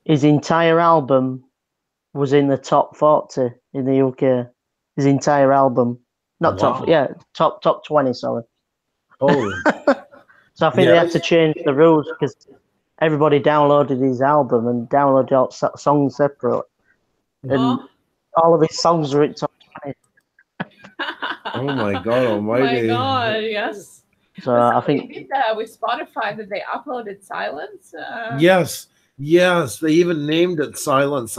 His entire album was in the top 40 in the UK. His entire album, not top 20. Sorry. Holy. So I think they had to change the rules because everybody downloaded his album and downloaded all songs separate, and all of his songs are in top 20. Oh my God Almighty! Oh my God, yes. So I think they did with Spotify that they uploaded Silence. Yes. They even named it Silence.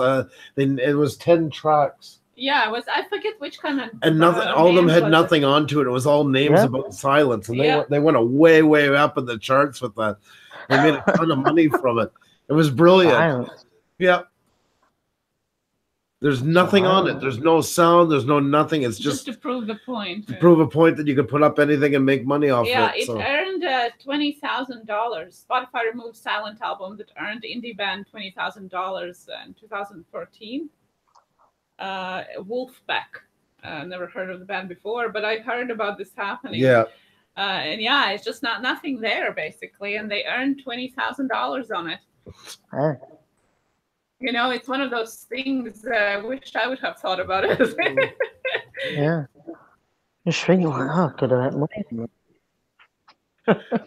It was 10 tracks. Yeah, I forget which kind of. And nothing. All of them had nothing onto it. It was all names about silence, and they went way up in the charts with that. They made a ton of money from it. It was brilliant. Silence. Yeah. There's nothing on it. There's no sound. There's no nothing. It's just to prove the point. To prove a point that you could put up anything and make money off it. Yeah, it earned $20,000. Spotify removed silent album that earned indie band $20,000 in 2014. Wolfpack. Never heard of the band before, but I heard about this happening. Yeah. And it's just nothing there basically, and they earned $20,000 on it. Hey. You know, it's one of those things I wish I would have thought about it. Yeah. Just thinking like, oh, could I have money?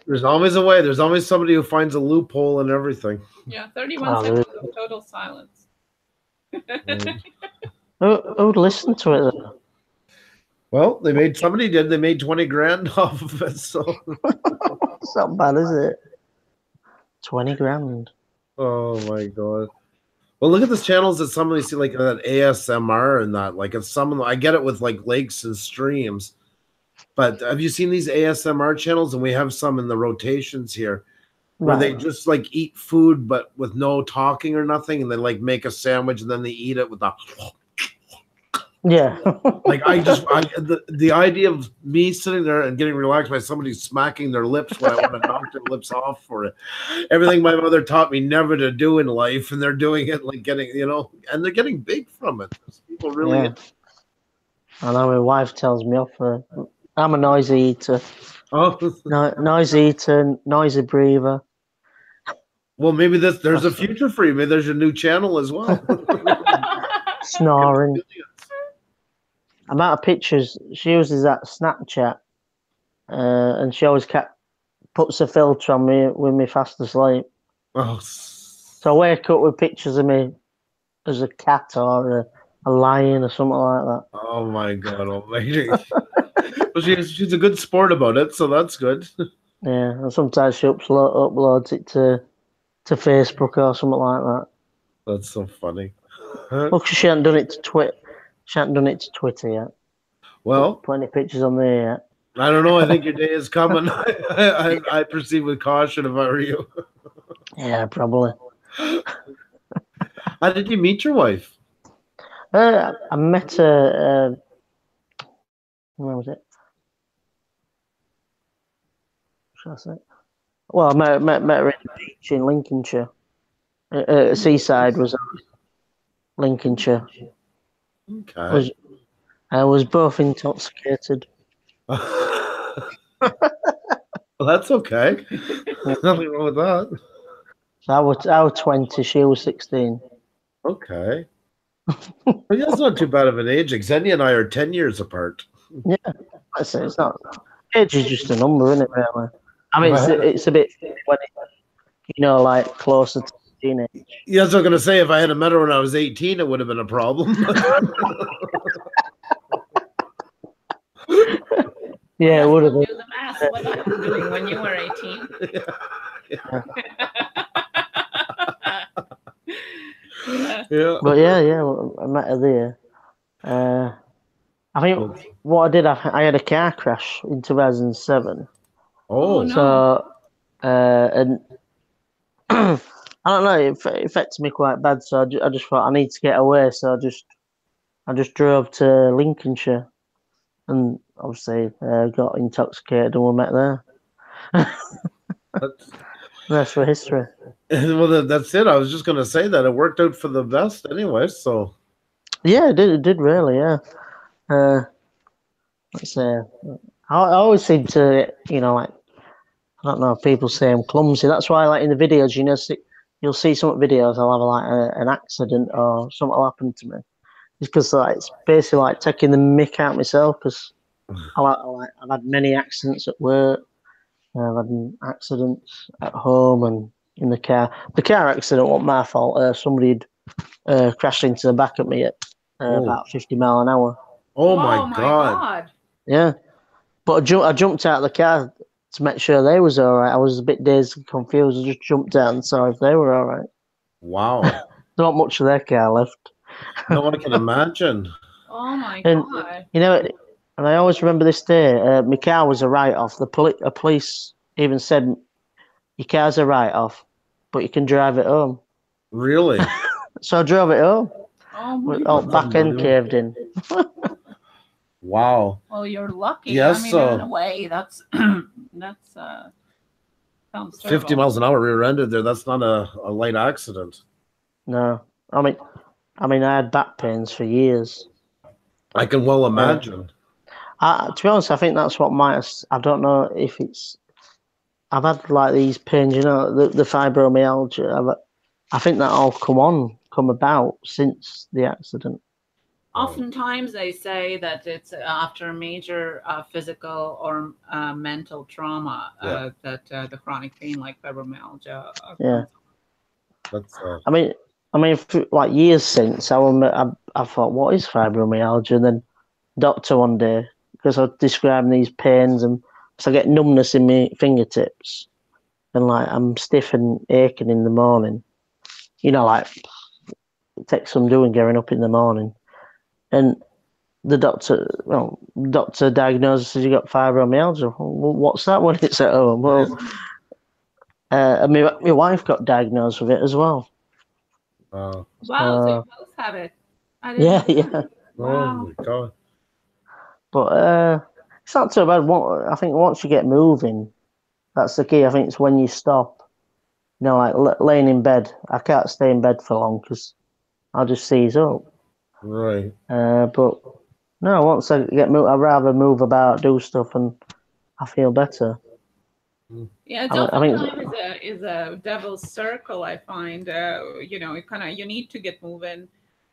There's always a way. There's always somebody who finds a loophole in everything. Yeah, 31 seconds of total silence. Who would listen to it though? Well, somebody did. They made 20 grand off of it. So it's not bad, is it? 20 grand. Oh my God. Well, look at the channels that somebody see, like that ASMR and that. Like, it's some. I get it with like lakes and streams, but have you seen these ASMR channels? And we have some in the rotations here, where they just like eat food but with no talking or nothing, and they like make a sandwich and then they eat it with the. Yeah. Like the idea of me sitting there and getting relaxed by somebody smacking their lips when I want to knock their lips off for it. Everything my mother taught me never to do in life, and they're doing it, like getting, and they're getting big from it. People really. Yeah. I know my wife tells me off for. I'm a noisy eater. Oh. Noisy eater, noisy breather. Well, maybe there's a future for you. Maybe there's a new channel as well. Snoring. I'm out of pictures. She uses that Snapchat, and she always puts a filter on me when me fast asleep. Oh. So I wake up with pictures of me as a cat or a lion or something like that. Oh my God Almighty! Well, she's a good sport about it, so that's good. Yeah, and sometimes she uploads it to Facebook or something like that. That's so funny. Well, she hasn't done it to Twitter. She hasn't done it to Twitter yet. Well, put any pictures on there yet. I don't know. I think your day is coming. I proceed with caution if I were you. Yeah, probably. How did you meet your wife? I met her. Where was it? Should I say? Well, I met her at the beach in Lincolnshire. Seaside was Lincolnshire. Okay. I was both intoxicated. Well, that's okay. Nothing wrong with that. So I was 20, she was 16. Okay. Well, that's not too bad of an age. Xenia and I are 10 years apart. Yeah, I say it's not. Age is just a number, isn't it? Really. I mean, it's a bit when like closer to teenage. Yeah, that's what I'm gonna say. If I had met her when I was 18, it would have been a problem. Yeah, it would have been. Do the math. What were you doing when you were 18? Yeah. But yeah, I met her there. I think what I did, I had a car crash in 2007. Oh no. So, and I don't know, it affected me quite bad. So I just thought I need to get away. So I just drove to Lincolnshire, and obviously got intoxicated, and we met there. That's for history. Well, that's it. I was just gonna say that it worked out for the best anyway. So Yeah, it did really. Yeah. Let's say I always seem to, like I don't know, people say I'm clumsy. That's why, like in the videos, you'll see some videos. I'll have like an accident or something will happen to me. It's because like it's basically like taking the mick out myself. Because I've had many accidents at work. I've had accidents at home and in the car. The car accident wasn't my fault. Somebody had crashed into the back of me at about 50 mile an hour. Oh my God. Yeah, but I jumped out of the car to make sure they was all right. I was a bit dazed and confused. I just jumped out and saw if they were all right. Wow. Not much of their car left. No one can imagine. Oh my And God. and I always remember this day. My car was a write-off. The police even said your car's a write-off, but you can drive it home. Really? So I drove it home. Oh my God. Back end caved in. Wow. Well, you're lucky. Yes, I mean, in a way, that's sounds 50 miles an hour rear-ended there. That's not a light accident. No, I mean, I had back pains for years. I can well imagine. To be honest, I think that's what I don't know if it's. I've had like these pains, the fibromyalgia. I think that all come about since the accident. Oftentimes they say that it's after a major physical or mental trauma that the chronic pain like fibromyalgia. That's. I mean, like years since I thought, what is fibromyalgia? And then doctor one day, because I was describing these pains, and so I get numbness in my fingertips, and like I'm stiff and aching in the morning. Like it takes some doing getting up in the morning. And the doctor diagnoses you got fibromyalgia. Well, what's that when it's at home? Well, and my wife got diagnosed with it as well. Wow, so you both have it. Yeah. Oh my God. But it's not too bad. I think once you get moving, that's the key. I think it's when you stop. Like laying in bed. I can't stay in bed for long because I'll just seize up. Right. But no, once I get moved, I'd rather move about, do stuff, and I feel better. Yeah, it's is a devil's circle. I find you need to get moving,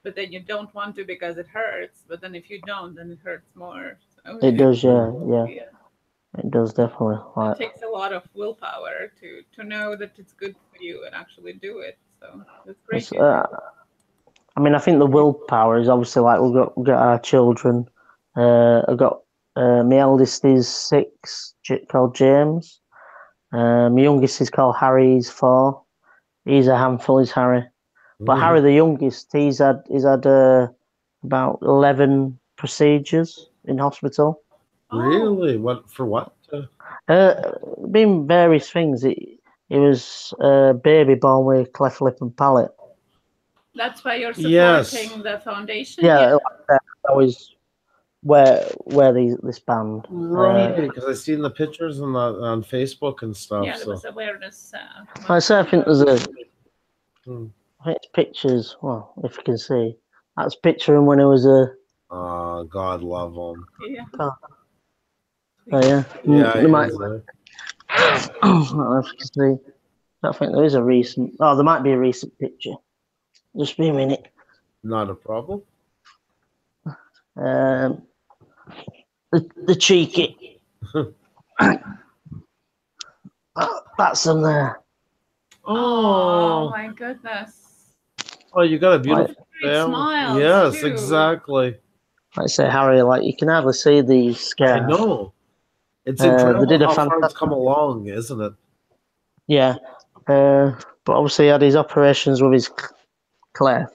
but then you don't want to because it hurts. But then if you don't, then it hurts more. So it does, yeah. It does definitely. It takes a lot of willpower to know that it's good for you and actually do it. So that's great. I mean, I think the willpower is obviously like we've got our children. I've got my eldest is 6, called James. My youngest is called Harry. He's 4. He's a handful. He's Harry. But Harry, the youngest, he's had about 11 procedures in hospital. Really? What for? What? Been various things. He was a baby born with cleft lip and palate. That's why you're supporting the foundation. Yeah, that was where this band. Right, because I've seen the pictures on Facebook and stuff. Yeah, there was awareness. I think there's I think it's pictures. Well, if you can see, that's picturing when he was a God love him. Yeah. Oh, yeah. Yeah, There might, he is, I don't know if you can see. I don't think there is a recent. Oh, there might be a recent picture. Just be a minute. not a problem. Um, the cheeky. That's them there. Oh Oh, my goodness. oh, you got a Like, beautiful Great family. smiles, Yes, too. exactly. like I say, Harry, like you can hardly see these I scars. know. It's They incredible did a how far it's fantastic. come along, isn't it? Yeah. But obviously he had his operations with his cleft,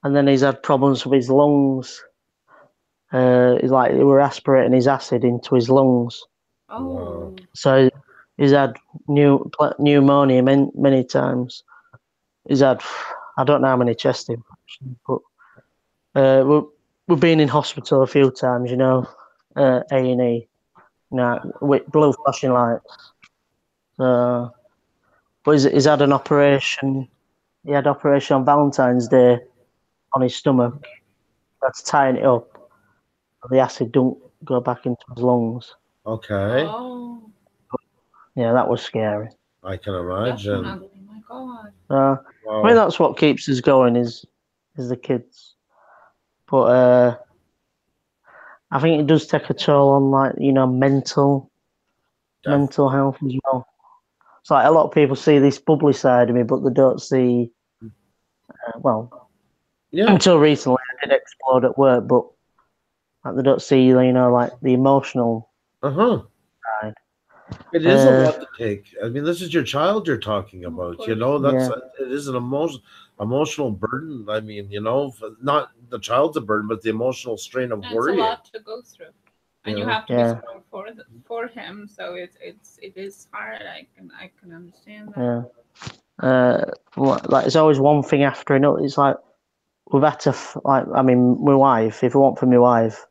and then he's had problems with his lungs. He's like they were aspirating his acid into his lungs, Oh. so he's had pneumonia many times. He's had I don't know how many chest infections, but we've been in hospital a few times, you know, A&E, with blue flashing lights. But he's had an operation. He had operation on Valentine's Day on his stomach. That's tying it up. The acid don't go back into his lungs. Okay, Oh. Yeah, that was scary. I can imagine. Definitely. My God. I Wow. mean, that's what keeps us going is the kids. But I think it does take a toll on mental health as well. It's like a lot of people see this bubbly side of me, but they don't see. Yeah. Until recently, I did explode at work, but like, they don't see like the emotional Uh-huh. side. It is a lot to take. I mean, this is your child you're talking Of about. course. You know, that's Yeah. it is an emotional burden. I mean, you know, not the child's a burden, but the emotional strain of And it's a worrying. lot to go through, and you Yeah. have to be Yeah. strong for him. So it is hard. I can understand that. Yeah. Like it's always one thing after another. It's like we've had to I mean, my wife. If it weren't for my wife,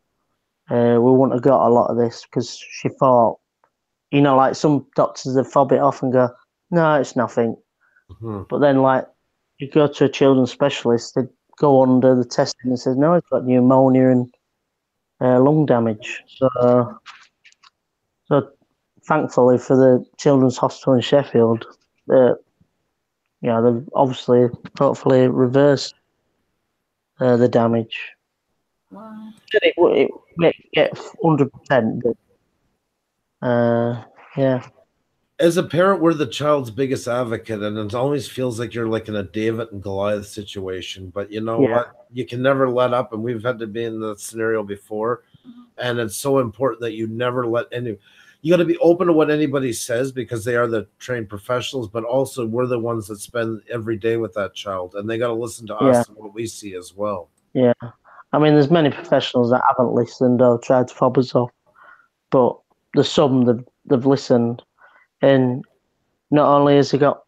we wouldn't have got a lot of this because she thought, like some doctors that fob it off and go, no, it's nothing. Mhm. But then, like, you go to a children's specialist, they go under the testing and says, no, it's got pneumonia and lung damage. So thankfully for the Children's Hospital in Sheffield, they've obviously, hopefully, reversed the damage. Wow. It won't get 100%, but yeah. As a parent, we're the child's biggest advocate, and it always feels like you're like in a David and Goliath situation. But you know Yeah. what? You can never let up, and we've had to be in that scenario before. And it's so important that you never let any. You got to be open to what anybody says because they are the trained professionals, but also we're the ones that spend every day with that child, and they got to listen to us and what we see as well. Yeah. I mean, there's many professionals that haven't listened or tried to fob us off, but there's some that they've listened. And not only has he got,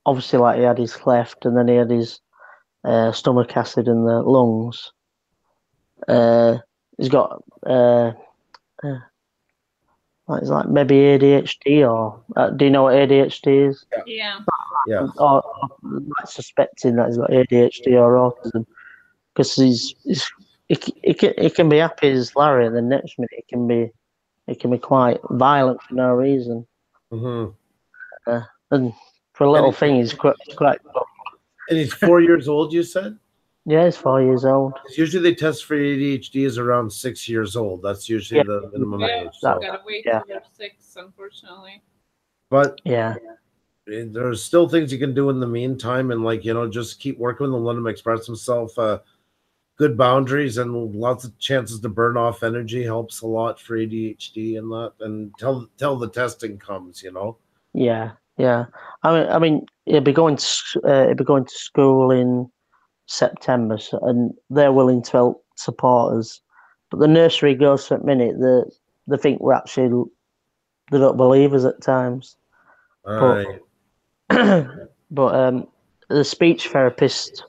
obviously, like he had his cleft and then he had his stomach acid in the lungs, he's got, it's like maybe ADHD or, do you know what ADHD is? Yeah. Yeah. Or like suspecting that he's got ADHD or autism. Because he can be happy as Larry, and the next minute it can be quite violent for no reason. Mm-hmm. And for a little thing, he's quite. And he's 4 years old, you said? Yeah, he's 4 years old. Usually they test for ADHD is around 6 years old. That's usually the minimum age. So. Gotta wait Yeah. till they're 6, unfortunately. But Yeah, there's still things you can do in the meantime, and just keep working with them, let him express himself. Good boundaries and lots of chances to burn off energy helps a lot for ADHD and that. And till the testing comes, yeah. I mean, he'll be going to school in September, and they're willing to help support us. But the nursery goes for a minute. They think they don't believe us at times. All But right. but the speech therapist,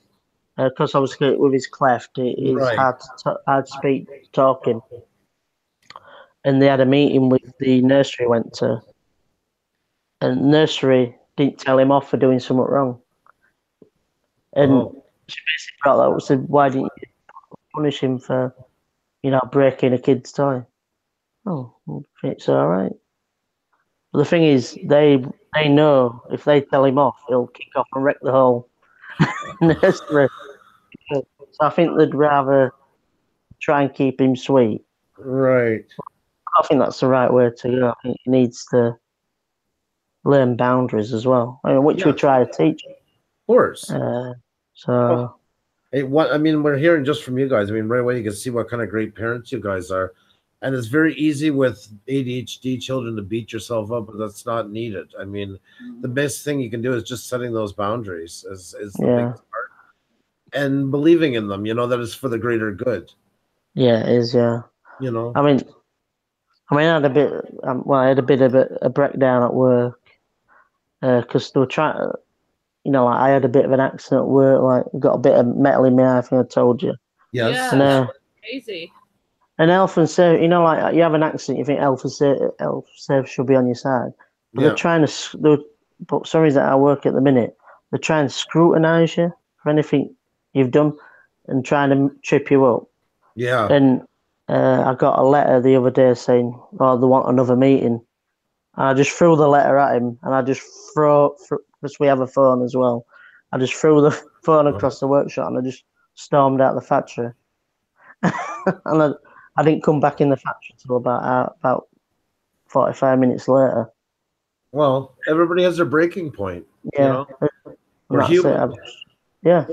because obviously with his cleft, it's Right. hard to speak talking. And they had a meeting with the nursery he went to, and nursery didn't tell him off for doing something wrong. And she basically brought that up and said, "Why didn't you punish him for, breaking a kid's toy. Oh, it's all right. But the thing is, they know if they tell him off, he'll kick off and wreck the whole nursery. So I think they'd rather try and keep him sweet. Right. I think that's the right way to go. I think he needs to learn boundaries as well, which we try to teach. Of course. We're hearing just from you guys. I mean, right away you can see what kind of great parents you guys are. And it's very easy with ADHD children to beat yourself up, but that's not needed. I mean, the best thing you can do is just setting those boundaries is the biggest part. And believing in them, that it's for the greater good. Yeah, it is, yeah. I mean, I had a bit. I had a bit of a breakdown at work because they were trying. I had a bit of an accident at work. Like, got a bit of metal in my eye. I think I told you. Yes. Yeah, crazy. And health and safety, like you have an accident, you think health and safety should be on your side, but they're trying to. But some reason at work at the minute, they're trying to scrutinise you for anything you've done and trying to trip you up. Yeah. And I got a letter the other day saying, "Oh, they want another meeting." And I just threw the letter at him, and I just because we have a phone as well. I just threw the phone across the workshop, and I just stormed out the factory. And I didn't come back in the factory till about 45 minutes later. Well, everybody has their breaking point. Yeah, we're human. Yeah,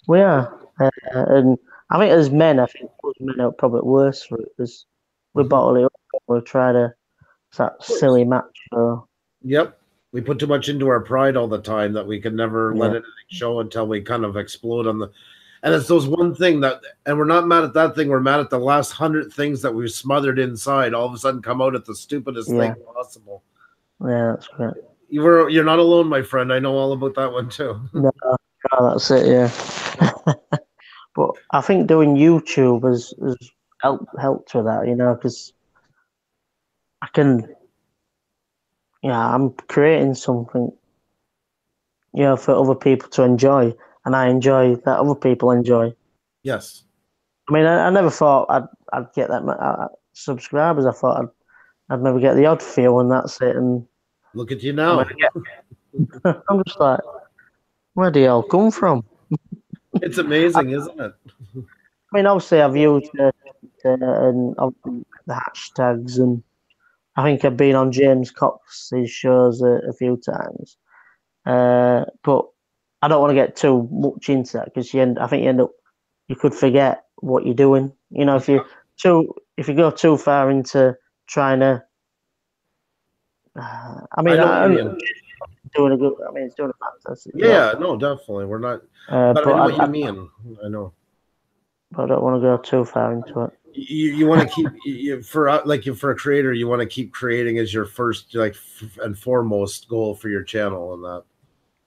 we are. And I think as men, men are probably worse for it because we bottle it up. We try to. It's that silly macho. Yep. We put too much into our pride all the time that we can never let anything show until we kind of explode on the. And it's those one thing and we're not mad at that thing. We're mad at the last 100 things that we've smothered inside. All of a sudden, come out at the stupidest thing possible. Yeah, that's great. You're not alone, my friend. I know all about that one too. No, that's it. Yeah. But I think doing YouTube has helped with that, because I can. Yeah, I'm creating something, for other people to enjoy, and I enjoy that other people enjoy. Yes. I mean, I never thought I'd get that subscribers. I thought I'd maybe get the odd few, and that's it. And look at you now. I'm just like, where do you all come from? It's amazing, isn't it? I mean, obviously, I've used it and the hashtags, and I think I've been on James Cox's shows a few times. But I don't want to get too much into that because I think you could forget what you're doing. If you go too far into trying to, doing a good. I mean, it's doing a fantastic. Yeah, no, definitely, we're not. But I know what you mean. I know. But I don't want to go too far into it. You want to keep for a creator, you want to keep creating as your first and foremost goal for your channel and that.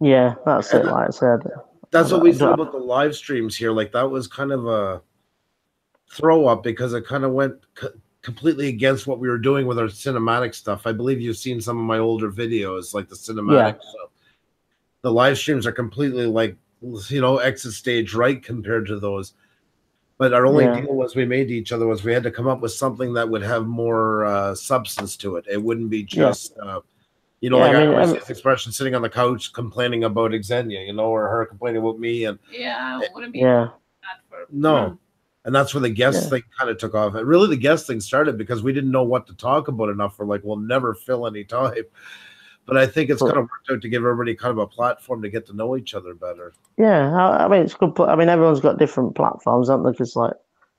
Yeah, that's it. Like I said, that's what we said about the live streams here. Like that was kind of a throw up because it kind of went completely against what we were doing with our cinematic stuff. I believe you've seen some of my older videos, like the cinematic stuff. The live streams are completely exit stage right compared to those. But our only deal was we made to each other was we had to come up with something that would have more substance to it. It wouldn't be just, I always see this expression sitting on the couch complaining about Xenia, or her complaining about me. And I wouldn't be no. And that's where the guest thing kind of took off. And really, the guest thing started because we didn't know what to talk about enough. We're like, we'll never fill any time. But I think it's kind of worked out to give everybody kind of a platform to get to know each other better. Yeah, I mean, it's good. I mean, everyone's got different platforms, haven't they? Because, I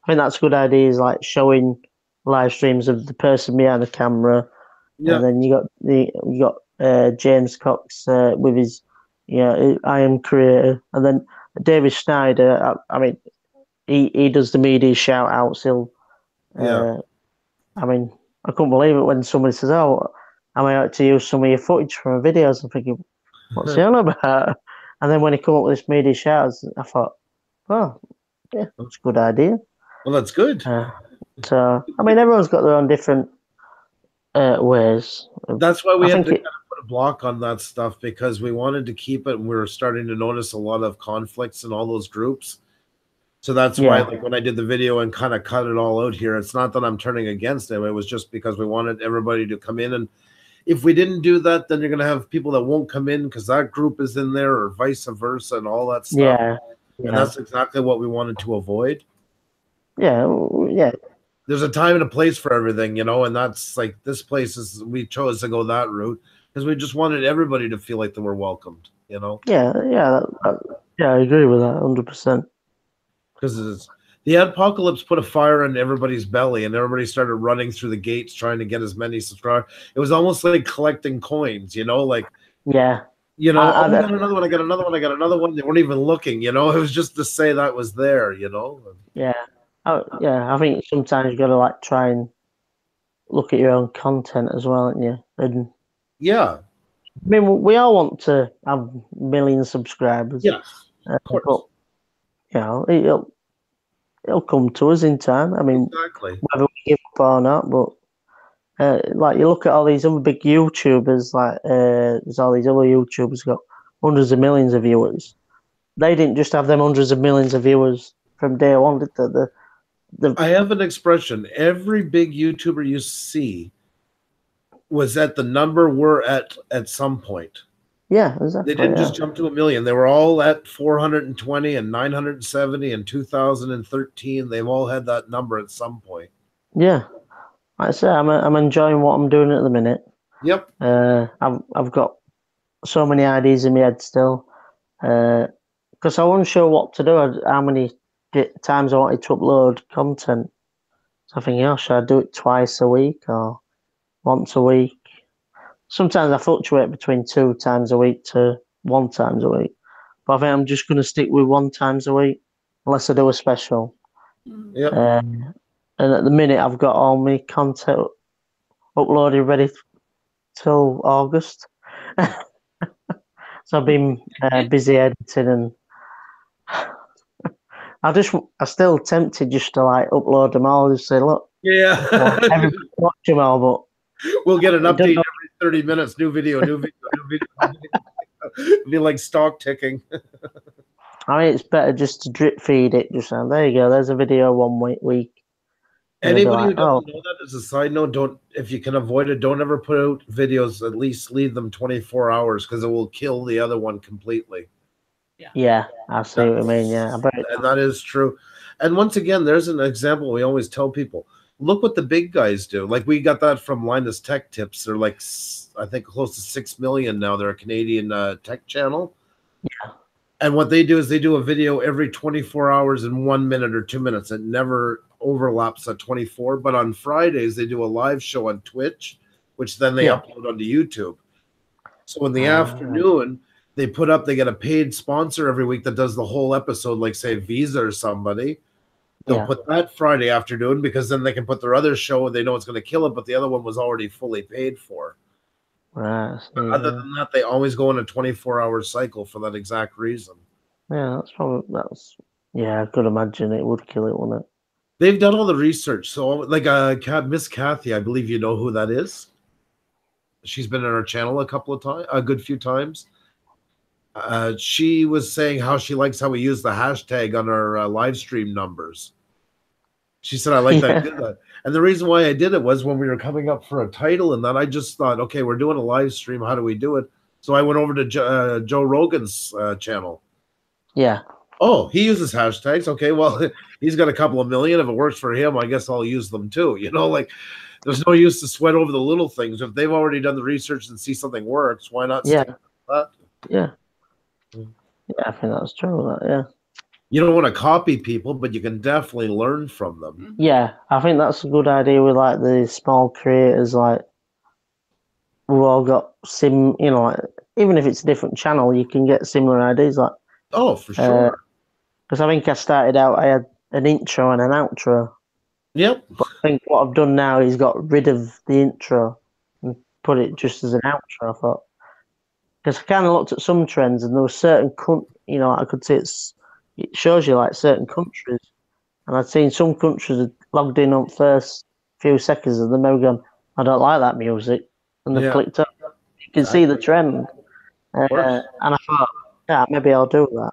think that's a good idea, is showing live streams of the person behind the camera. Yeah. And then you got James Cox with his, I am creator. And then David Schneider, I mean, he does the media shout outs. I mean, I couldn't believe it when somebody says, "Oh, I may like to use some of your footage from my videos." I'm thinking, what's he on about? And then when he came up with this media shouts, I thought, oh, yeah, that's a good idea. Well, that's good. So, I mean, everyone's got their own different ways. That's why we had to kind of put a block on that stuff because we wanted to keep it, and we were starting to notice a lot of conflicts in all those groups. So that's why, like, when I did the video and kind of cut it all out here, it's not that I'm turning against him. It was just because we wanted everybody to come in. And if we didn't do that, then you're going to have people that won't come in because that group is in there, or vice versa, and all that stuff. Yeah. And that's exactly what we wanted to avoid. Yeah. There's a time and a place for everything, you know, and that's like, this place is, we chose to go that route because we just wanted everybody to feel like they were welcomed, you know? Yeah, I agree with that 100%. Because the apocalypse put a fire in everybody's belly, and everybody started running through the gates trying to get as many subscribers. It was almost like collecting coins, you know, like, you know, I got another one, I got another one, I got another one. They weren't even looking, you know. It was just to say that was there, you know. Yeah, I think sometimes you got to like try and look at your own content as well, haven't you? And yeah, I mean, we all want to have millions of subscribers. Yeah, of course. But you know, it'll come to us in time. I mean, exactly. Whether we give up or not, but like you look at all these other big YouTubers, like there's all these other YouTubers got hundreds of millions of viewers. They didn't just have them hundreds of millions of viewers from day one, did they? I have an expression. Every big YouTuber you see was at the number we're at some point. Yeah, exactly. They didn't just jump to 1 million. They were all at 420 and 970 and 2013. They've all had that number at some point. Yeah, like I say, I'm enjoying what I'm doing at the minute. Yep. I've got so many ideas in my head still. Because I wasn't sure what to do, how many times I wanted to upload content. So I think, should I do it twice a week or once a week? Sometimes I fluctuate between 2 times a week to 1 time a week. But I think I'm just going to stick with 1 time a week, unless I do a special. Yep. And at the minute, I've got all my content uploaded ready till August. So I've been busy editing, and I'm still tempted just to like upload them all. Just say, look, everybody watch them all, but we'll get an update every 30 minutes. New video, new video, new video. It'll be like stock ticking. I mean, it's better just to drip feed it. Just there you go. There's a video 1 week. Anybody who doesn't know that, as a side note, if you can avoid it, don't ever put out videos. At least leave them 24 hours because it will kill the other one completely. Yeah, I see what I mean. Yeah, and that is true. And once again, there's an example we always tell people. Look what the big guys do. Like, we got that from Linus Tech Tips. They're like, I think, close to 6 million now. They're a Canadian tech channel. Yeah. And what they do is they do a video every 24 hours in 1 minute or 2 minutes. It never overlaps at 24. But on Fridays, they do a live show on Twitch, which then they upload onto YouTube. So in the afternoon, they get a paid sponsor every week that does the whole episode, like, say, Visa or somebody. They'll put that Friday afternoon because then they can put their other show and they know it's going to kill it, but the other one was already fully paid for. Right. Other than that, they always go in a 24-hour cycle for that exact reason. Yeah, I could imagine it would kill it, wouldn't it? They've done all the research. So, like, Miss Kathy, I believe you know who that is. She's been on our channel a good few times. She was saying how she likes how we use the hashtag on our live stream numbers. She said, I like that I did that. And the reason why I did it was when we were coming up for a title and that, I just thought, okay, we're doing a live stream. How do we do it? So I went over to Joe Rogan's channel. Yeah. Oh, he uses hashtags. Okay, well, he's got a couple of million. If it works for him, I guess I'll use them too. You know, like, there's no use to sweat over the little things. If they've already done the research and see something works, why not stick with that? Yeah. Yeah, I think that's true. Yeah. You don't want to copy people, but you can definitely learn from them. Yeah, I think that's a good idea with like the small creators. Like, we've all got like, even if it's a different channel, you can get similar ideas. Like, oh, for sure. Because I think I started out, I had an intro and an outro. Yep. But I think what I've done now is got rid of the intro and put it just as an outro. I thought, because I kind of looked at some trends and there were certain, I could see it shows you like certain countries, and I'd seen some countries had logged in on first few seconds and then they were going, I don't like that music, and they clicked up. You can see the trend, and I thought, maybe I'll do that.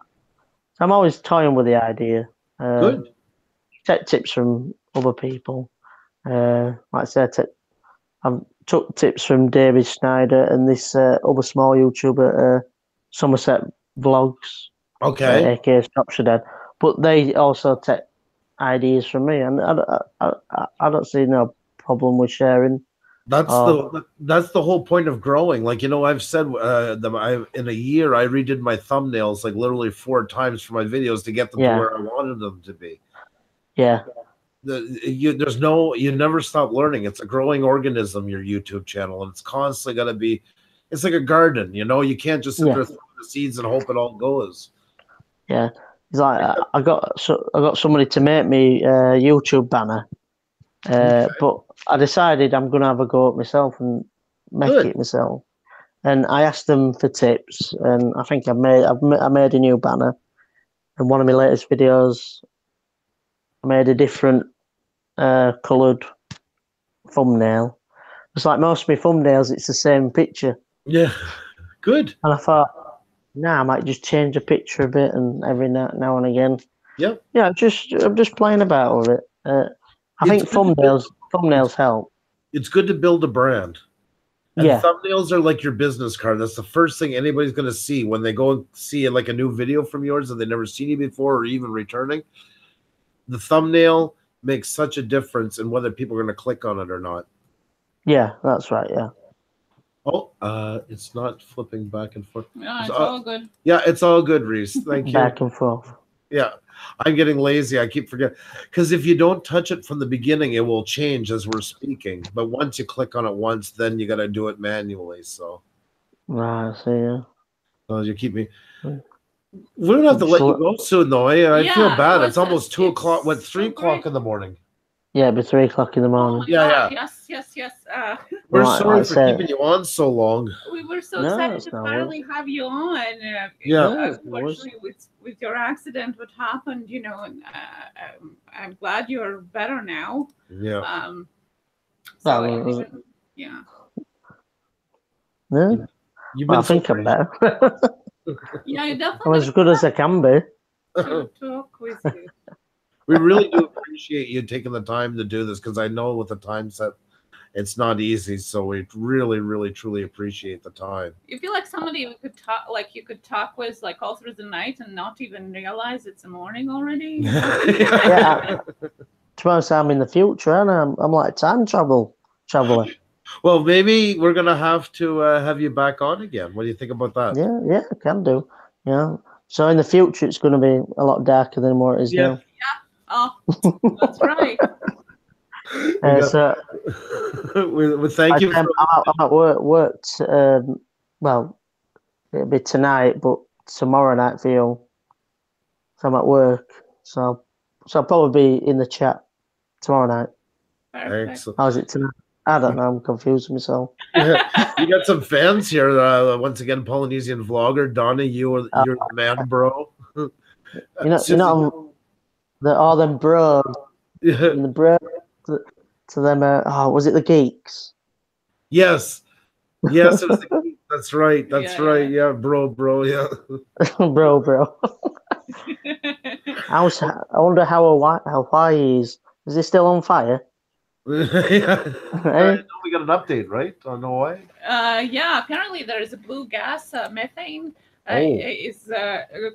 So I'm always toying with the idea. Good. Take tips from other people. Like I said, I've took tips from David Snyder and this other small YouTuber, Somerset Vlogs, Okay. aka Stopshire. But they also take ideas from me, and I don't see no problem with sharing. That's the whole point of growing. Like, you know, I've said in a year I redid my thumbnails like literally 4 times for my videos to get them to where I wanted them to be. Yeah. You never stop learning. It's a growing organism, your YouTube channel, and it's constantly got to be. It's like a garden, you know. You can't just sit there throwing the seeds and hope it all goes. Yeah, it's like I got somebody to make me a YouTube banner, but I decided I'm gonna have a go at myself and make it myself. And I asked them for tips, and I think I made a new banner. And one of my latest videos, I made a different coloured thumbnail. It's like most of my thumbnails, it's the same picture. Yeah, good. And I thought, I might just change the picture a bit, and every now and again. Yeah. Yeah, I'm just playing about with it. I think thumbnails help. It's good to build a brand. And thumbnails are like your business card. That's the first thing anybody's going to see when they go and see like a new video from yours that they've never seen you before or even returning. The thumbnail makes such a difference in whether people are going to click on it or not. Yeah, that's right. Yeah. Oh, it's not flipping back and forth. Yeah, it's all good. Yeah, it's all good, Reese. Thank you. Back and forth. Yeah, I'm getting lazy. I keep forgetting. Because if you don't touch it from the beginning, it will change as we're speaking. But once you click on it once, then you got to do it manually. So. Right, I see, yeah. So you keep me. We don't have to let you go soon, though. I feel bad. It's almost 2 o'clock. What, 3 o'clock in the morning? Yeah, it'd be 3 o'clock in the morning. Yeah. Yes. We're sorry for keeping you on so long. We were so excited to finally have you on. Unfortunately, with your accident, what happened, you know, and I'm glad you're better now. Yeah. Yeah. I think I'm better. Yeah, you definitely. I'm as good as I can be. To talk with you. We really do appreciate you taking the time to do this, because I know with the time set, it's not easy. So we really, really, truly appreciate the time. You feel like somebody you could talk with like all through the night and not even realize it's the morning already. Yeah. To be honest, I'm in the future, and I'm like time traveler. Well, maybe we're gonna have to have you back on again. What do you think about that? Yeah, I can do. Yeah. So in the future, it's going to be a lot darker than what it is now. Yeah. Oh, that's right. So we thank you. I'm at work. Well, it'll be tonight, but tomorrow night for you. So I'm at work. So I'll probably be in the chat tomorrow night. Excellent. How's it tonight? I don't know. I'm confused myself. You got some fans here. Once again, Polynesian vlogger Donny. You're the man, bro. You know, all them bros. Yeah. And the bro to them. Was it the geeks? Yes, it was the geeks. That's right. That's right. Yeah, bro. Yeah. bro. I wonder how Hawaii is. Is it still on fire? Yeah. We got an update, right, on Hawaii? Yeah, apparently there is a blue gas, methane is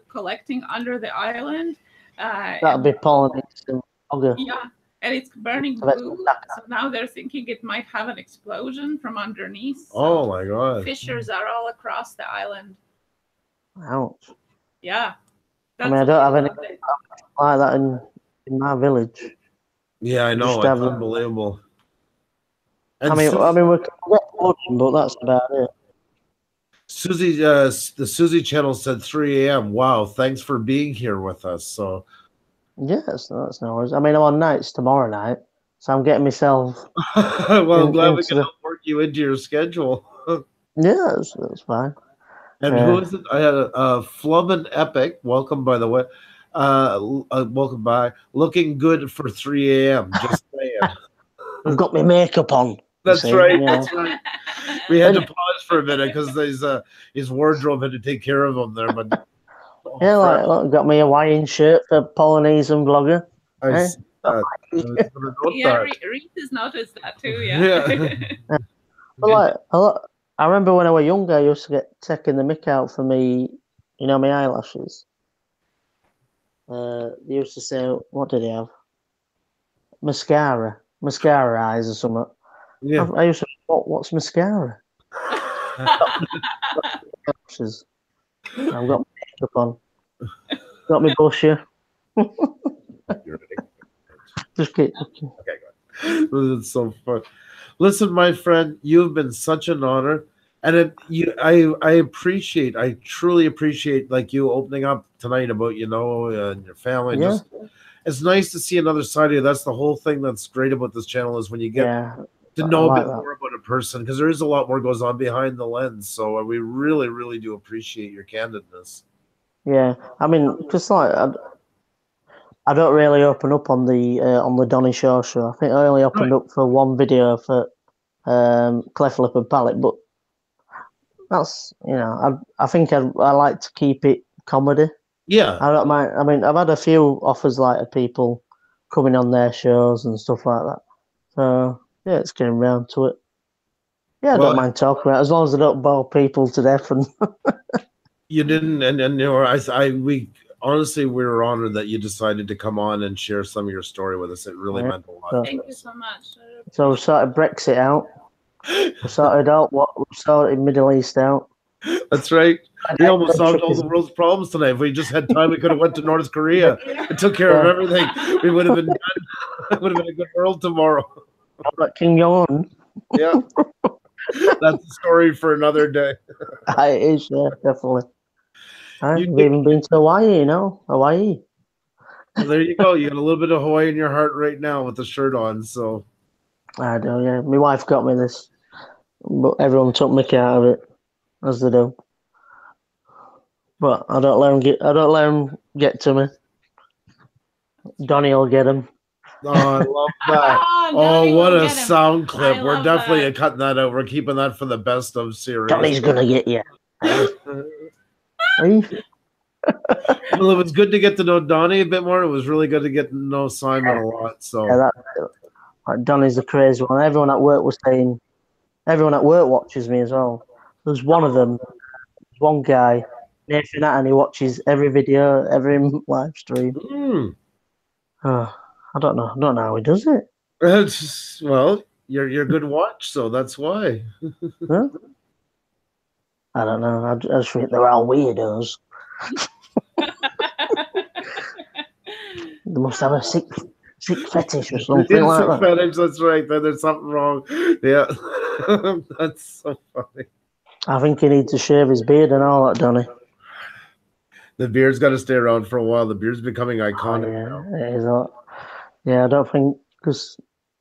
collecting under the island. That'll be Polynesian. Yeah, and it's burning blue. So now they're thinking it might have an explosion from underneath. So oh my God! Fissures are all across the island. Ouch. Yeah. I mean, I don't have anything like that in my village. Yeah, I know. It's unbelievable. And I mean, we can get watching, but that's about it. Susie, the Susie channel said 3 a.m. Wow, thanks for being here with us. So, yes, that's no worries. I mean, I'm on nights tomorrow night, so I'm getting myself. Well, I'm glad we can help work you into your schedule. Yeah, that's fine. And who is it? I had a Flub and Epic. Welcome, by the way. Welcome by. Looking good for 3 a.m. Just saying. I've got my makeup on. That's right. That's right. We had to pause for a minute because his wardrobe had to take care of him there. But Yeah, like got me a Hawaiian shirt for Polynesian vlogger. I see that. I was gonna note Yeah, that. Reese has noticed that too. Yeah. But I remember when I was younger, I used to get taking the mick out for me, my eyelashes. They used to say, what did they have? Mascara eyes or something. Yeah. I used to say, what's mascara? Eyelashes. I've got my makeup on. Got me bush here. You ready? Just keep looking. Okay, good. This is so fun. Listen, my friend, you've been such an honor, and I truly appreciate like you opening up tonight about and your family. Yeah. Just it's nice to see another side of you. That's the whole thing that's great about this channel is when you get to know a bit more about a person, because there is a lot more goes on behind the lens. So we really, really do appreciate your candidness. Yeah, I mean, just like I don't really open up on the Donny Show. I think I only opened up for one video for Cleft Lip and Palette, but that's I think I like to keep it comedy. Yeah, I don't mind. I mean, I've had a few offers like of people coming on their shows and stuff like that. So yeah, it's getting round to it. Yeah, I don't mind talking about it, as long as I don't bore people to death. And you didn't, and we honestly, we were honored that you decided to come on and share some of your story with us. It really meant a lot. Thank you so much. So we sorted Brexit out. We sorted out we sorted Middle East out. That's right. We almost solved all the world's problems tonight. If we just had time, we could have went to North Korea and took care of everything. We would have been done. It would have been a good world tomorrow. But Kim Jong-un. Yeah. That's a story for another day. It is, yeah, definitely. I've even been to Hawaii, Hawaii. Well, there you go. You got a little bit of Hawaii in your heart right now with the shirt on. So I do, yeah. My wife got me this, but everyone took mickey out of it, as they do. But I don't let them get to me. Donny will get them. Oh, I love that. Oh, what a sound clip. We're definitely cutting that out. We're keeping that for the best of series. Donny's going to get you. Well, it was good to get to know Donny a bit more. It was really good to get to know Simon a lot. So Donny's the crazy one. Everyone at work was saying, everyone at work watches me as well. There's one of them, one guy, Nathan, and he watches every video, every live stream. I don't know how he does it. Well, you're a good watch, so that's why. Huh? I don't know. I just think they're all weirdos. They must have a sick fetish or something like that. Fetish, that's right. There's something wrong. Yeah, that's so funny. I think he needs to shave his beard and all that, Donny. The beard's got to stay around for a while. The beard's becoming iconic now. It is not. Yeah, I don't think, because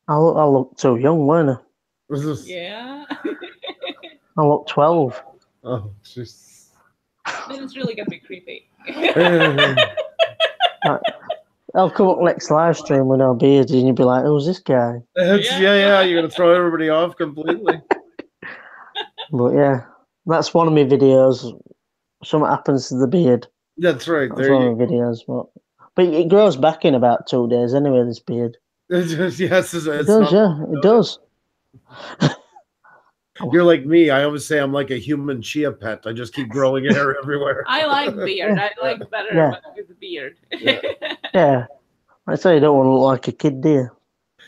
I look too young, weren't I? Yeah. I look 12. Oh, jeez. Then it's really gonna be creepy. I'll come up next live stream with no beard, and you'll be like, "Who's this guy?" Yeah. You're gonna throw everybody off completely. But yeah, that's one of my videos. Something happens to the beard. That's right. That's one of my videos, but it grows back in about 2 days anyway. This beard. Yes, it does. Yeah, it does. You're like me. I always say I'm like a human chia pet. I just keep growing hair everywhere. I like beard. I like better with the beard. Yeah. I say you don't want to look like a kid, do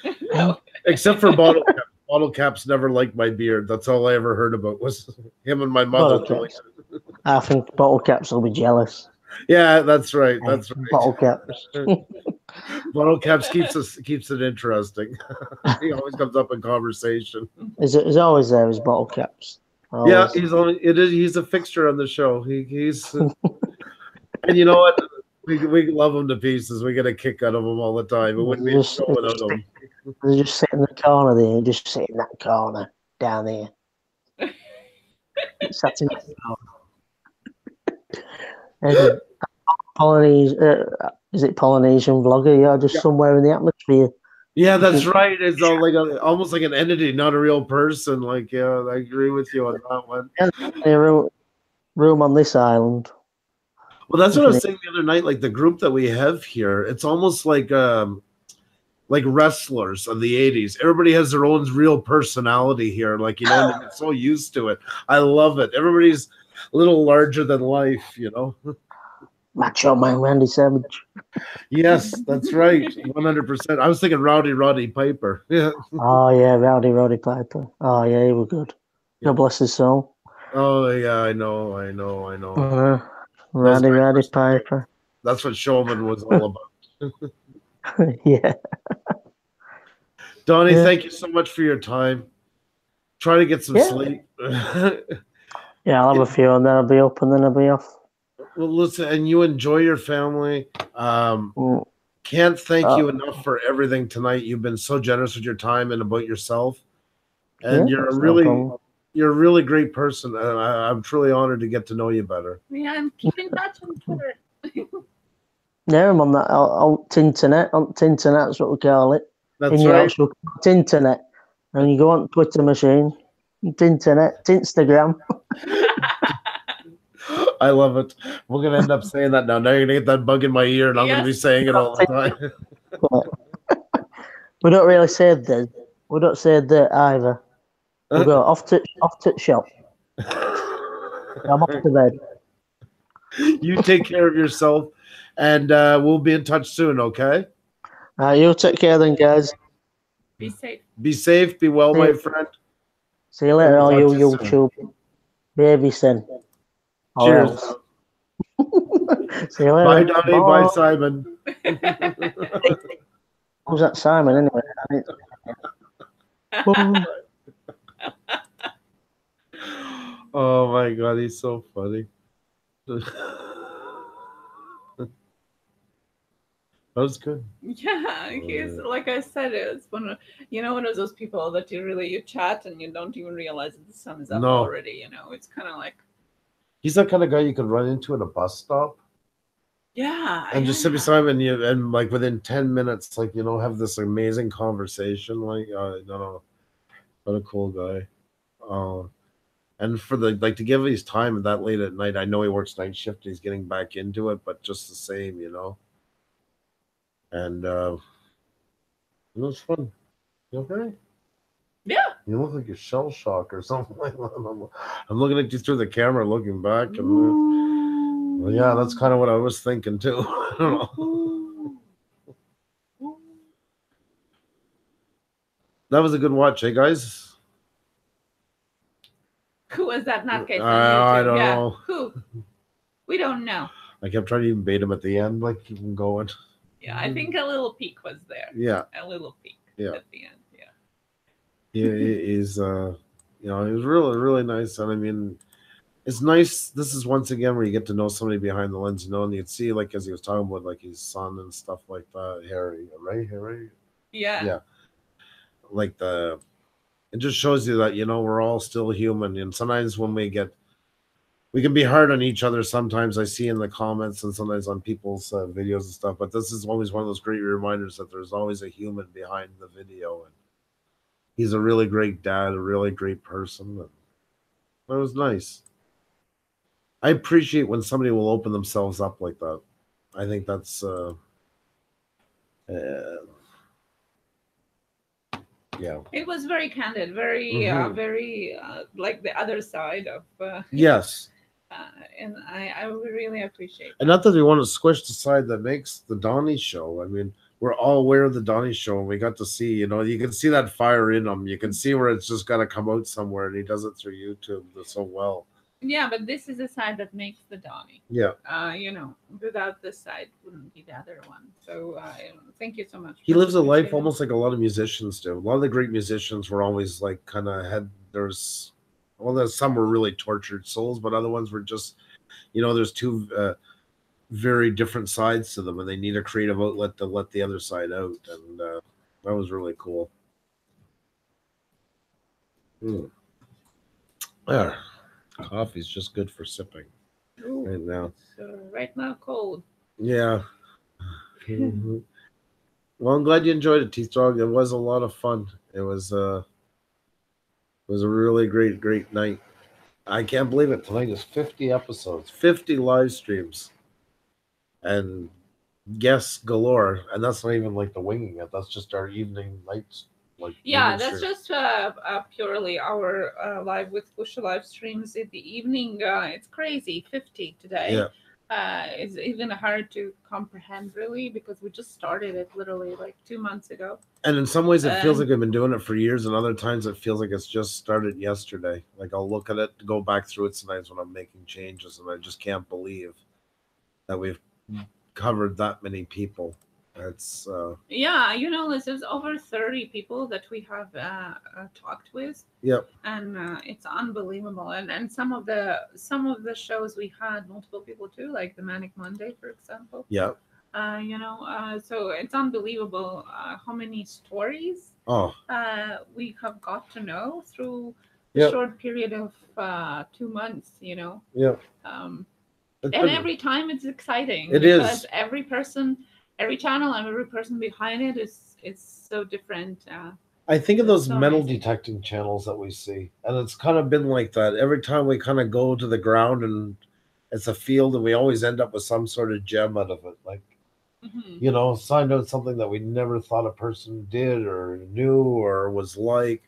you? No. Except for Bottle Cap. Bottle Cap's never liked my beard. That's all I ever heard about was him and my mother. I think Bottle Caps will be jealous. Yeah, that's right. That's right. Bottle Caps. Bottle Caps keeps it interesting. He always comes up in conversation. Is always there? Is Bottle Caps? Always. Yeah, he's a fixture on the show. He's and you know what? We love him to pieces. We get a kick out of him all the time. It wouldn't be a show without him. They just sit in the corner there. Just sit in that corner down there. Sat in that corner. Is it Polynesian vlogger? Yeah, just somewhere in the atmosphere. Yeah, that's right. It's all like almost like an entity, not a real person. Like, yeah, I agree with you on that one. Yeah, room on this island. Well, that's what I was saying the other night. Like the group that we have here, it's almost like wrestlers of the 80s. Everybody has their own real personality here. Like, you know, and they get so used to it. I love it. Everybody's a little larger than life, you know. Macho Man Randy Savage. Yes, that's right. 100%. I was thinking Roddy Piper. Yeah. Oh, yeah, Roddy Piper. Oh, yeah, he was good. God bless his soul. Oh, yeah, I know. Roddy Piper. That's what Showman was all about. Yeah. Donny, thank you so much for your time. Try to get some sleep. Yeah, I'll have a few and then I'll be up and then I'll be off. Well, listen, and you enjoy your family. Can't thank you enough for everything tonight. You've been so generous with your time and about yourself. And you're a really great person. And I'm truly honored to get to know you better. Yeah, and keep in touch on Twitter. Yeah, I'm on that Tinternet. On Tinternet, that's what we call it. That's right. Tinternet. And you go on Twitter machine, Tinternet, Tinstagram. I love it. We're going to end up saying that now. Now you're going to get that bug in my ear, and I'm going to be saying it all the time. We don't really say that. We don't say that either. We go off to shop. I'm off to bed. You take care of yourself, and we'll be in touch soon, okay? You take care then, guys. Be safe. Be safe. Be well, my friend. See you later, all you YouTube. Baby sin. Cheers. See you later. Bye, Donny. Bye, Simon. Who's that Simon, anyway? Oh, my God. He's so funny. That was good. Yeah, he's like I said, it's one of those people that you chat and you don't even realize that the sun is up already. It's kind of like he's that kind of guy you could run into at a bus stop. Yeah, and just sit beside him and like within 10 minutes, like have this amazing conversation. Like, no, what a cool guy. And for to give his time that late at night, I know he works night shift. He's getting back into it, but just the same, And it was fun. You okay? Yeah. You look like you're shell shocked or something like that. I'm looking at you through the camera, looking back, and well, yeah, that's kind of what I was thinking too. I don't know. That was a good watch, hey guys. Who was that nutcase? I don't know. Who? We don't know. I kept trying to even bait him at the end, like keep him going. Yeah, I think a little peek was there. Yeah. A little peek at the end. Yeah, he's he was really, really nice. And I mean, it's nice. This is once again where you get to know somebody behind the lens, and you can see, like, as he was talking about, like, his son and stuff like that. Harry, right? Harry? Yeah. Yeah. Like, it just shows you that, we're all still human. And sometimes when we can be hard on each other sometimes, I see in the comments and sometimes on people's videos and stuff. But this is always one of those great reminders that there's always a human behind the video. And he's a really great dad, a really great person. And that was nice. I appreciate when somebody will open themselves up like that. I think that's yeah. It was very candid, very very like the other side of yes. And I really appreciate that. And not that we want to squish the side that makes the Donny show. I mean, we're all aware of the Donny show, and we got to see, you can see that fire in him. You can see where it's just got to come out somewhere, and he does it through YouTube so well. Yeah, but this is the side that makes the Donny. Yeah. Without this side, wouldn't be the other one. So thank you so much. He lives a life almost like a lot of musicians do. A lot of the great musicians were always like there's some were really tortured souls, but other ones were just, there's two very different sides to them, and they need a creative outlet to let the other side out. And that was really cool. There. Coffee's just good for sipping. Ooh, right now. Right now, cold. Yeah. Well, I'm glad you enjoyed it, Teeth Dog. It was a lot of fun. It was a really great night. I can't believe it. Tonight is 50 episodes, 50 live streams. and guests galore. And that's not even like the winging it. That's just our evening nights. Like Yeah, that's just purely our live with Puša live streams in the evening. It's crazy, 50 today. Yeah. It's even hard to comprehend, really, because we just started it literally like 2 months ago. And in some ways, it feels like we've been doing it for years, and other times it feels like it's just started yesterday. Like I'll look at it, go back through it sometimes when I'm making changes, and I just can't believe that we've covered that many people. It's yeah, you know, there's over 30 people that we have talked with. Yep. And it's unbelievable. And some of the shows we had multiple people too, like the Manic Monday, for example. Yep. You know, so it's unbelievable how many stories we have got to know through a short period of 2 months, you know. Yep. And every time it's exciting. It because is. every person, every channel, and every person behind it is so different. I think of those metal detecting channels that we see, and it's kind of been like that. Every time we kind of go to the ground and it's a field, and we always end up with some sort of gem out of it. Like, you know, find out something that we never thought a person did or knew or was like.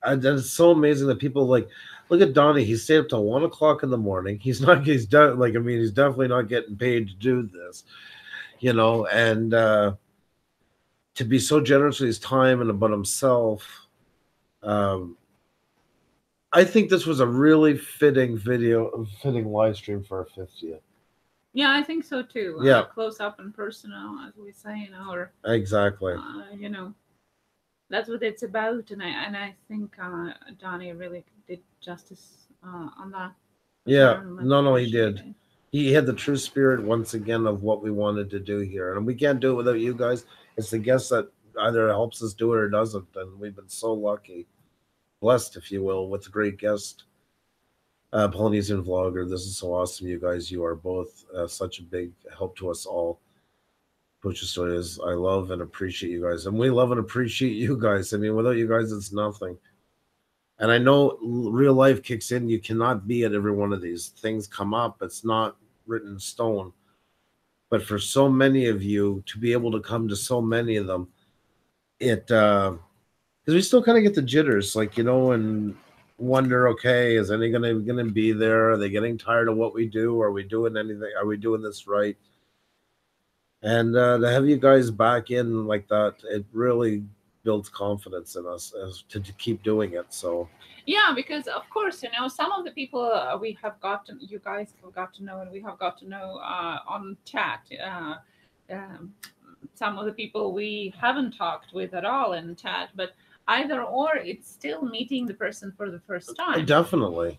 And it's so amazing that people like look at Donny. He stayed up till 1 o'clock in the morning. He's done like, I mean, he's definitely not getting paid to do this, you know, and to be so generous with his time and about himself. I think this was a really fitting live stream for our 50th. Yeah, I think so too. Yeah, close up and personal, as we say, you know, or exactly. You know, that's what it's about, and I think Donny really did justice on that. Yeah, no, he did. He had the true spirit once again of what we wanted to do here, and we can't do it without you guys. It's the guest that either helps us do it or doesn't, and we've been so lucky, blessed, if you will, with a great guest. Polynesian vlogger, this is so awesome, you guys. You are both such a big help to us all. Puša Studios, I love and appreciate you guys, and we love and appreciate you guys. I mean, without you guys, it's nothing. And I know real life kicks in. You cannot be at every one of these things come up. It's not written in stone. But for so many of you to be able to come to so many of them, it because we still kind of get the jitters, like, you know, and wonder, okay, is any gonna be there? Are they getting tired of what we do? Are we doing anything? Are we doing this right? And to have you guys back in like that, it really builds confidence in us as to keep doing it. So yeah, because of course, you know, some of the people we have gotten, you guys have got to know, and we have got to know on chat. Some of the people we haven't talked with at all in chat, but either or, it's still meeting the person for the first time. Definitely.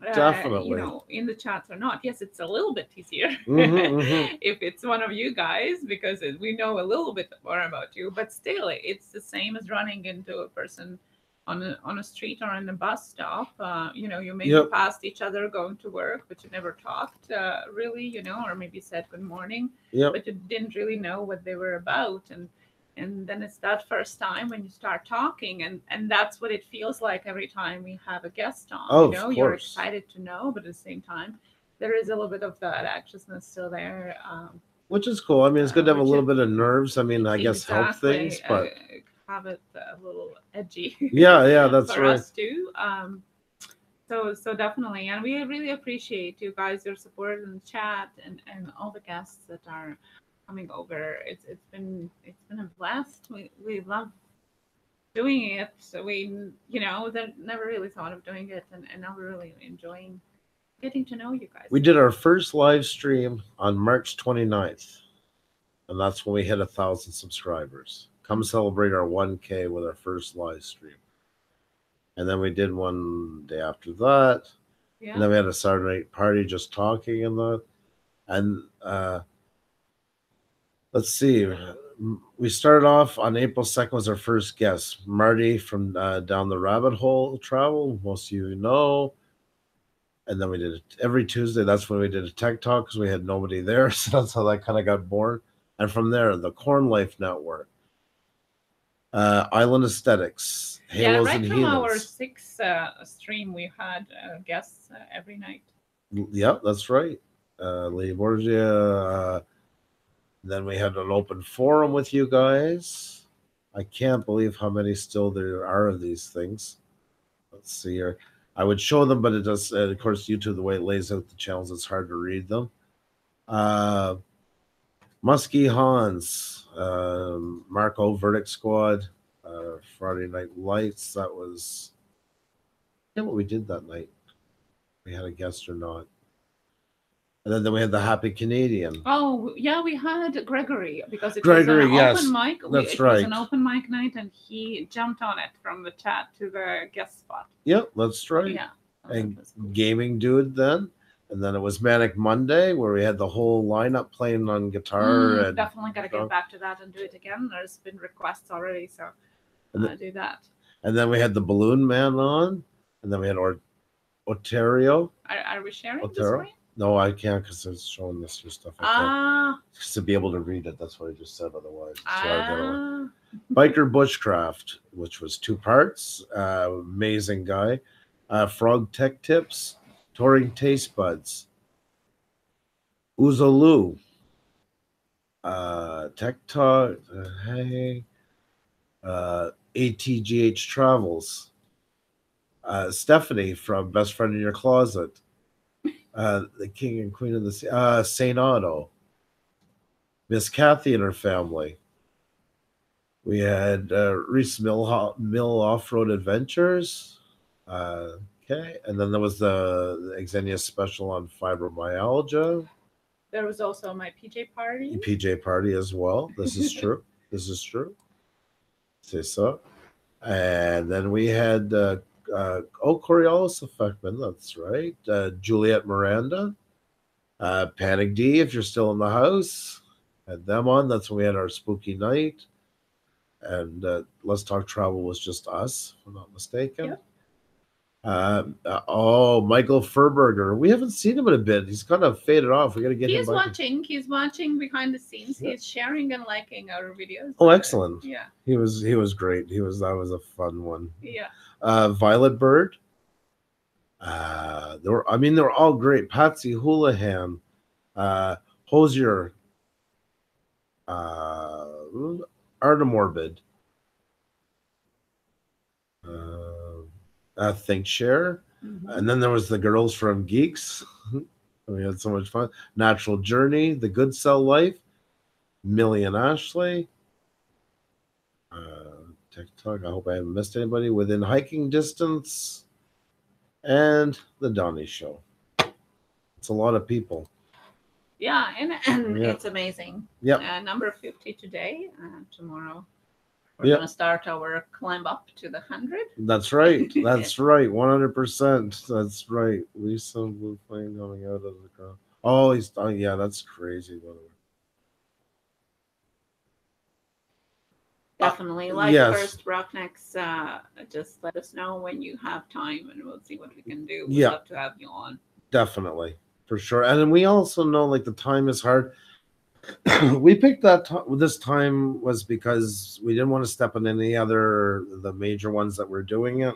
Definitely. You know, in the chats or not. Yes, it's a little bit easier if it's one of you guys, because we know a little bit more about you, but still it's the same as running into a person on a street or in a bus stop. You know, you maybe passed each other going to work, but you never talked really, you know, or maybe said good morning, but you didn't really know what they were about. And then it's that first time when you start talking, and that's what it feels like every time we have a guest on. Oh, you know, you're excited to know, but at the same time, there is a little bit of that anxiousness still there. Which is cool. I mean, it's good to have a little bit of nerves. I mean, I guess help things, but have it a little edgy. Yeah, that's for right. us too. So definitely, and we really appreciate you guys, your support in the chat, and all the guests that are coming over. It's been a blast. We love doing it. So we, you know, never really thought of doing it, and now we're really enjoying getting to know you guys. We did our first live stream on March 29th, and that's when we hit 1,000 subscribers. Come celebrate our 1K with our first live stream. And then we did one day after that. Yeah. And then we had a Saturday night party just talking and that. And let's see. We started off on April 2nd was our first guest. Marty from Down the Rabbit Hole Travel. Most of you know. And then we did it every Tuesday. That's when we did a tech talk because we had nobody there. So that's how that kind of got born. And from there, the Corn Life Network. Island Aesthetics, Halos right and from Heathens. Our 6th stream, we had guests every night. Yeah, that's right. Lady Borgia. Then we had an open forum with you guys. I can't believe how many still there are of these things. Let's see here. I would show them, but it does, of course, YouTube, the way it lays out the channels, it's hard to read them. Muskie Hans, Marco Verdict Squad, Friday Night Lights. That was, yeah, what we did that night. We had a guest or not. And then we had the Happy Canadian. Oh, yeah, we had Gregory because it Gregory, was an open mic. That's it right. was an open mic night, and he jumped on it from the chat to the guest spot. Yep, that's right. Yeah. And Gaming Dude then. And then it was Manic Monday, where we had the whole lineup playing on guitar. And definitely got to get back to that and do it again. There's been requests already, so do that. And then we had the Balloon Man on. And then we had Ontario. Are we sharing the screen? No, I can't because it's showing this your stuff. Just to be able to read it. That's what I just said. Otherwise, Biker Bushcraft, which was 2 parts. Amazing guy. Frog Tech Tips. Touring Taste Buds. Uzaloo. Tech Talk. Hey. ATGH Travels. Stephanie from Best Friend in Your Closet. The King and Queen of the Sea. St. Otto. Miss Kathy and her family. We had Reese Mill Off-Road Adventures. Okay, and then there was the Xenia special on fibromyalgia. There was also my PJ party. PJ party as well. This is true. This is true. Say so. And then we had Coriolis Effectman, that's right. Juliet Miranda. Panic D, if you're still in the house. Had them on. That's when we had our spooky night. And Let's Talk Travel was just us, if I'm not mistaken. Yep. Michael Furberger. We haven't seen him in a bit. He's kind of faded off. We got to get him back. He's watching behind the scenes. Yeah. He's sharing and liking our videos. Oh, excellent. Yeah. He was great. That was a fun one. Yeah. Violet Bird. They were all great. Patsy Houlihan, Hosier, Artemorbid, ThinkShare, and then there was the girls from Geeks. We had so much fun. Natural Journey, The Good Cell Life, Millie and Ashley. TikTok. I hope I haven't missed anybody. Within Hiking Distance, and the Donny Show. It's a lot of people. Yeah, and it's amazing. Yeah. Number 50 today. Tomorrow we're going to start our climb up to the 100. That's right. That's right. 100%. That's right. Lisa Blue Flame coming out of the crowd. Oh, yeah, that's crazy. By the way. Definitely. First Rocknecks, just let us know when you have time and we'll see what we can do. We'd love to have you on. Definitely. For sure. And then we also know the time is hard. We picked this time was because we didn't want to step on any other the major ones that were doing it.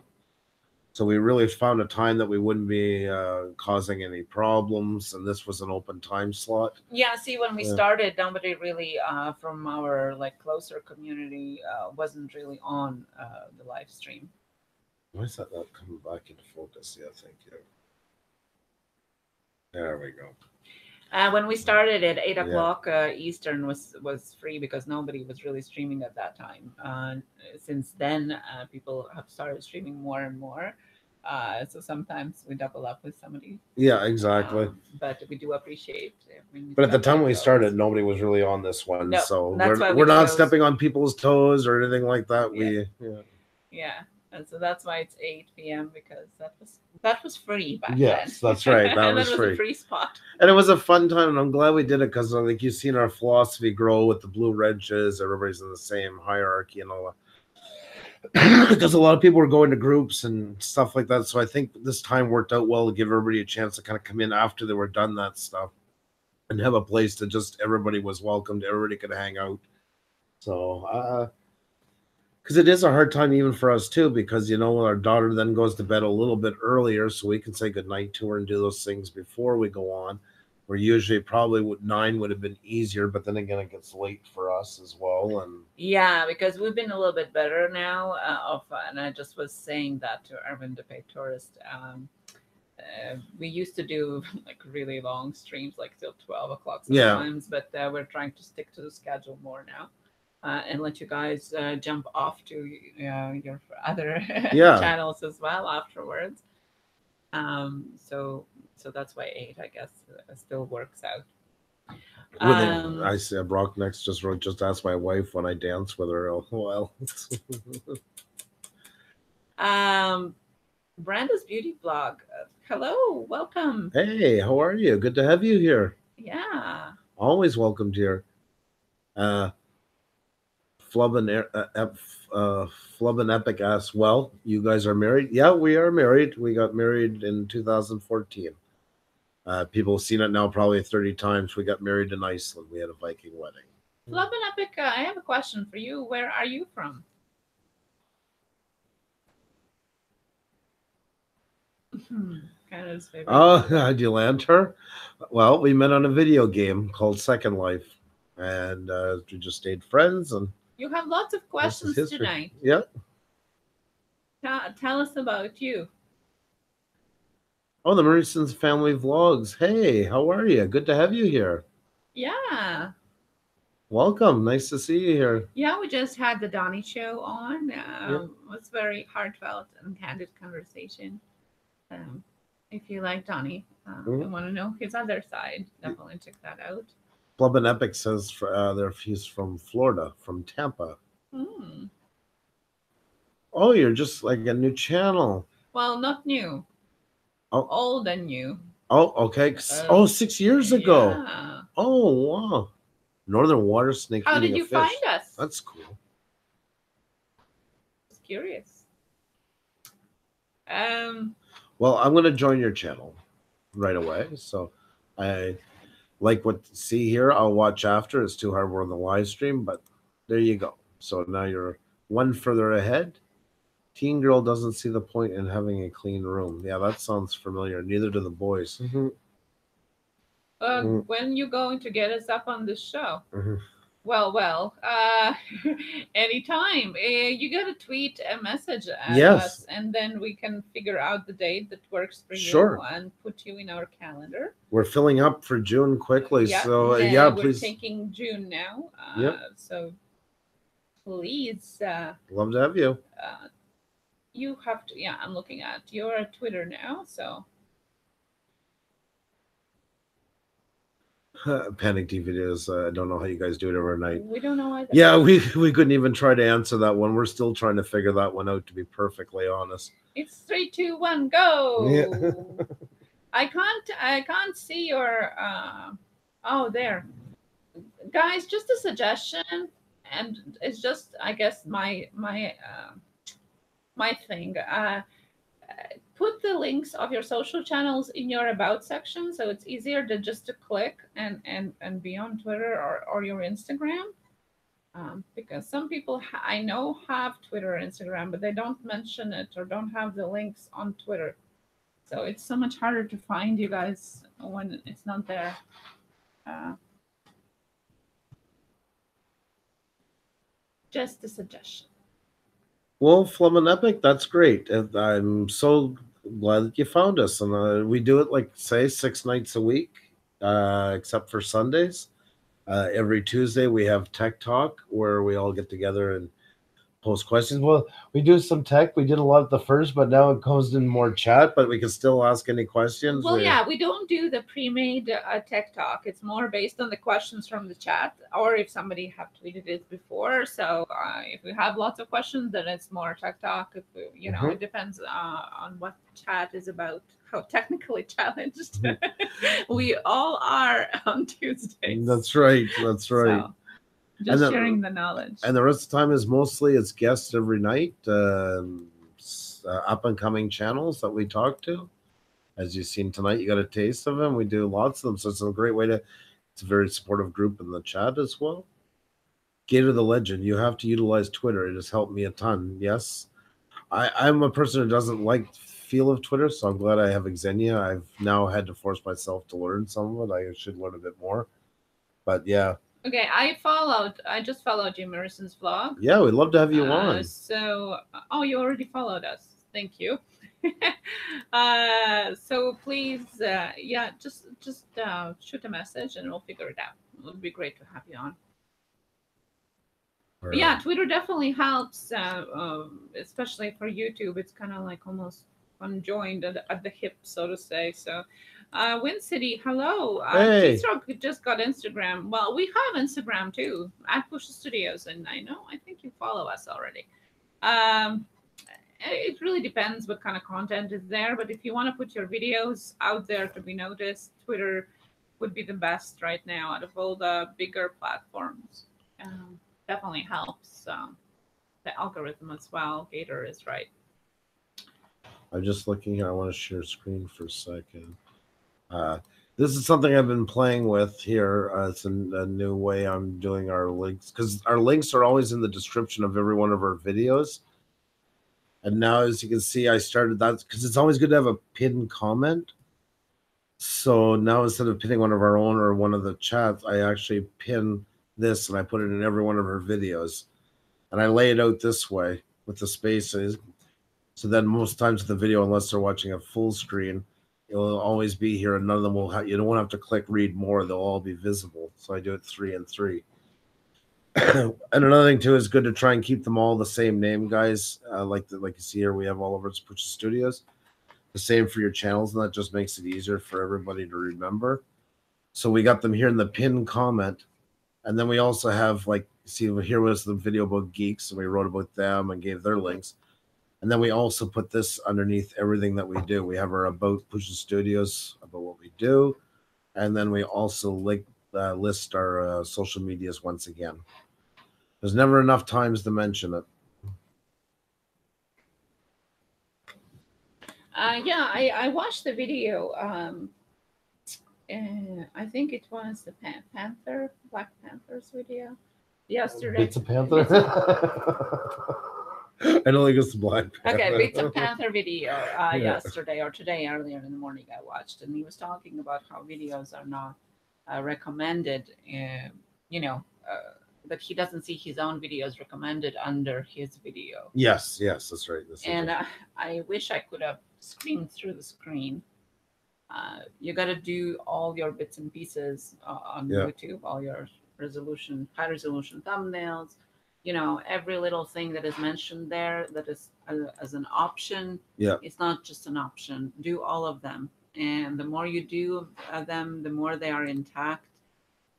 So we really found a time that we wouldn't be causing any problems, and this was an open time slot. Yeah, see, when we started, nobody really from our closer community wasn't really on the live stream. Why is that not coming back into focus? Yeah, thank you. There we go. When we started at 8 o'clock Eastern was free because nobody was really streaming at that time. Since then, people have started streaming more and more. So sometimes we double up with somebody. Yeah, exactly. But we do appreciate it. But at the time we started, nobody was really on this one. No, so we're not stepping on people's toes or anything like that. Yeah. And so that's why it's 8 p.m. because that was free back then. Yes, that's right. That was free. A free spot. And it was a fun time, and I'm glad we did it because you've seen our philosophy grow with the blue wrenches. Everybody's in the same hierarchy and all that. Because a lot of people were going to groups and stuff like that. So I think this time worked out well to give everybody a chance to kind of come in after they were done that stuff and have a place to everybody was welcomed. Everybody could hang out. So, because it is a hard time even for us too, because our daughter then goes to bed a little bit earlier, so we can say goodnight to her and do those things before we go on. Where usually probably 9 would have been easier, but then again it gets late for us as well. And yeah, because we've been a little bit better now. And I just was saying that to Arvin the Pay Tourist. We used to do like really long streams, like till 12 o'clock sometimes, but we're trying to stick to the schedule more now. And let you guys jump off to your other channels as well afterwards. So that's why 8, I guess, still works out. I said Brock next just asked my wife when I dance with her. Oh, well. Branda's beauty blog. Hello, welcome. Hey, how are you? Good to have you here. Yeah. Always welcomed here. Flub and Epic asks, well, you guys are married? Yeah, we are married. We got married in 2014. People have seen it now probably 30 times. We got married in Iceland. We had a Viking wedding. Flub and Epic, I have a question for you. Where are you from? Canada's favorite. Oh, did you land her? Well, we met on a video game called Second Life, and we just stayed friends. And you have lots of questions tonight. Yeah. Tell us about you. Oh, the Murraysons family vlogs. Hey, how are you? Good to have you here. Yeah. Welcome. Nice to see you here. Yeah, we just had the Donny show on. It was very heartfelt and candid conversation. If you like Donny and want to know his other side, definitely check that out. Flub and Epic says he's from Florida, from Tampa. Oh, you're just like a new channel. Well, not new. Oh. Old and new. Oh, okay. 6 years ago. Yeah. Oh, wow. Northern water snake. How did you find us? That's cool. Just curious. Well, I'm going to join your channel right away. So I like what see here. I'll watch after. It's too hard. We're on the live stream, but there you go. So now you're one further ahead. Teen girl doesn't see the point in having a clean room. Yeah, that sounds familiar. Neither do the boys. When you going to get us up on this show? Well, anytime. You got to tweet a message at us, and then we can figure out the date that works for you and put you in our calendar. We're filling up for June quickly, so we're please. Taking June now. So please. Love to have you. You have to. Yeah, I'm looking at your Twitter now, so. Panic DVDs. I don't know how you guys do it every night. We don't know either. Yeah, we couldn't even try to answer that one. We're still trying to figure that one out, to be perfectly honest. It's 3, 2, 1, go. Yeah. I can't see your. Oh, there, guys. Just a suggestion, and it's just, I guess, my thing. Put the links of your social channels in your about section, so it's easier to just click and be on Twitter or your Instagram. Because some people I know have Twitter or Instagram, but they don't mention it or don't have the links on Twitter. So it's so much harder to find you guys when it's not there. Just a suggestion. Well, Flum and Epic, that's great. I'm so glad that you found us. And we do it, like, say, 6 nights a week, except for Sundays. Every Tuesday, we have Tech Talk, where we all get together and post questions. Well, we do some tech. We did a lot at the first, but now it comes in more chat, but we can still ask any questions. Well, we don't do the pre-made tech talk. It's more based on the questions from the chat, or if somebody have tweeted it before. So if we have lots of questions, then it's more tech talk. If we, it depends on what chat is about, how technically challenged we all are on Tuesdays. That's right. That's right. So, just sharing the knowledge. And the rest of the time is mostly it's guests every night, up and coming channels that we talk to. As you've seen tonight, you got a taste of them. We do lots of them. So it's a great way it's a very supportive group in the chat as well. Gator the Legend, you have to utilize Twitter. It has helped me a ton. Yes. I'm a person who doesn't like the feel of Twitter, so I'm glad I have Xenia. I've now had to force myself to learn some of it. I should learn a bit more. But yeah. Okay, I just followed Jim Morrison's vlog. Yeah, we'd love to have you on. So, oh, you already followed us. Thank you. So please, yeah, just shoot a message and we'll figure it out. It would be great to have you on. Right. Yeah, Twitter definitely helps, especially for YouTube. It's kind of like almost conjoined at the hip, so to say. So, Wind City, hello. Hey. Just got Instagram. Well, we have Instagram too, at Puša Studios, and I think you follow us already. It really depends what kind of content is there, but if you want to put your videos out there to be noticed, Twitter would be the best right now out of all the bigger platforms. Definitely helps the algorithm as well. Gator is right. I'm just looking here. I want to share screen for a second. This is something I've been playing with here. It's a new way I'm doing our links, because our links are always in the description of every one of our videos. And now, as you can see, I started that because it's always good to have a pinned comment. So now, instead of pinning one of our own or one of the chats, I actually pin this and I put it in every one of our videos. And I lay it out this way with the spaces. So then most times the video, unless they're watching a full screen, it will always be here, and none of them will have, you don't want to have to click read more. They'll all be visible. So I do it 3 and 3. And another thing too is good to try and keep them all the same name, guys. Like you see here, we have all over Puša Studios. The same for your channels, and that just makes it easier for everybody to remember. So we got them here in the pinned comment, and then we also have, like, see here was the video about geeks, and we wrote about them and gave their links. And then we also put this underneath everything that we do. We have our about Puša Studios, about what we do, and then we also list our social medias once again. There's never enough times to mention it. Yeah, I watched the video. I think it was the Black Panther's video yesterday. It's a Panther? I don't think it's the Black Panther. Okay, it's a Panther video yesterday or today, earlier in the morning I watched. And he was talking about how videos are not recommended, that he doesn't see his own videos recommended under his video. Yes, that's right. I wish I could have screamed through the screen. You got to do all your bits and pieces on YouTube, all your high resolution thumbnails, every little thing that is mentioned there that is as an option. It's not just an option. Do all of them. And the more you do them, the more they are intact,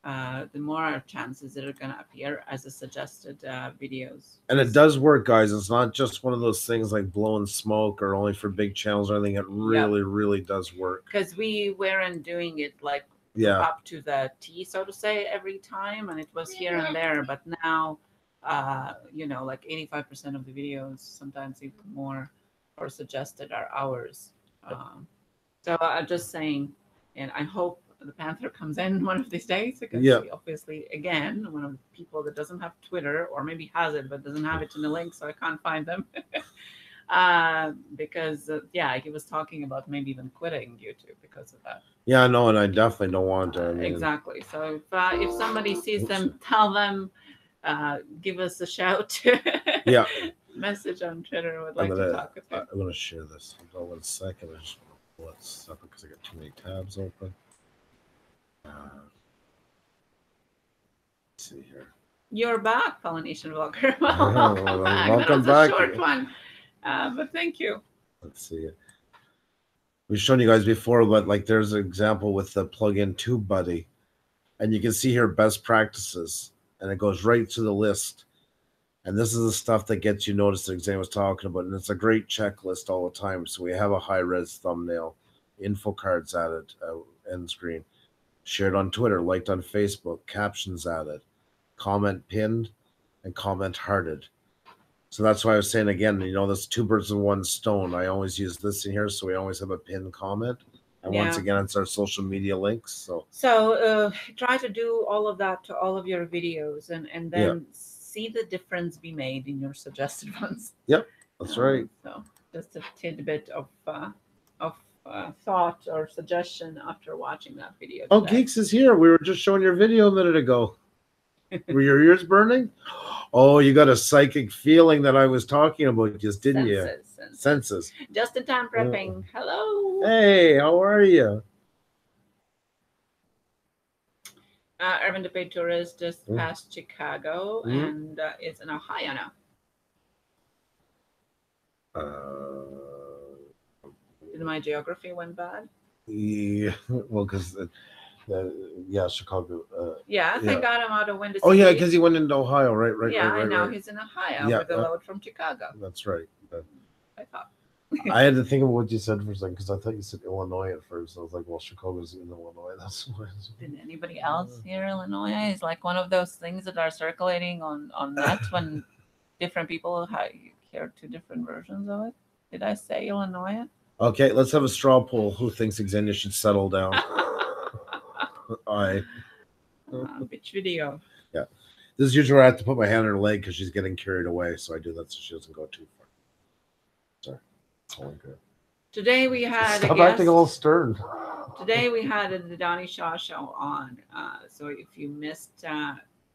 the more chances that are going to appear as a suggested videos. And it does work, guys. It's not just one of those things like blowing smoke or only for big channels or anything. It really, really does work. Because we weren't doing it like up to the T, so to say, every time, and it was here and there. But now, like 85% of the videos, sometimes even more, or suggested are ours. So I'm just saying, and I hope the Panther comes in one of these days, because he obviously, again, one of the people that doesn't have Twitter, or maybe has it but doesn't have it in the link, so I can't find them. Because he was talking about maybe even quitting YouTube because of that. Yeah, no, and I definitely don't want to. Exactly. So if somebody sees them, tell them, give us a shout. Message on Twitter. Would like to talk with you. I'm gonna share this. Hold on 1 second. I just want to pull it separate because I got too many tabs open. Let's see here. You're back, Polynesian Vlogger. Welcome back. Welcome back. A short one, but thank you. Let's see it. We've shown you guys before, but like there's an example with the plug-in TubeBuddy, and you can see here best practices, and it goes right to the list. And this is the stuff that gets you noticed that Xenia was talking about, and it's a great checklist all the time. So we have a high-res thumbnail, info cards added, end screen, shared on Twitter, liked on Facebook, captions added, comment pinned, and comment hearted. So that's why I was saying again, that's 2 birds with 1 stone. I always use this in here, so we always have a pinned comment. And once again, it's our social media links. So try to do all of that to all of your videos, and then see the difference be made in your suggested ones. Yep, that's right. So just a tidbit of thought or suggestion after watching that video. Oh, Geeks is here. We were just showing your video a minute ago. Were your ears burning? Oh, you got a psychic feeling that I was talking about, just didn't you? Senses. Just in time prepping. Hello. Hey, how are you? Urban Debate Tourist just passed Chicago and is in Ohio now. Did my geography went bad? Yeah, well, because Chicago. I got him out of Windy City. Oh yeah, because he went into Ohio, right? I know he's in Ohio with a load from Chicago. That's right. I thought. I had to think of what you said for a second because I thought you said Illinois at first. I was like, well, Chicago's in Illinois. That's why. Did anybody else hear Illinois? It's like one of those things that are circulating on net when different people hear two different versions of it. Did I say Illinois? Okay, let's have a straw poll. Who thinks Xenia should settle down? Which video? Yeah. This is usually where I have to put my hand on her leg because she's getting carried away. So I do that so she doesn't go too far. Sorry. Oh, good. Today we had Stop acting a little stern. Today we had the Donny Shaw show on. So if you missed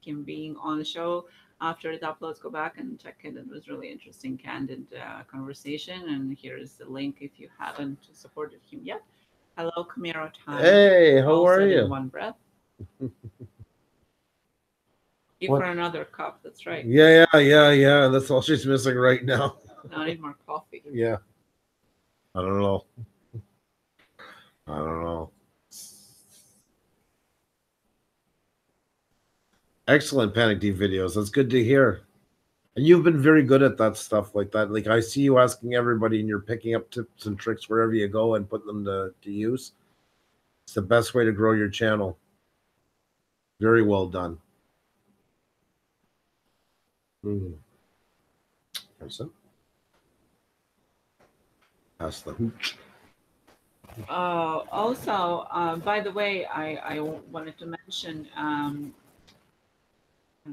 him being on the show, after it uploads, go back and check it. It was really interesting, candid conversation. And here's the link if you haven't supported him yet. Hello, Camaro Time. Hey, how are you? In one breath. For another cup. That's right. Yeah. That's all she's missing right now. Now I need more coffee. Yeah. I don't know. Excellent Panic D videos. That's good to hear. And you've been very good at that stuff like that. Like I see you asking everybody and you're picking up tips and tricks wherever you go and put them to use. It's the best way to grow your channel. Very well done. Pass the hooch. Also, by the way, I wanted to mention, I'm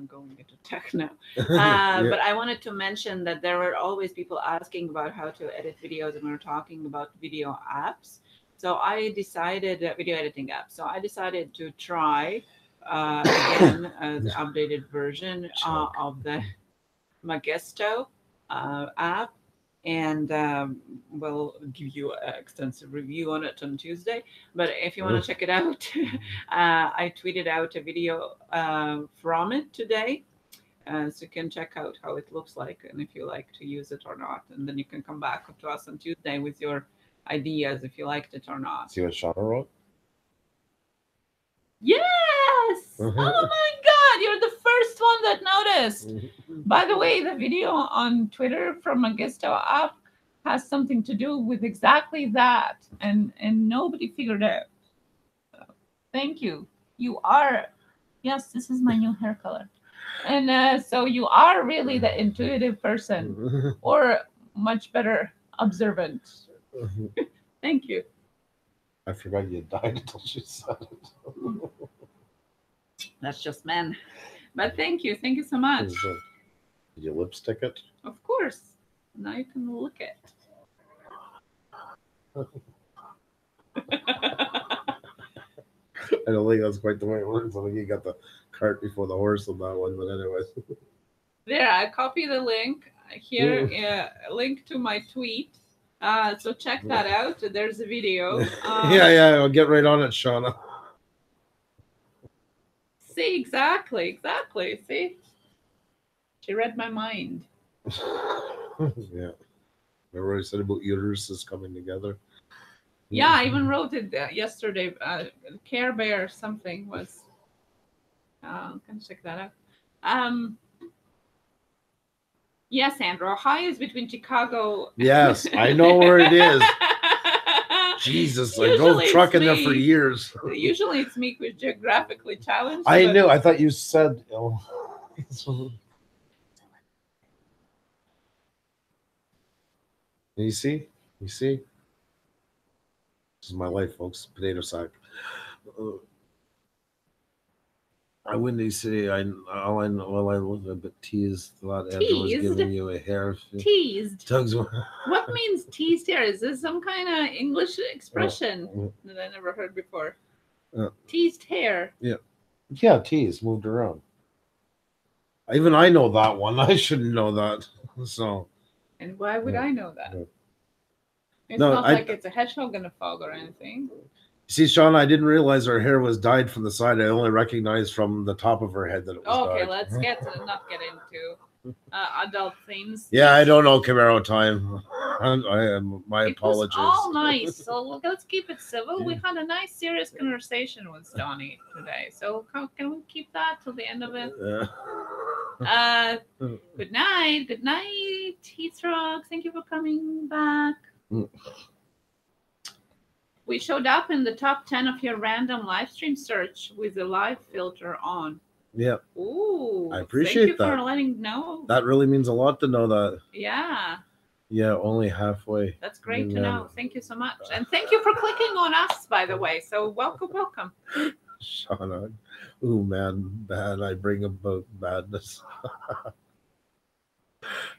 going into tech now, but I wanted to mention that there were always people asking about how to edit videos, and we were talking about video apps. So I decided, video editing apps. So I decided to try again the updated version of the Magesto app. And we'll give you an extensive review on it on Tuesday. But if you want to check it out, I tweeted out a video from it today. So you can check out how it looks like and if you like to use it or not. And then you can come back to us on Tuesday with your ideas if you liked it or not. See what Shauna wrote? Yes! Oh my God, you're the first one that noticed. By the way, the video on Twitter from Magesto app has something to do with exactly that, and nobody figured out. So, thank you. You are, yes, this is my new hair color. And so you are really the intuitive person, or much better, observant. Thank you. I forgot you died until she said it. That's just men. But thank you. Thank you so much. Did you lipstick it? Of course. Now you can look it. I don't think that's quite the way it works. I think you got the cart before the horse on that one. But anyways. There, I copy the link. Here, a link to my tweet. So check that out. There's a video. Yeah. I'll get right on it, Shauna. See, exactly. See? She read my mind. Yeah. Remember what I said about uteruses coming together? Yeah, I even wrote it yesterday. Care Bear something was. Can check that out. Yes, Andrew. Ohio is between Chicago. Yes, I know where it is. Jesus, I drove truck in there for years. Usually it's me who's geographically challenged. I knew. I thought you said. You see? This is my life, folks. Potato sack. I wouldn't say all I know. Well, I was a bit teased. Thought Andrew was giving you a hair. Teased. Tugs. What means teased hair? Is this some kind of English expression that I never heard before? Teased hair. Yeah. Yeah, teased. Moved around. Even I know that one. I shouldn't know that. So. And why would I know that? Yeah. It's not like it's a hedgehog in a fog or anything. See, Sean, I didn't realize her hair was dyed from the side. I only recognized from the top of her head that it was dyed. Okay, let's not get into adult themes. Yeah, I don't know Camaro time. My apologies. It was all nice. So let's keep it civil. We had a nice, serious conversation with Donny today. So can we keep that till the end of it? Good night. Good night, Heathrock. Thank you for coming back. We showed up in the top 10 of your random live stream search with the live filter on. Yeah. Ooh. I appreciate that. Thank you for letting know. That really means a lot to know that. Yeah. Yeah, only halfway. That's great to know. Thank you so much. And thank you for clicking on us, by the way. So welcome. Shauna. Ooh, man, bad. I bring about badness.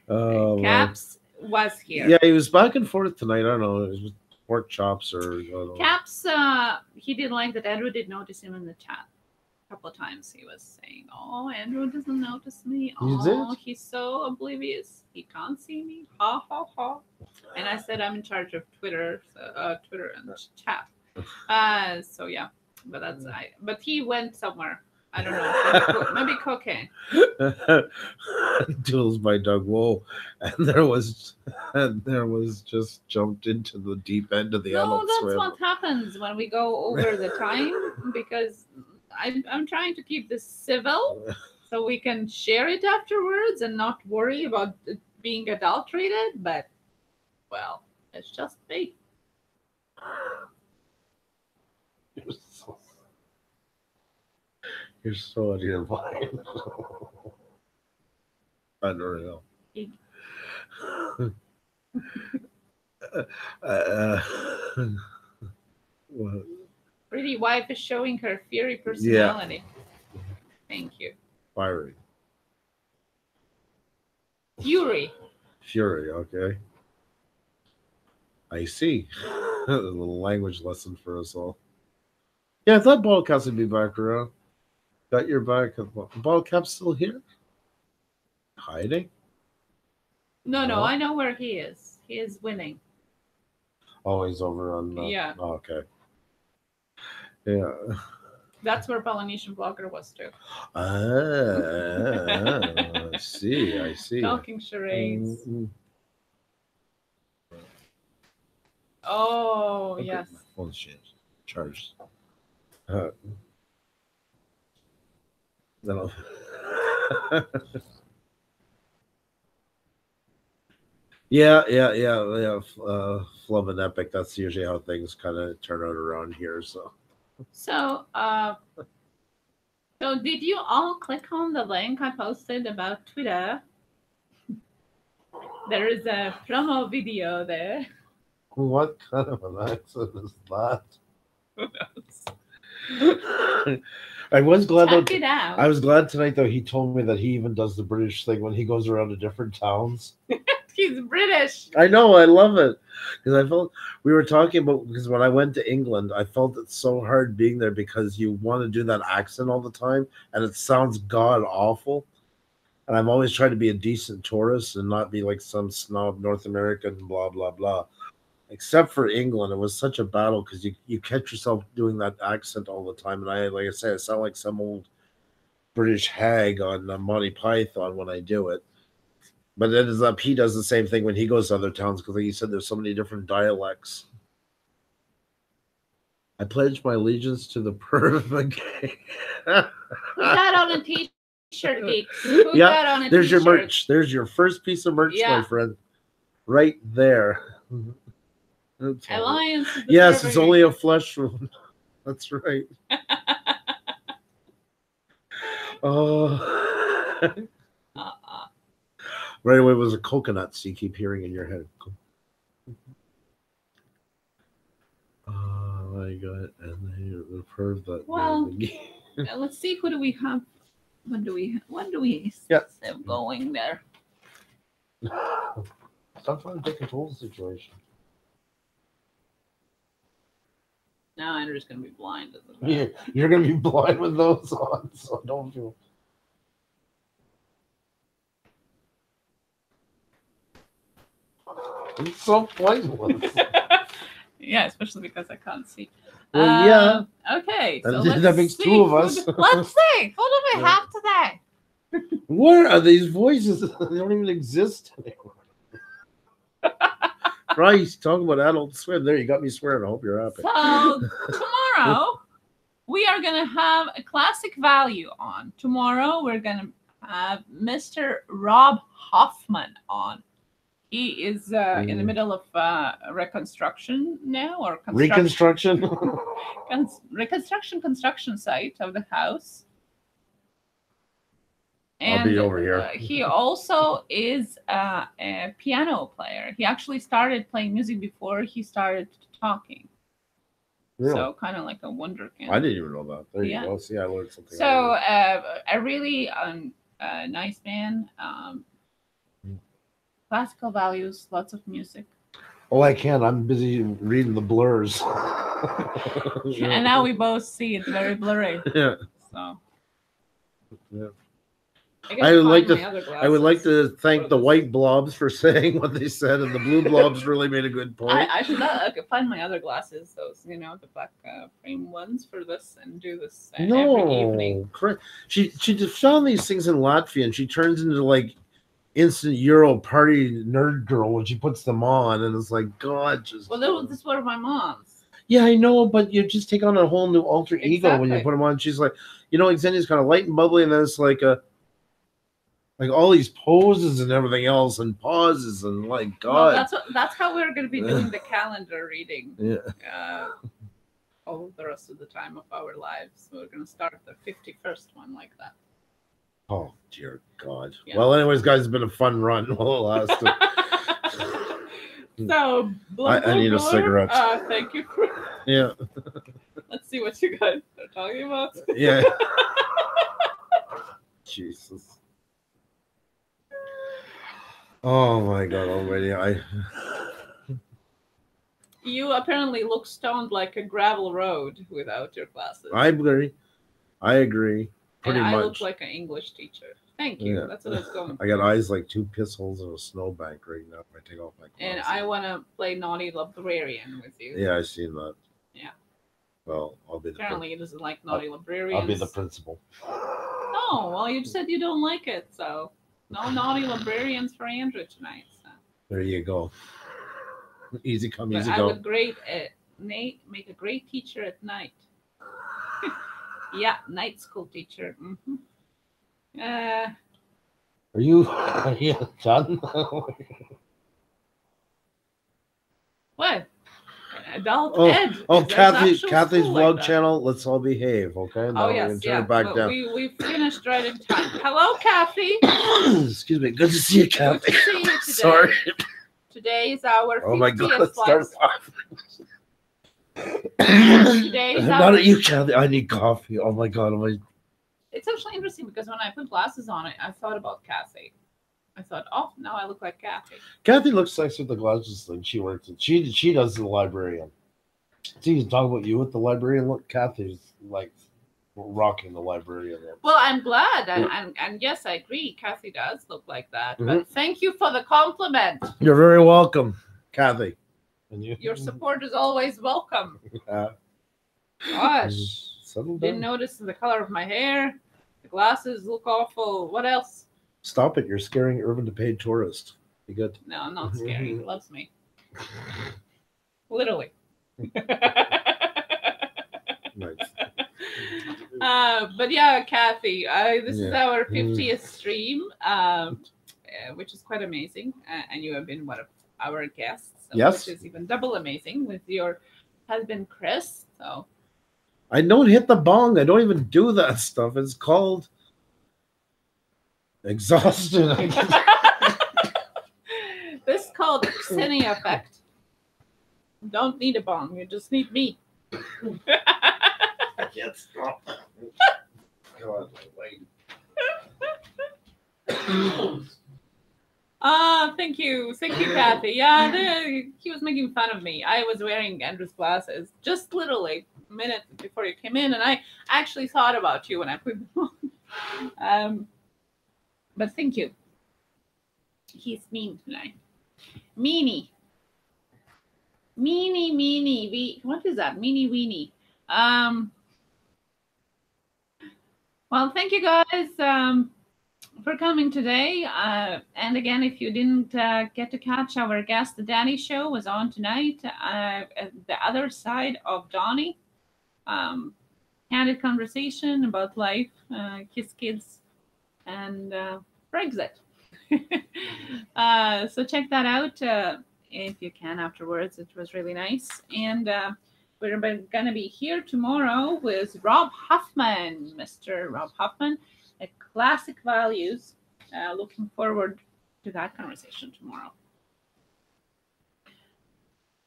Oh, Caps was here. Yeah, he was back and forth tonight. I don't know. It was pork chops or Caps, he didn't like that Andrew did notice him in the chat. A couple of times he was saying, "Oh, Andrew doesn't notice me. Oh, he's so oblivious. He can't see me. Ha ha ha." And I said I'm in charge of Twitter and chat. So yeah, but but he went somewhere. I don't know. Maybe cocaine. Tools by Doug Woe, and there was just jumped into the deep end of the adult that's swim. what happens when we go over the time, because I'm trying to keep this civil so we can share it afterwards and not worry about it being adulterated. But well, it's just me. You're so out of your mind. Unreal. Pretty wife is showing her fiery personality. Yeah. Thank you. Fiery. Fury, okay. I see. A little language lesson for us all. Yeah, I thought Ballcast would be back around. Got your back. Ballcap's still here? Hiding? No, I know where he is. He is winning. Oh, he's over on... yeah. Oh, okay. Yeah. That's where Polynesian Blogger was too. I see. Talking charades. Mm-hmm. Oh, okay, yes. My phone's changed. Charged. No. Yeah. Flub and Epic. That's usually how things kind of turn out around here. So did you all click on the link I posted about Twitter? There is a promo video there. What kind of an accent is that? Who knows? I was glad. Check it out. I was glad tonight, though. He told me that he even does the British thing when he goes around to different towns. He's British. I know. I love it because I felt we were talking about because when I went to England, I felt it so hard being there because you want to do that accent all the time, and it sounds god awful. And I've always tried to be a decent tourist and not be like some snob North American blah blah blah. Except for England, it was such a battle because you catch yourself doing that accent all the time, and like I say, I sound like some old British hag on Monty Python when I do it. But it ends up he does the same thing when he goes to other towns because, like you said, there's so many different dialects. I pledge my allegiance to the perfect. Put that on a t-shirt, geeks. Put that on a there's t-shirt. Your merch. There's your first piece of merch, my friend, right there. Alliance. Yes, it's only a flesh wound. That's right. Oh. Right away was a coconut, so you keep hearing in your head. I got, and they've heard that. Well, let's see. Who do we have? When do we have going there? Stop trying to take control of the situation. Now Andrew's gonna be blind. Yeah, you're gonna be blind with those on, so don't feel. It's so pointless. Yeah, especially because I can't see. Well, yeah. Okay, so that makes two of us. Let's see. What do we have today? What are these voices? They don't even exist anymore. Christ, talk about Adult Swim. There, you got me swearing. I hope you're happy. So tomorrow we are gonna have a classic value on. Tomorrow we're gonna have Mr. Rob Hoffman on. He is in the middle of reconstruction now, or reconstruction, construction site of the house. And I'll be over here. He also is a piano player. He actually started playing music before he started talking. Really? So kind of like a wunderkind. I didn't even know that. There you go. See, I learned something. So a really nice man. Classical values, lots of music. Oh, I can't. I'm busy reading the blurs. And now we both see it very blurry. Yeah. So. Yeah. I would like to thank the white blobs for saying what they said, and the blue blobs really made a good point. I should find my other glasses, those the black frame ones for this, and do this every evening. She found these things in Latvia, and she turns into like instant Euro party nerd girl when she puts them on, and it's like, God, just. Well, this were my mom's. Yeah, I know, but you just take on a whole new alter ego when you put them on. She's like, Xenia's kind of light and bubbly, and then it's like all these poses and everything else, and pauses, and like, God. Well, that's how we're going to be doing the calendar reading. Yeah. All the rest of the time of our lives. So we're going to start the 51st one like that. Oh, dear God. Yeah. Well, anyways, guys, it's been a fun run. So, I need a cigarette. Thank you. Yeah. Let's see what you guys are talking about. Yeah. Jesus. Oh my God already. You apparently look stoned like a gravel road without your glasses. I agree. Pretty much. I look like an English teacher. Thank you. Yeah. That's what I was going for. I got eyes like two piss holes in a snowbank right now if I take off my glasses. And I want to play naughty librarian with you. Yeah, I've seen that. Yeah. Well, I'll be the Apparently he doesn't like naughty librarians. I'll be the principal. Oh, well, you said you don't like it, so no naughty librarians for Andrew tonight. So. There you go. Easy come, easy go. I would make a great teacher at night. Yeah, night school teacher. Mm-hmm. Are you done? What? Adult Ed. Oh, Kathy's vlog channel. Let's all behave, okay? Now yes, turn it back down. We finished right in time. Hello, Kathy. Excuse me. Good to see you, Kathy. Good to see you today. Sorry. Today is our 50th. Oh my God! Let's start Not at you, Kathy. I need coffee. Oh my God! It's actually interesting because when I put glasses on it, I thought about Kathy. I thought, oh, now I look like Kathy. Kathy looks nice with the glasses thing. She works. She does the librarian. See, you talk about you with the librarian look. Kathy's like rocking the librarian look. Well, I'm glad, and yes, I agree. Kathy does look like that. Mm-hmm. But thank you for the compliment. You're very welcome, Kathy. And you? Your support is always welcome. Gosh, didn't notice the color of my hair. The glasses look awful. What else? Stop it! You're scaring Irvin to pay tourist. Be good. No, I'm not scared. He loves me. Literally. Nice. But yeah, Kathy, this is our 50th stream, which is quite amazing. And you have been one of our guests, yes, which is even double amazing with your husband, Chris. So I don't hit the bong. I don't even do that stuff. It's called exhaustion. This is called Xenia effect. Don't need a bong. You just need me. I can't stop. God, Thank you, Kathy. Yeah, he was making fun of me. I was wearing Andrew's glasses just literally a minute before you came in, and I actually thought about you when I put them on. But thank you. He's mean tonight. Meanie. What is that? Meanie weenie. Well, thank you guys for coming today. And again, if you didn't get to catch our guest, the Donny show was on tonight. The other side of Donny. Candid conversation about life, his kids, and Brexit. So check that out if you can afterwards. It was really nice. And we're going to be here tomorrow with Rob Huffman, Mr. Rob Huffman, at Classic Values. Looking forward to that conversation tomorrow.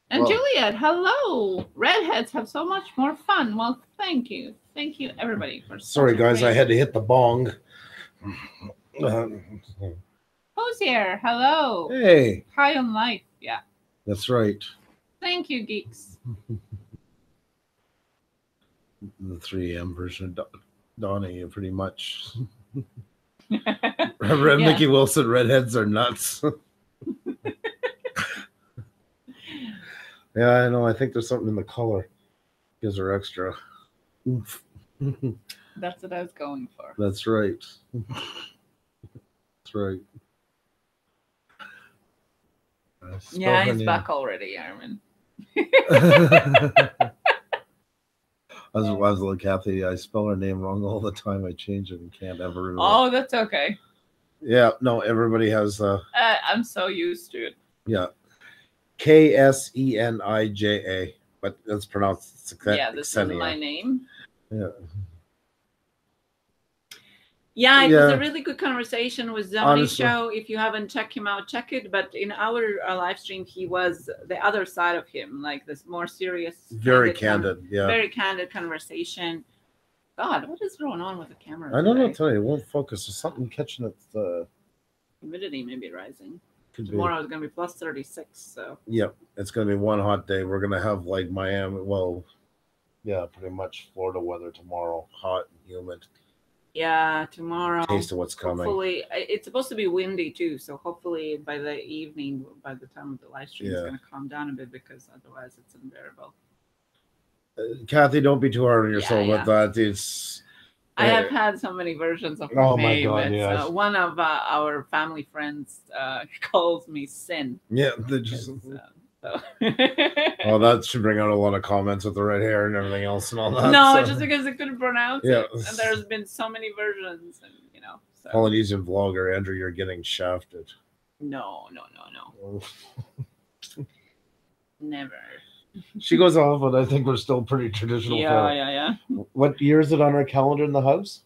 And well, Juliet, hello. Redheads have so much more fun. Well, thank you. Thank you, everybody. For sorry, guys, I had to hit the bong. Who's here? Hello. Hey. High on life. Yeah. That's right. Thank you, geeks. The 3 version of Donny, pretty much. Red yeah. Mickey Wilson, redheads are nuts. Yeah, I know. I think there's something in the color. Gives her extra. That's what I was going for. That's right. That's right. Yeah, he's back already, Armin. I was like, Kathy, I spell her name wrong all the time. I change it and can't ever remember. Oh, that's okay. Yeah, no, everybody has. I'm so used to it. Yeah. Ksenija, but that's pronounced. Yeah, this is my name. Yeah. Yeah, it was a really good conversation with Donny's show. If you haven't checked him out, check it. But in our live stream, he was the other side of him, like this more serious, very candid, very candid conversation. God, what is going on with the camera? I don't know. Tell you, it won't focus. There's something catching it. Humidity may be rising. Could Tomorrow is going to be plus 36. So. Yep, it's going to be one hot day. We're going to have like Miami. Well, yeah, pretty much Florida weather tomorrow. Hot and humid. Yeah, tomorrow. Taste of what's coming. Hopefully, it's supposed to be windy too. So hopefully by the evening, by the time of the live stream, it's going to calm down a bit because otherwise it's unbearable. Kathy, don't be too hard on yourself with that. It's. I have had so many versions of my name. Oh my God! Yes. One of our family friends calls me Sin. Yeah, they just. So. Well, that should bring out a lot of comments with the red hair and everything else and all that. No, just because I couldn't pronounce it. And there's been so many versions, and So. Polynesian vlogger Andrew, you're getting shafted. No. Never. She goes off, but I think we're still pretty traditional. Yeah. What year is it on our calendar in the house?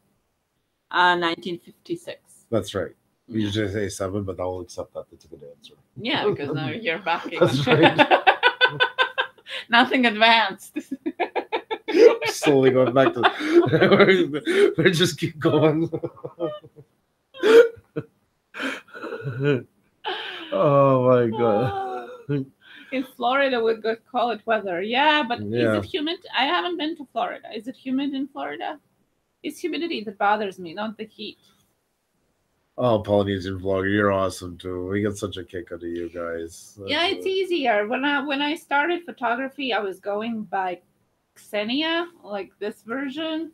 1956. That's right. We usually say 7, but I'll accept that. That's a good answer. Yeah, because now you're back. That's right. Nothing advanced. Slowly going back to. We just keep going. Oh my God. In Florida, we could call it weather. Yeah, but is it humid? I haven't been to Florida. Is it humid in Florida? It's humidity that bothers me, not the heat. Oh, Polynesian vlogger, you're awesome too. We get such a kick out of you guys. Yeah, it's easier. When I started photography, I was going by Xenia, like this version,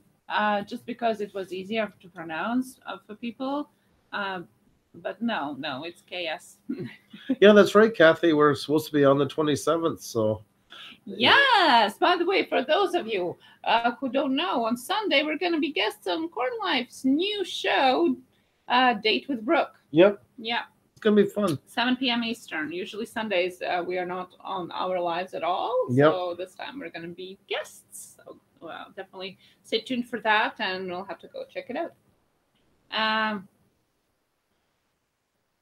just because it was easier to pronounce for people. But no, it's KS. Yeah, that's right, Kathy. We're supposed to be on the 27th, so. Yes. By the way, for those of you who don't know, on Sunday we're going to be guests on Corn Life's new show. Date with Brooke. Yep. Yeah. It's going to be fun. 7 p.m. Eastern. Usually Sundays we are not on our lives at all. Yep. So this time we're going to be guests. So definitely stay tuned for that and we'll have to go check it out.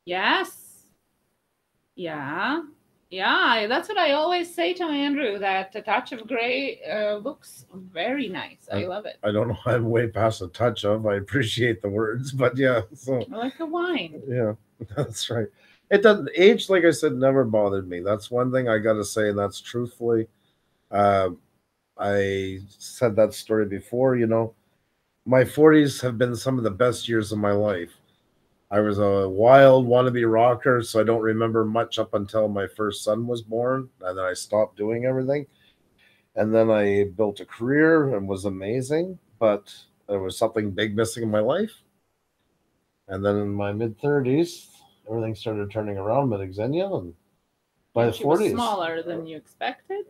Yes. Yeah. Yeah, that's what I always say to Andrew, that a touch of gray looks very nice. I love it. I don't know. I'm way past a touch of. I appreciate the words, but yeah. So like a wine. Yeah, that's right. It doesn't age, like I said, never bothered me. That's one thing I got to say, and that's truthfully. Uh, I said that story before. My 40s have been some of the best years of my life. I was a wild wannabe rocker, so I don't remember much up until my first son was born, and then I stopped doing everything. And then I built a career and was amazing, but there was something big missing in my life. And then in my mid 30s, everything started turning around mid Xenia, and by the 40s, smaller than you expected.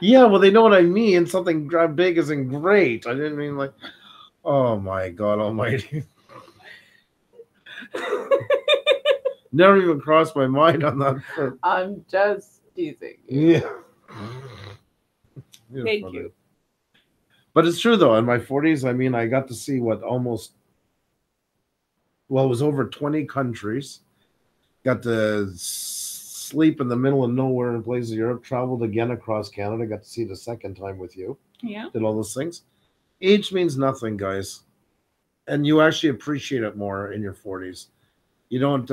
Yeah, well, they know what I mean. Something big isn't great. I didn't mean like, oh my God Almighty. Never even crossed my mind on that front. I'm just teasing. Yeah. Thank you. But it's true though. In my 40s, I mean, I got to see what it was over 20 countries. Got to sleep in the middle of nowhere in places of Europe. Traveled again across Canada. Got to see it a second time with you. Yeah. Did all those things. Age means nothing, guys. And you actually appreciate it more in your 40s. You don't.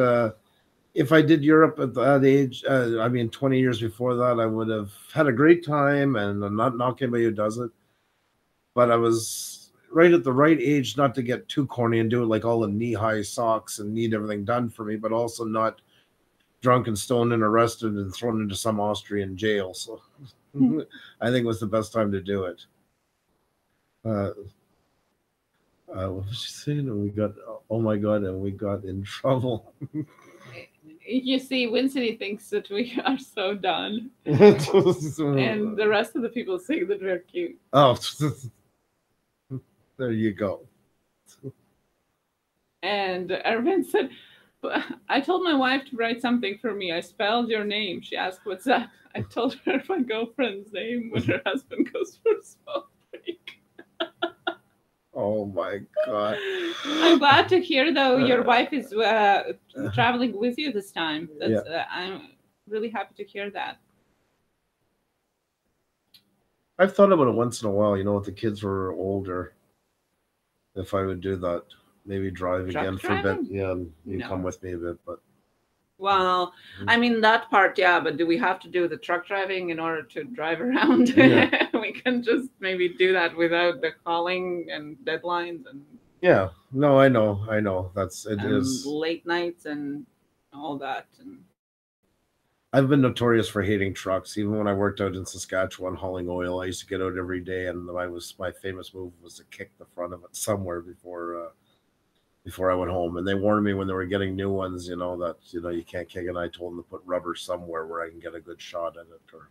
If I did Europe at that age, 20 years before that, I would have had a great time, and I'm not knocking anybody who does it. But I was right at the right age not to get too corny and do it like all the knee-high socks and need everything done for me, but also not drunk and stoned and arrested and thrown into some Austrian jail. So I think it was the best time to do it. What was she saying? And we got, oh my God, and we got in trouble. You see, Winston thinks that we are so done. And the rest of the people think that we're cute. Oh, there you go. And Erwin said, I told my wife to write something for me. I spelled your name. She asked, what's that? I told her my girlfriend's name when her husband goes for a smoke break. Oh my God. I'm glad to hear, though, your wife is traveling with you this time. I'm really happy to hear that. I've thought about it once in a while, if the kids were older, if I would do that, maybe drive again for a bit. Yeah, and you come with me a bit, but. Well, I mean, that part, yeah, but do we have to do the truck driving in order to drive around? Yeah. We can just maybe do that without the calling and deadlines and. Yeah, no, I know. It is late nights and all that. And I've been notorious for hating trucks. Even when I worked out in Saskatchewan hauling oil, I used to get out every day, and my famous move was to kick the front of it somewhere before I went home. And they warned me when they were getting new ones, that you can't kick it. I told them to put rubber somewhere where I can get a good shot at it, or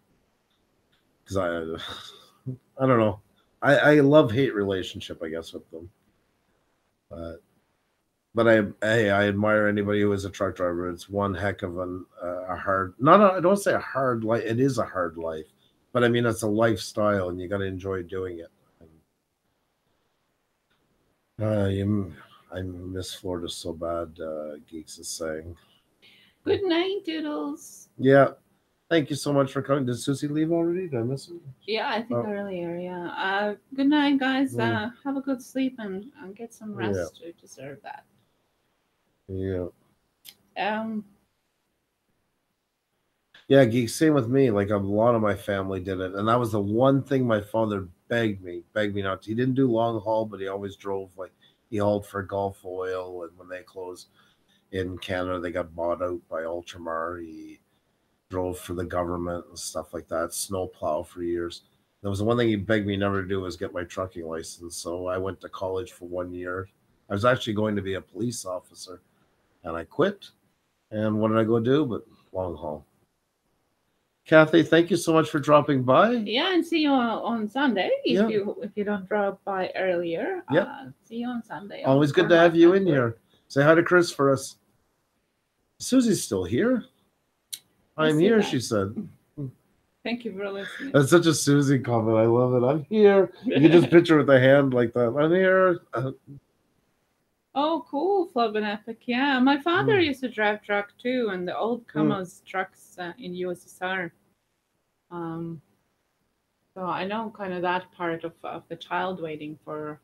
because I don't know. I love-hate relationship, I guess, with them. But I admire anybody who is a truck driver. It's one heck of a hard, I don't say a hard life. It is a hard life, but I mean, it's a lifestyle and you got to enjoy doing it. I miss Florida so bad, Geeks is saying. Good night, Doodles. Yeah. Thank you so much for coming. Did Susie leave already? Did I miss her? Yeah, I think earlier, yeah. Good night, guys. Have a good sleep and get some rest. You deserve that. Yeah. Yeah, Geeks, same with me. Like a lot of my family did it. And that was the one thing my father begged me not to. He didn't do long haul, but he always drove, like he hauled for Gulf Oil. And when they closed in Canada, they got bought out by Ultramar. He drove for the government and stuff like that, snowplow for years. That was the one thing he begged me never to do, was get my trucking license. So I went to college for 1 year. I was actually going to be a police officer, and I quit. And what did I go do? But long haul. Kathy, thank you so much for dropping by. Yeah, and see you on Sunday if you don't drop by earlier. See you on Sunday. Always good to have you in here. Say hi to Chris for us. Susie's still here. I'm here, she said. Thank you for listening. That's such a Susie comment. I love it. I'm here. You can just picture with a hand like that. I'm here. Oh, cool, Flub and Epic. Yeah, my father used to drive truck too, and the old Kamaz trucks in USSR. So I know kind of that part of the child waiting for,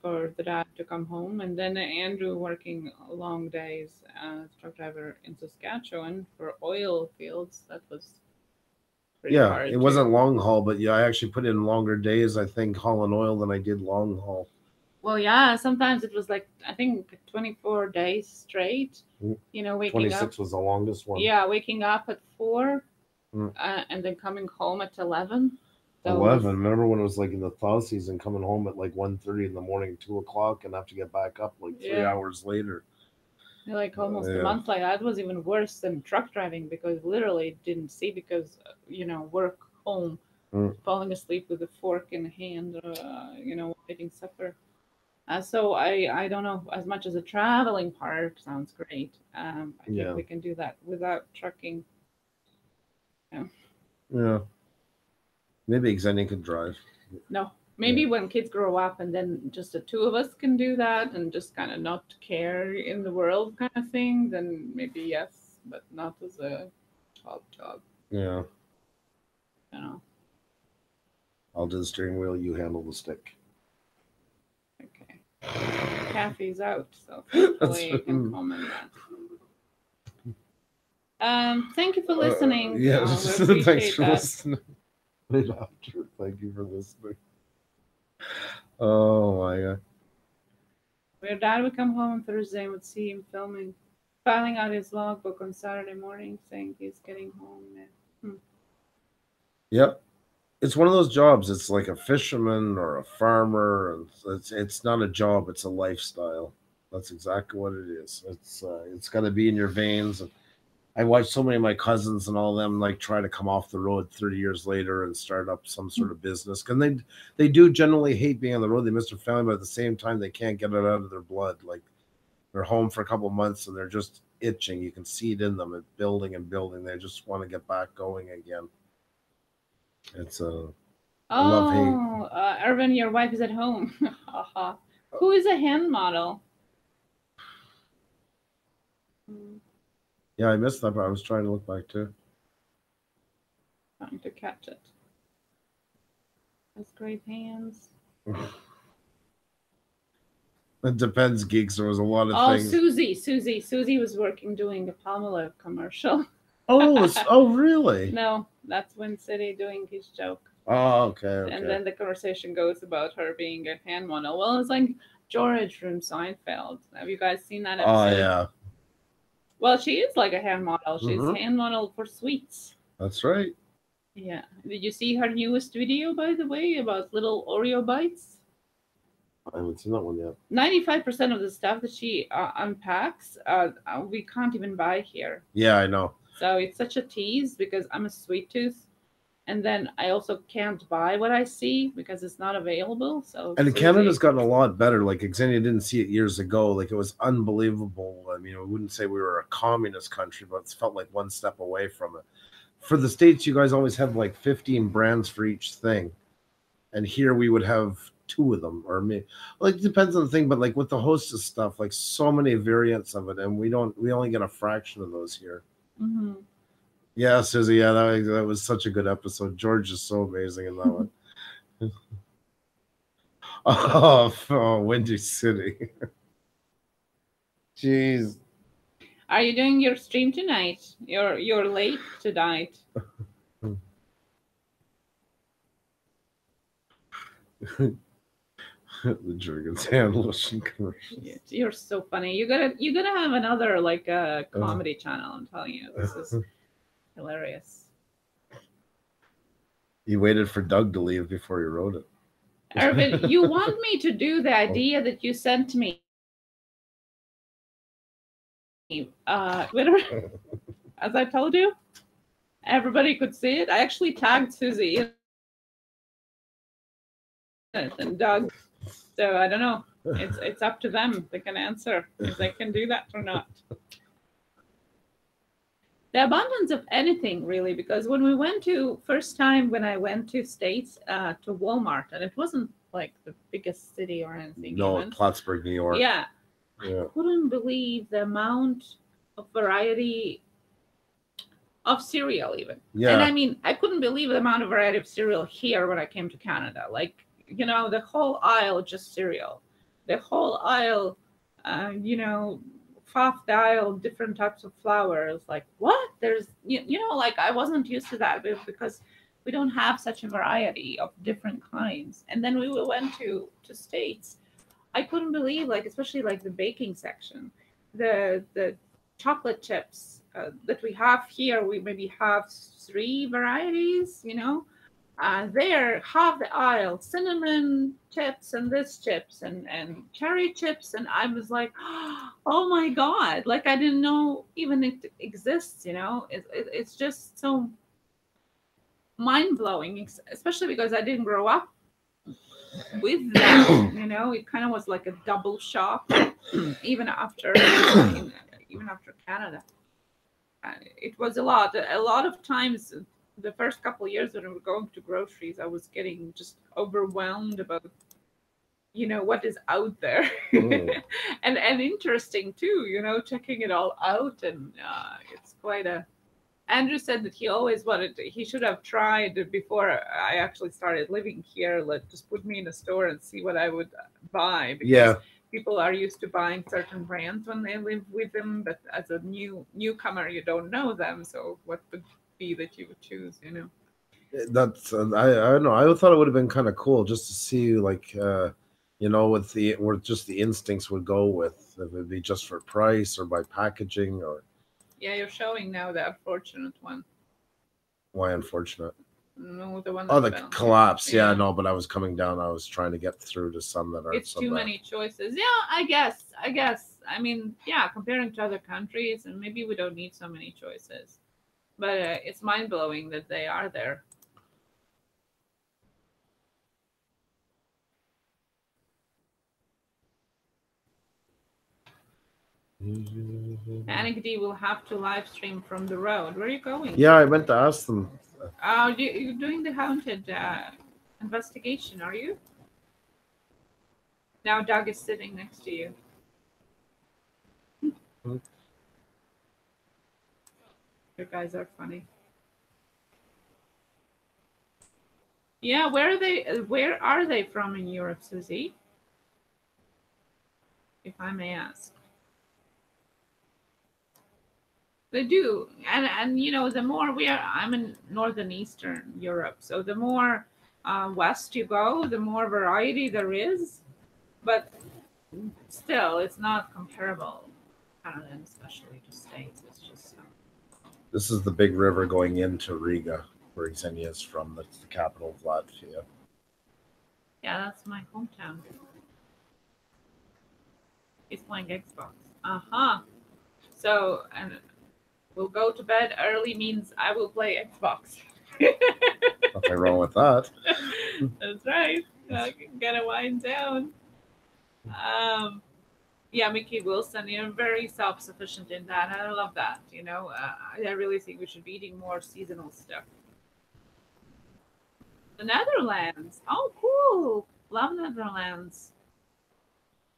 for the dad to come home, and then Andrew working long days as truck driver in Saskatchewan for oil fields. That was pretty hard. It wasn't long haul, but yeah, I actually put in longer days, I think, hauling oil than I did long haul. Well, yeah, sometimes it was like, I think 24 days straight, waking 26 up. was the longest one. Yeah, waking up at 4 and then coming home at 11. 11. Remember when it was like in the thaw season, coming home at like 1:30 in the morning, 2 o'clock, and have to get back up like 3 hours later. Like almost a month like that was even worse than truck driving because literally didn't see because, work, home, falling asleep with a fork in hand, eating supper. So I don't know, as much as a traveling part sounds great. I think we can do that without trucking. Yeah. Maybe Xenia could drive. No, maybe when kids grow up and then just the two of us can do that and just kind of not care in the world kind of thing, then maybe yes, but not as a top job. Yeah. I'll do the steering wheel, you handle the stick. Okay. Kathy's out, so hopefully you can comment that. Thank you for listening. Thanks for listening. Right after. Thank you for listening. Oh my God. Your dad would come home on Thursday and would see him filming, filing out his logbook on Saturday morning, saying he's getting home. Yep. It's one of those jobs. It's like a fisherman or a farmer. It's not a job. It's a lifestyle. That's exactly what it is. It's got to be in your veins. And I watched so many of my cousins and all of them like try to come off the road 30 years later and start up some sort of business. Because they do generally hate being on the road. They miss their family, but at the same time, they can't get it out of their blood. Like they're home for a couple of months and they're just itching. You can see it in them. It's building and building. They just want to get back going again. It's love-hate. Irvin, your wife is at home. Who is a hand model? Yeah, I missed that, but I was trying to look back too. Trying to catch it. Has great hands. It depends, geeks. There was a lot of things. Susie was working doing a Palmolive commercial. Oh, really? No, that's Wind City doing his joke. Oh, okay. And then the conversation goes about her being a hand model. Well, it's like George from Seinfeld. Have you guys seen that episode? Oh, yeah. Well, she is like a hand model. She's hand model for sweets. That's right. Yeah. Did you see her newest video, by the way, about little Oreo bites? I haven't seen that one yet. 95% of the stuff that she unpacks, we can't even buy here. Yeah, I know. So it's such a tease because I'm a sweet tooth. And then I also can't buy what I see because it's not available. So Canada's gotten a lot better. Like Xenia didn't see it years ago. Like it was unbelievable. I mean, I wouldn't say we were a communist country, but it felt like one step away from it. For the States, you guys always had like 15 brands for each thing. And here we would have 2 of them, or maybe like it depends on the thing, but like with the Hostess stuff, like so many variants of it, and we only get a fraction of those here. Mm-hmm. Yeah, Susie, yeah, that was such a good episode. George is so amazing in that one. Oh, Windy City. Jeez. Are you doing your stream tonight? You're late tonight. The Jergens hand lotion commercial. You're so funny. You gotta have another like comedy channel. I'm telling you, this is hilarious. You waited for Doug to leave before you wrote it. Irvin, you want me to do the idea that you sent me? Twitter, as I told you, everybody could see it. I actually tagged Susie in it and Doug. So I don't know. It's up to them. They can answer if they can do that or not. The abundance of anything, really, because when I went to States to Walmart, and it wasn't like the biggest city or anything. No, even. Plattsburgh, New York. Yeah. Yeah. I couldn't believe the amount of variety of cereal even. Yeah. And I mean, I couldn't believe the amount of variety of cereal here when I came to Canada. Like, you know, the whole aisle just cereal. The whole aisle, you know, half the aisle, different types of flours. Like, what? There's, you know, like I wasn't used to that because we don't have such a variety of different kinds. And then we went to States. I couldn't believe, like, especially like the baking section, the chocolate chips that we have here. We maybe have 3 varieties, you know. There, half the aisle, cinnamon chips and this chips and cherry chips, and I was like, oh my god! Like I didn't know even it exists, you know. It's just so mind blowing, especially because I didn't grow up with that, you know. It kind of was like a double shock even after Canada. It was a lot of times. The first couple of years when we were going to groceries, I was getting just overwhelmed about, you know, what is out there. and interesting too, you know, checking it all out. And it's quite a Andrew said that he always he should have tried before I actually started living here, like just put me in a store and see what I would buy. Because people are used to buying certain brands when they live with them, but as a newcomer, you don't know them. So what would be that you would choose, you know? That's I don't know. I thought it would have been kind of cool just to see, like, you know, where just the instincts would go with, if it would be just for price or by packaging or. Yeah, you're showing now the unfortunate one. Why unfortunate? No, the one. Oh, the collapse. Yeah, no, but I was coming down. I was trying to get through to some that are. It's too many choices. Yeah, I guess. I mean, yeah, comparing to other countries, and maybe we don't need so many choices, but it's mind blowing that they are there. Anecdote will have to live stream from the road. Where are you going? Yeah, I meant to ask them. You're doing the haunted investigation, are you? Now Doug is sitting next to you. You guys are funny. Yeah, where are they from in Europe, Susie? If I may ask. They do, and you know, the more I'm in northern Eastern Europe, so the more west you go, the more variety there is, but still, it's not comparable. Canada, and especially to States, it's just. This is the big river going into Riga, where Xenia is from. That's the capital of Latvia. Yeah, that's my hometown. He's playing Xbox. So, and we'll go to bed early means I will play Xbox. Nothing wrong with that. That's right. I can get a wind down. Yeah, Mickey Wilson, you're very self-sufficient in that. I love that. You know, I really think we should be eating more seasonal stuff. The Netherlands. Oh, cool. Love Netherlands.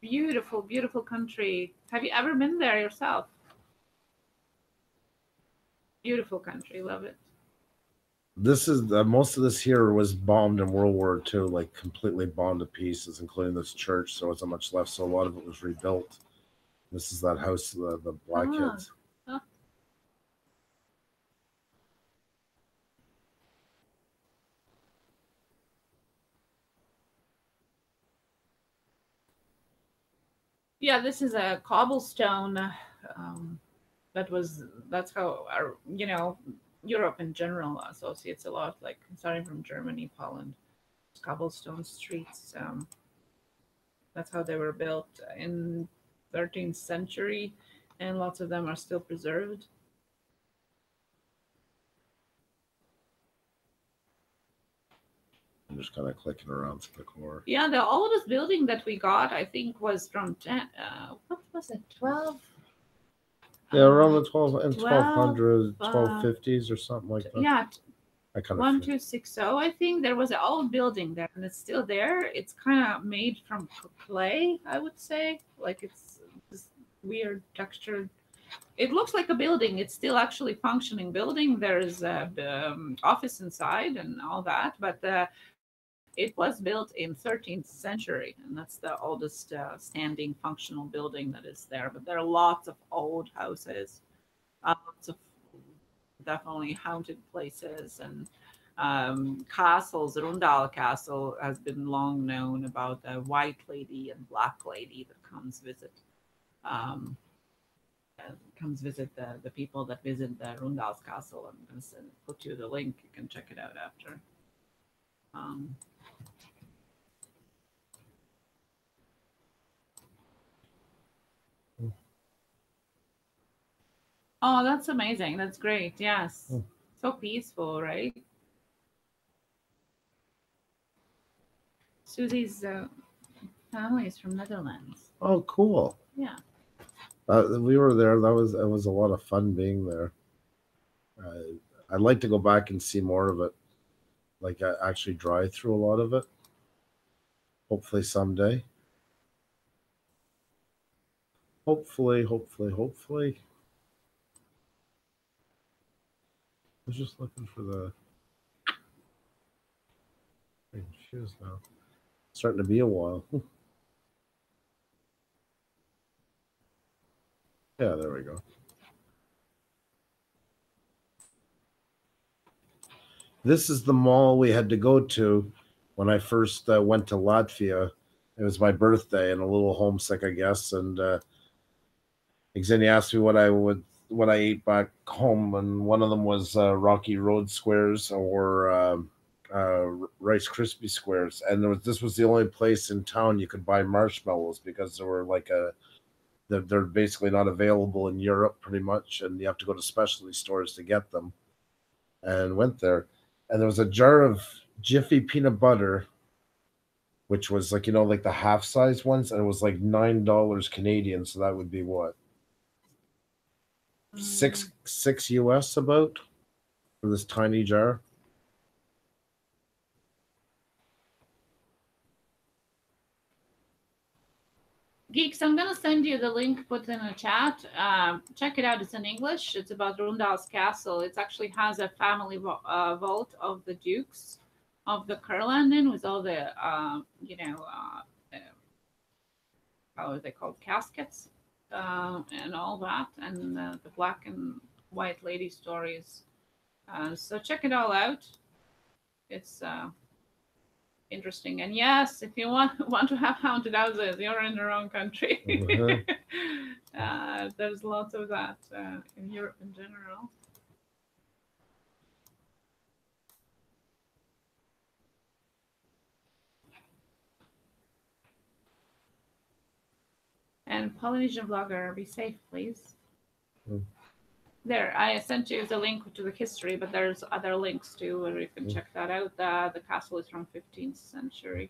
Beautiful, beautiful country. Have you ever been there yourself? Beautiful country. Love it. This is most of this here was bombed in World War II, like completely bombed to pieces, including this church. So it's not much left. So a lot of it was rebuilt. This is that house, the black kids. Yeah, this is a cobblestone. That's how our, you know, Europe in general associates a lot, like starting from Germany, Poland, cobblestone streets. That's how they were built in 13th century, and lots of them are still preserved. I'm just kind of clicking around to the core. Yeah, the oldest building that we got, I think, was from what was it, 12? Yeah, around the 1200s, 1250s or something like that. Yeah, I kind of 1260. I think there was an old building there, and it's still there. It's kind of made from clay, I would say. Like it's this weird textured. It looks like a building. It's still actually functioning building. There's a office inside and all that, but it was built in 13th century, and that's the oldest standing functional building that is there. But there are lots of old houses, lots of definitely haunted places, and castles. Rundal Castle has been long known about the white lady and black lady that comes visit. Comes visit the people that visit the Rundal's castle. I'm going to put you the link. You can check it out after. Oh, that's amazing. That's great. Yes. So peaceful, right? Susie's family is from Netherlands. Oh, cool. Yeah. We were there. It was a lot of fun being there. I'd like to go back and see more of it. Like actually drive through a lot of it. Hopefully someday. Hopefully. I was just looking for the shoes now. It's starting to be a while. Yeah, there we go. This is the mall we had to go to when I first went to Latvia. It was my birthday and a little homesick, I guess. And Xenia asked me what I ate back home, and one of them was Rocky Road squares or Rice Krispie squares. And this was the only place in town you could buy marshmallows because they were they're basically not available in Europe pretty much, and you have to go to specialty stores to get them. And went there, and there was a jar of Jiffy peanut butter, which was like the half size ones, and it was like $9 Canadian. So that would be what, six US about for this tiny jar. Geeks, I'm going to send you the link put in the chat. Check it out. It's in English. It's about Rundal's castle. It actually has a family vault of the dukes of the Kurlanden with all the, how are they called? Caskets and all that. And the black and white lady stories. So check it all out. It's interesting. And yes, if you want to have haunted houses, you're in the wrong country. There's lots of that in Europe in general. And Polynesian vlogger, be safe, please. There, I sent you the link to the history, but there's other links too where you can check that out. The castle is from 15th century.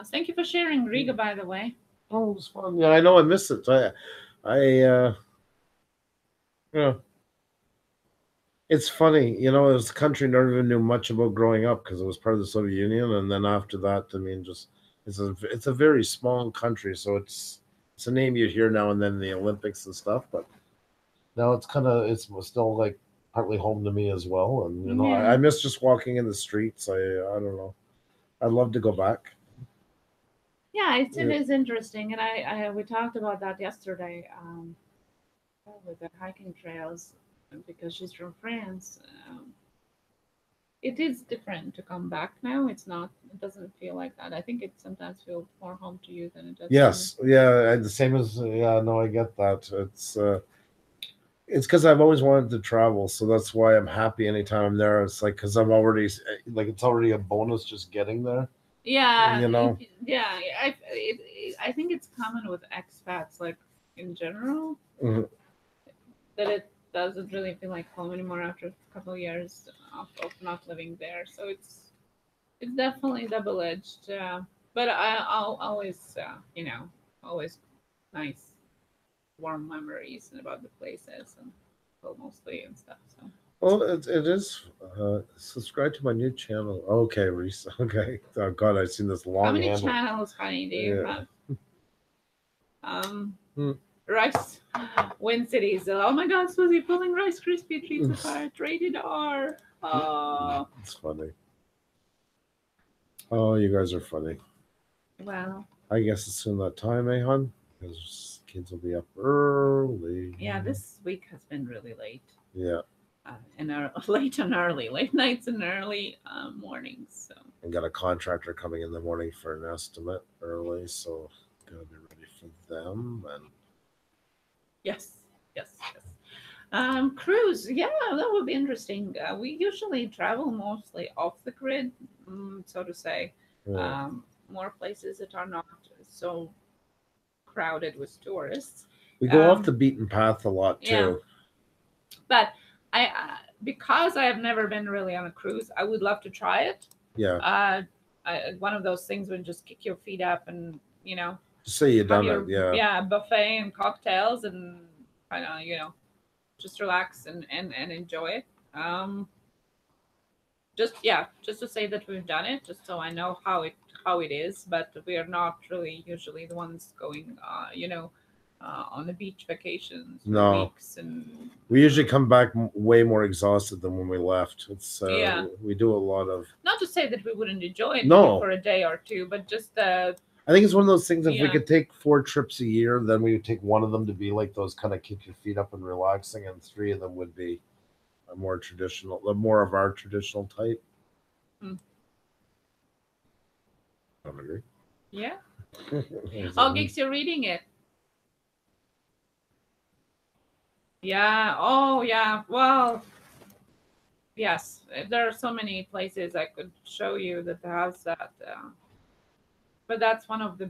Thank you for sharing, Riga, by the way. Oh, it was fun. Yeah, I know I missed it. It's funny, it was a country I never even knew much about growing up because it was part of the Soviet Union, and then after that, I mean, just it's a very small country, so it's a name you hear now and then in the Olympics and stuff, but now it's still like partly home to me as well, and I miss just walking in the streets. I don't know, I'd love to go back. Yeah, it is interesting, and we talked about that yesterday with the hiking trails because she's from France. It is different to come back now. It doesn't feel like that. I think it sometimes feels more home to you than it does. Yes, yeah, the same as no, I get that. It's because I've always wanted to travel, so that's why I'm happy anytime I'm there. It's like because I'm already it's already a bonus just getting there. Yeah, yeah. I think it's common with expats, like in general, that it doesn't really feel like home anymore after a couple of years of not living there. So it's definitely double edged. But I'll always always nice warm memories about the places and mostly and stuff. So Oh, it is. Subscribe to my new channel. Okay, Reese. Okay. Oh God, I've seen this long How many handle. channels, honey, do you Yeah. have? Hmm. Rice. Wind Cities. Oh my God, Susie pulling Rice Krispie treats apart. Rated R. Oh. It's funny. Oh, you guys are funny. Well. I guess it's soon that time, eh, hon? Because kids will be up early. Yeah, this week has been really late. Yeah. And late and early, late nights and early mornings. So. And got a contractor coming in the morning for an estimate early, so gotta be ready for them. And yes. Cruise, yeah, that would be interesting. We usually travel mostly off the grid, so to say. yeah. More places that are not so crowded with tourists. We go off the beaten path a lot too. Yeah. But I, because I have never been really on a cruise, I would love to try it. Yeah. One of those things when just kick your feet up and Just say you done it. Yeah. Yeah, buffet and cocktails and kind of just relax and enjoy it. Just to say that we've done it, just so I know how it is. But we are not really usually the ones going, on the beach vacations for weeks, and we usually come back way more exhausted than when we left. It's we do a lot of. Not to say that we wouldn't enjoy it for a day or two, but just I think it's one of those things. If we could take 4 trips a year, then we would take one of them to be like those kind of kick your feet up and relaxing, and 3 of them would be a more traditional, more of our traditional type. I'm agree. Yeah. Oh, Geeks, you're reading it. Yeah. Oh, yeah. Well, yes. There are so many places I could show you that has that. But that's one of the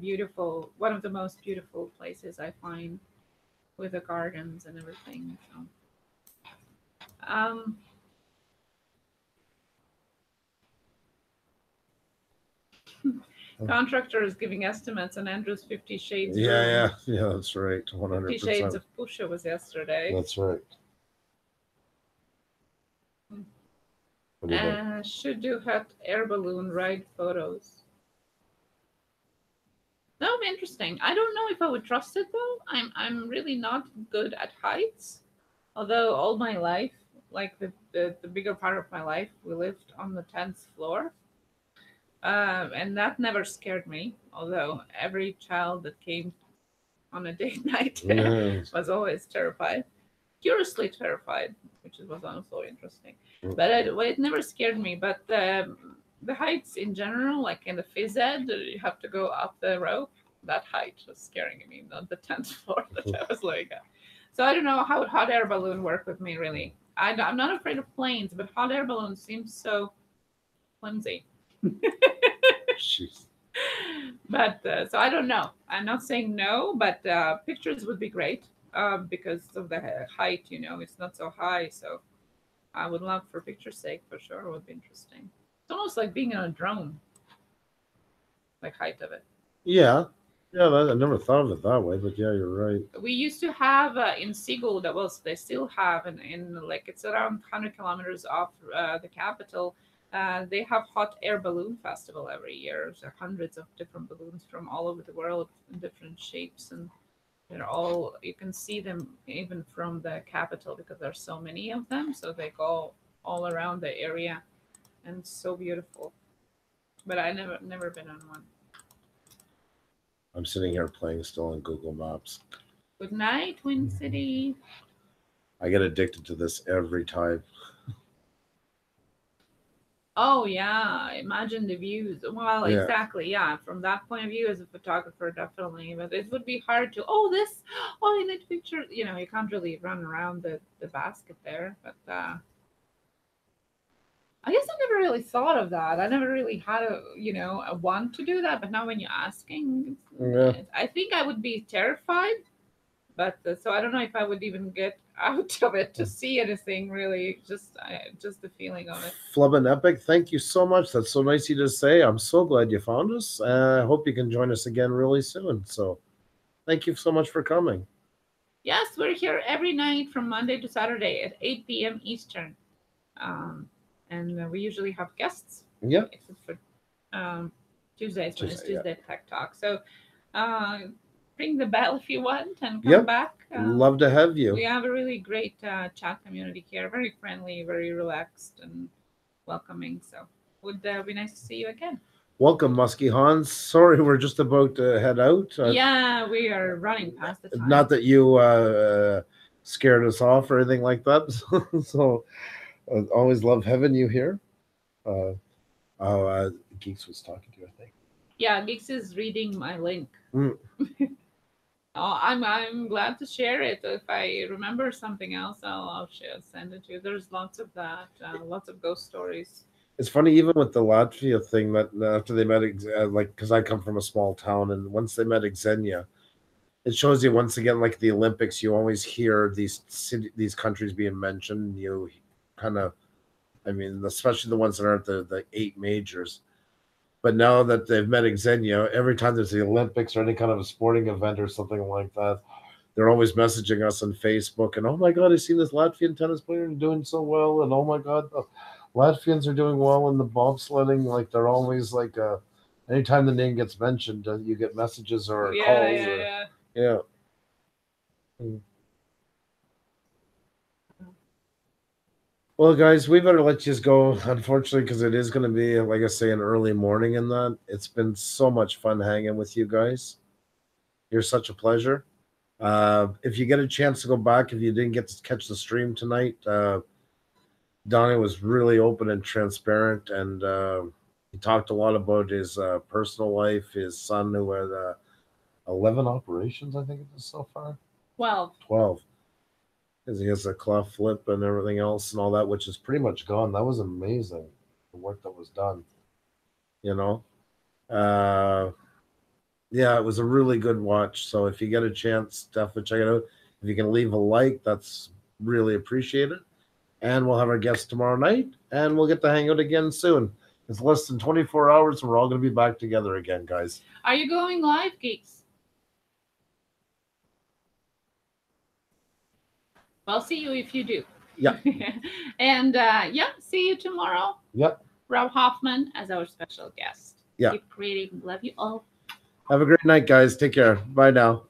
most beautiful places I find, with the gardens and everything. So, contractor is giving estimates on Andrew's 50 Shades. Yeah, that's right. 100%. 50 Shades of Pusa was yesterday. That's right. Should do hot air balloon ride photos. That would be interesting. I don't know if I would trust it though. I'm really not good at heights. Although all my life, like the bigger part of my life, we lived on the 10th floor. And that never scared me. Although every child that came on a date night was always terrified. Curiously terrified, which was also interesting. But it never scared me. But the heights in general, like in the phys ed, you have to go up the rope. That height was scaring me, not the 10th floor that I was like at. So I don't know how hot air balloon work with me, really. I'm not afraid of planes, but hot air balloons seem so flimsy. But so I don't know. I'm not saying no, but pictures would be great because of the height. It's not so high, so I would love, for picture's sake, for sure. It would be interesting. It's almost like being on a drone, like height of it. Yeah, I never thought of it that way, but yeah, you're right. We used to have in Sigul, they still have, in like it's around 100 kilometers off the capital. They have hot air balloon festival every year. There are hundreds of different balloons from all over the world in different shapes, and you can see them even from the capital because there's so many of them. So they go all around the area, and it's so beautiful. But I never been on one. I'm sitting here playing still on Google Maps. Good night, Wind City. I get addicted to this every time. Oh yeah, imagine the views. Well, exactly, yeah. From that point of view, as a photographer, definitely. But it would be hard to. In that picture, you can't really run around the basket there. But I guess I never really thought of that. I never really had a want to do that. But now when you're asking, I think I would be terrified. But so I don't know if I would even get out of it to see anything really. Just the feeling of it. Flub and Epic, thank you so much. That's so nice of you to say. I'm so glad you found us. I hope you can join us again really soon. So thank you so much for coming. Yes, we're here every night from Monday to Saturday at 8 p.m. Eastern. And we usually have guests. Yeah. Except for Tuesdays when it's Tuesday, Tuesday Tech Talk. So ring the bell if you want and come Yep. back. Love to have you. We have a really great chat community here. Very friendly, very relaxed and welcoming. So would be nice to see you again. Welcome, Muskie Hans. Sorry, we're just about to head out. Yeah, we are running past the time. Not that you scared us off or anything like that. So always love having you here. Geeks was talking to you, I think. Yeah, Geeks is reading my link. Mm. I'm glad to share it. If I remember something else, I'll send it to you. There's lots of that, lots of ghost stories. It's funny, even with the Latvia thing, that after they met, like, because I come from a small town, and once they met Xenia, it shows you once again, like the Olympics, you always hear these countries being mentioned. You kind of, I mean, especially the ones that aren't the 8 majors. But now that they've met Xenia, every time there's the Olympics or any kind of a sporting event or something like that, they're always messaging us on Facebook and, oh my God, I've seen this Latvian tennis player doing so well. And oh my God, the Latvians are doing well in the bobsledding. Like they're always like, anytime the name gets mentioned, you get messages or calls. Yeah. Well, guys, we better let you go, unfortunately, because it is going to be, like I say, an early morning in that. It's been so much fun hanging with you guys. You're such a pleasure. If you get a chance to go back, if you didn't get to catch the stream tonight, Donny was really open and transparent, and he talked a lot about his personal life, his son who had 11 operations, I think it is so far. 12. Because he has a cleft lip and everything else and all that, which is pretty much gone. That was amazing, the work that was done. You know? Yeah, it was a really good watch. So if you get a chance, definitely check it out. If you can leave a like, that's really appreciated. And we'll have our guests tomorrow night, and we'll get to hang out again soon. It's less than 24 hours, and we're all going to be back together again, guys. Are you going live, Geeks? I'll see you if you do. Yeah. And see you tomorrow. Yep. Rob Hoffman as our special guest. Yeah. Keep creating. Love you all. Have a great night, guys. Take care. Bye now.